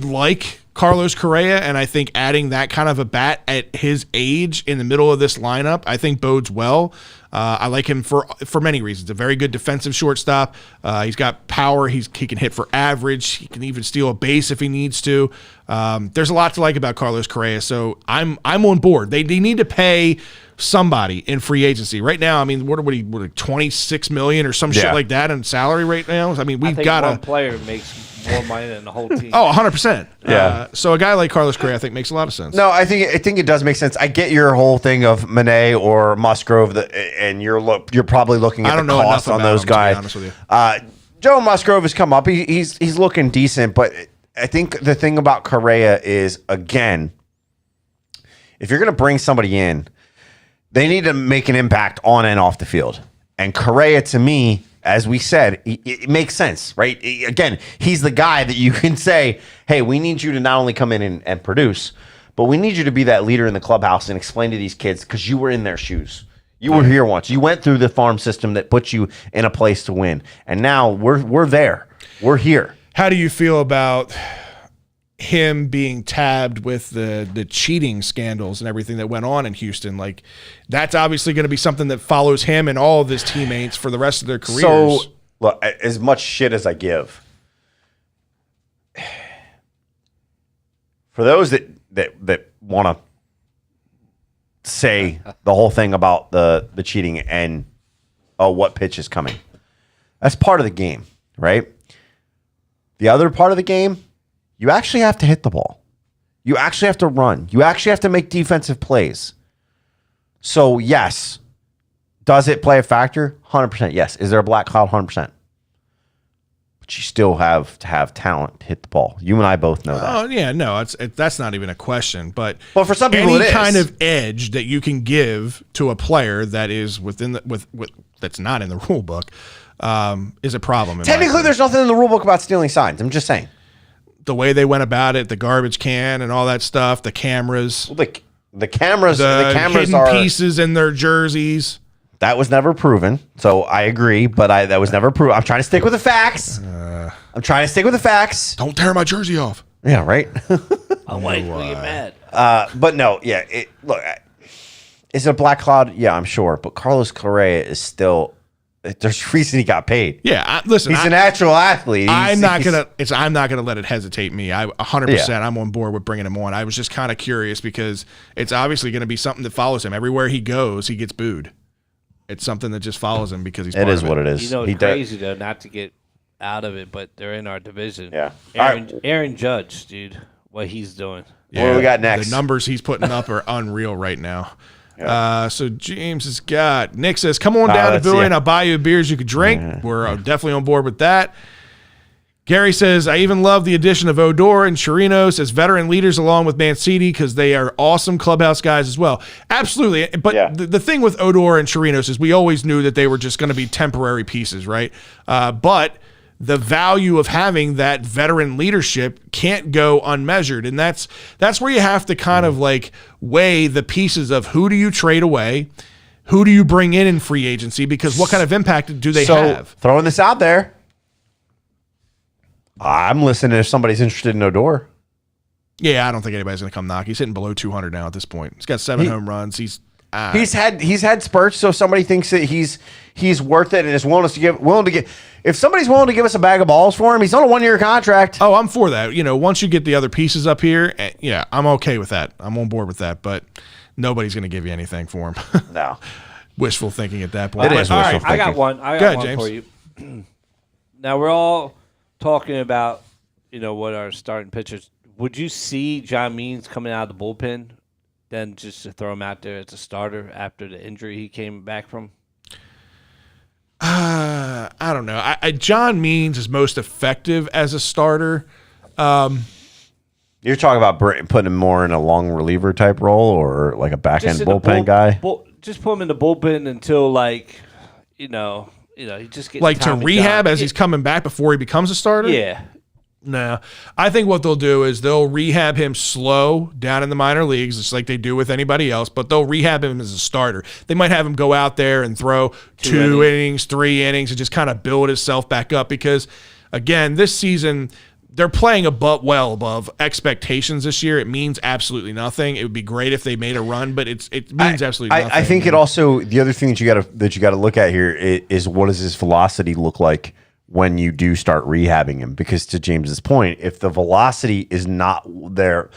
[SPEAKER 1] like Carlos Correa, and I think adding that kind of a bat at his age in the middle of this lineup, I think bodes well. I like him for many reasons. A very good defensive shortstop. He's got power. He can hit for average. He can even steal a base if he needs to. There's a lot to like about Carlos Correa, so I'm on board. They need to pay somebody in free agency right now. I mean, what are 26 million or some shit like that in salary right now? I mean, we've got
[SPEAKER 4] one player makes more money than the whole team.
[SPEAKER 1] Oh, 100%.
[SPEAKER 3] Yeah.
[SPEAKER 1] So a guy like Carlos Correa, I think, makes a lot of sense.
[SPEAKER 3] No, I think it does make sense. I get your whole thing of Manet or Musgrove, and you're probably looking at the cost on those guys.
[SPEAKER 1] To be honest with you.
[SPEAKER 3] Joe Musgrove has come up. He's looking decent, but I think the thing about Correa is, again, if you're going to bring somebody in, they need to make an impact on and off the field. And Correa, to me, as we said, it makes sense, right? Again, he's the guy that you can say, hey, we need you to not only come in and produce, but we need you to be that leader in the clubhouse and explain to these kids, because you were in their shoes. You were here once. You went through the farm system that puts you in a place to win, and now we're there. We're here.
[SPEAKER 1] How do you feel about him being tabbed with the cheating scandals and everything that went on in Houston? Like, that's obviously going to be something that follows him and all of his teammates for the rest of their careers.
[SPEAKER 3] So, look, as much shit as I give, for those that want to say the whole thing about the cheating and what pitch is coming, that's part of the game, right? The other part of the game, you actually have to hit the ball. You actually have to run. You actually have to make defensive plays. So, yes. Does it play a factor? 100% yes. Is there a black cloud? 100%. But you still have to have talent to hit the ball. You and I both know that.
[SPEAKER 1] Oh, yeah, no, that's not even a question. But
[SPEAKER 3] for some people,
[SPEAKER 1] any
[SPEAKER 3] it is.
[SPEAKER 1] kind of edge that you can give to a player that is within that's not in the rule book is a problem.
[SPEAKER 3] Technically, there's nothing in the rule book about stealing signs. I'm just saying.
[SPEAKER 1] The way they went about it, the garbage can and all that stuff, the cameras.
[SPEAKER 3] Well, the cameras
[SPEAKER 1] hidden
[SPEAKER 3] are
[SPEAKER 1] pieces in their jerseys.
[SPEAKER 3] That was never proven, so I agree, but that was never proven. I'm trying to stick with the facts.
[SPEAKER 1] Don't tear my jersey off.
[SPEAKER 3] Yeah, right?
[SPEAKER 4] I'm like, will get mad.
[SPEAKER 3] But no, yeah. Look, is it a black cloud? Yeah, I'm sure. But Carlos Correa is still... There's a reason he got paid.
[SPEAKER 1] Yeah, listen.
[SPEAKER 3] He's a natural athlete.
[SPEAKER 1] I'm not gonna let it hesitate me. 100%. I'm on board with bringing him on. I was just kind of curious because it's obviously going to be something that follows him everywhere he goes. He gets booed. It's something that just follows him because he's.
[SPEAKER 3] It is what it is.
[SPEAKER 4] You know, it's crazy though, not to get out of it, but they're in our division.
[SPEAKER 3] Yeah,
[SPEAKER 4] Aaron Judge, dude, what he's doing.
[SPEAKER 3] Yeah, what do we got next?
[SPEAKER 1] The numbers he's putting up are unreal right now. Yeah. So James has got Nick says, "Come on down to Billy, and I'll buy you beers you could drink." Yeah. We're definitely on board with that. Gary says, "I even love the addition of Odor and Chirinos as veteran leaders along with Mancini because they are awesome clubhouse guys as well." Absolutely. But the thing with Odor and Chirinos is we always knew that they were just going to be temporary pieces, right? But the value of having that veteran leadership can't go unmeasured. And that's where you have to kind of like weigh the pieces of who do you trade away, who do you bring in free agency, because what kind of impact do they have?
[SPEAKER 3] Throwing this out there, I'm listening if somebody's interested in Odor.
[SPEAKER 1] Yeah, I don't think anybody's going to come knock. He's hitting below 200 now at this point. He's got 7 home runs. He's had spurts, so if somebody thinks that he's worth it and is willing to give. If somebody's willing to give us a bag of balls for him, he's on a 1-year contract. Oh, I'm for that. You know, once you get the other pieces up here, yeah, I'm okay with that. I'm on board with that, but nobody's going to give you anything for him.
[SPEAKER 3] No.
[SPEAKER 1] Wishful thinking at that point.
[SPEAKER 3] It is wishful thinking.
[SPEAKER 4] I got one. I got one for you. Now, we're all talking about, what our starting pitchers. Would you see John Means coming out of the bullpen, then just to throw him out there as a starter after the injury he came back from?
[SPEAKER 1] I don't know. John Means is most effective as a starter.
[SPEAKER 3] You're talking about putting him more in a long reliever type role or like a back end bullpen guy?
[SPEAKER 4] Just put him in the bullpen until he just gets
[SPEAKER 1] like to rehab as he's coming back before he becomes a starter?
[SPEAKER 4] Yeah.
[SPEAKER 1] No. I think what they'll do is they'll rehab him slow down in the minor leagues, just like they do with anybody else, but they'll rehab him as a starter. They might have him go out there and throw 2 innings, 3 innings, and just kind of build himself back up because, again, this season they're playing well above expectations this year. It means absolutely nothing. It would be great if they made a run, but it means absolutely nothing.
[SPEAKER 3] I think it also, the other thing that you got to look at here is what does his velocity look like when you do start rehabbing him? Because to James's point, if the velocity is not there,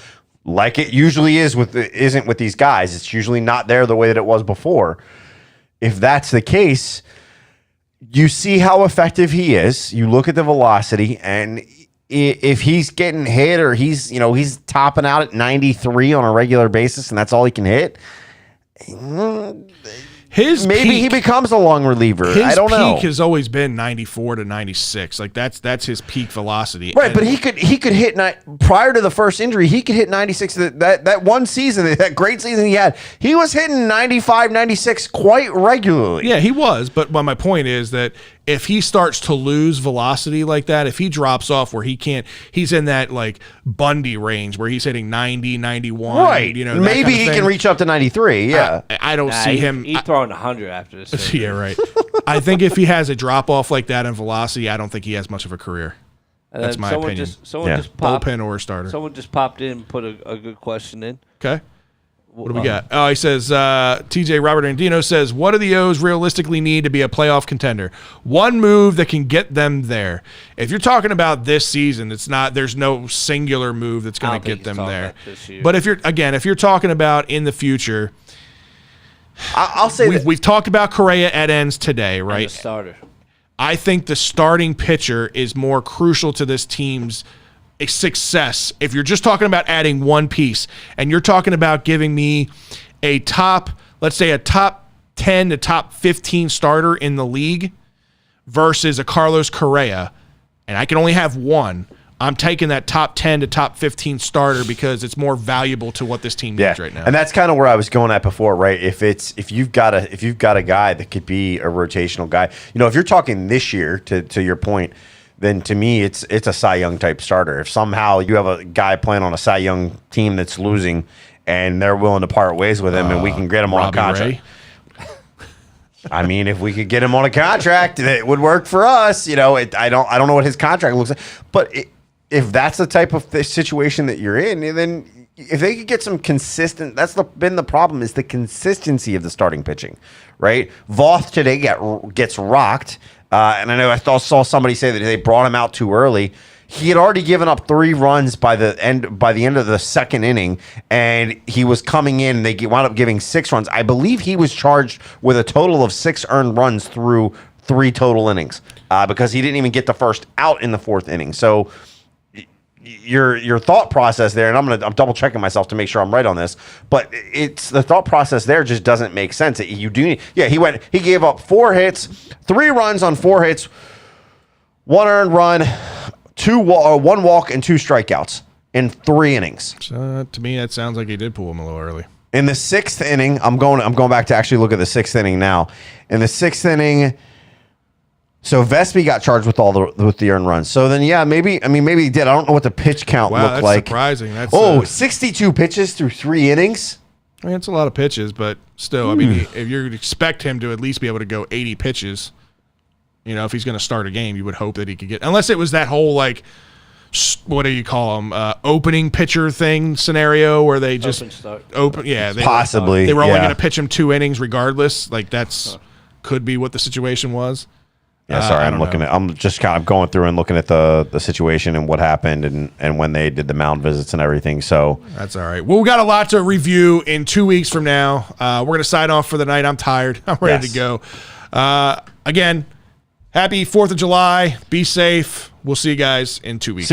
[SPEAKER 3] like it usually isn't with these guys, it's usually not there the way that it was before. If that's the case, you see how effective he is. You look at the velocity, and if he's getting hit or he's topping out at 93 on a regular basis, and that's all he can hit, maybe he becomes a long reliever. I don't know.
[SPEAKER 1] His peak has always been 94 to 96. Like that's his peak velocity.
[SPEAKER 3] Right, but he could hit prior to the first injury, he could hit 96. That one season, that great season he had, he was hitting 95, 96 quite regularly.
[SPEAKER 1] Yeah, he was. But my point is that if he starts to lose velocity like that, if he drops off where he can't, he's in that like Bundy range where he's hitting 90, 91.
[SPEAKER 3] Right.
[SPEAKER 1] You know,
[SPEAKER 3] maybe he can reach up to 93. Yeah.
[SPEAKER 1] I don't see him.
[SPEAKER 4] He's throwing 100 after this.
[SPEAKER 1] Yeah, right. I think if he has a drop off like that in velocity, I don't think he has much of a career.
[SPEAKER 4] And
[SPEAKER 1] that's my opinion.
[SPEAKER 4] Someone just popped,
[SPEAKER 1] bullpen or starter.
[SPEAKER 4] Someone just popped in and put a good question in.
[SPEAKER 1] Okay. What do we got? Oh, he says, TJ Robert Andino says, what do the O's realistically need to be a playoff contender? One move that can get them there. If you're talking about this season, there's no singular move that's going to get them there. But if you're talking about in the future,
[SPEAKER 3] I'll say
[SPEAKER 1] we've talked about Correa at ends today, right?
[SPEAKER 4] And the starter.
[SPEAKER 1] I think the starting pitcher is more crucial to this team's success. If you're just talking about adding one piece and you're talking about giving me a top 10 to top 15 starter in the league versus a Carlos Correa, and I can only have one, I'm taking that top 10 to top 15 starter because it's more valuable to what this team needs right now.
[SPEAKER 3] And that's kind of where I was going at before, right? If you've got a guy that could be a rotational guy, if you're talking this year to your point, then to me it's a Cy Young type starter. If somehow you have a guy playing on a Cy Young team that's losing and they're willing to part ways with him and we can get him on a contract. I mean, if we could get him on a contract, it would work for us. I don't know what his contract looks like, but if that's the type of situation that you're in, then if they could get some consistent, been the problem is the consistency of the starting pitching, right? Voth today gets rocked. And I know I saw somebody say that they brought him out too early. He had already given up 3 runs by the end of the second inning, and he was coming in. And they wound up giving 6 runs. I believe he was charged with a total of 6 earned runs through 3 total innings because he didn't even get the first out in the 4th inning. So your thought process there, and I'm double checking myself to make sure I'm right on this, but it's the thought process there just doesn't make sense. He gave up 4 hits, 3 runs on 4 hits, 1 earned run, 1 walk, and 2 strikeouts in 3 innings.
[SPEAKER 1] To me, that sounds like he did pull him a little early.
[SPEAKER 3] In the 6th inning, I'm going back to actually look at the 6th inning now. In the 6th inning. So Vespi got charged with with the earned runs. So then, maybe he did. I don't know what the pitch count looked like.
[SPEAKER 1] Surprising. That's
[SPEAKER 3] 62 pitches through 3 innings.
[SPEAKER 1] I mean, it's a lot of pitches, but still, I mean, if you expect him to at least be able to go 80 pitches, if he's going to start a game, you would hope that he could get, unless it was that whole what do you call them, opening pitcher thing scenario where they just
[SPEAKER 3] possibly
[SPEAKER 1] they were only going to pitch him 2 innings regardless. Could be what the situation was.
[SPEAKER 3] Yeah, sorry, I'm just kind of going through and looking at the situation and what happened and when they did the mound visits and everything. So
[SPEAKER 1] that's all right. Well, we got a lot to review in 2 weeks from now. We're going to sign off for the night. I'm tired. I'm ready to go. Again, happy 4th of July. Be safe. We'll see you guys in 2 weeks.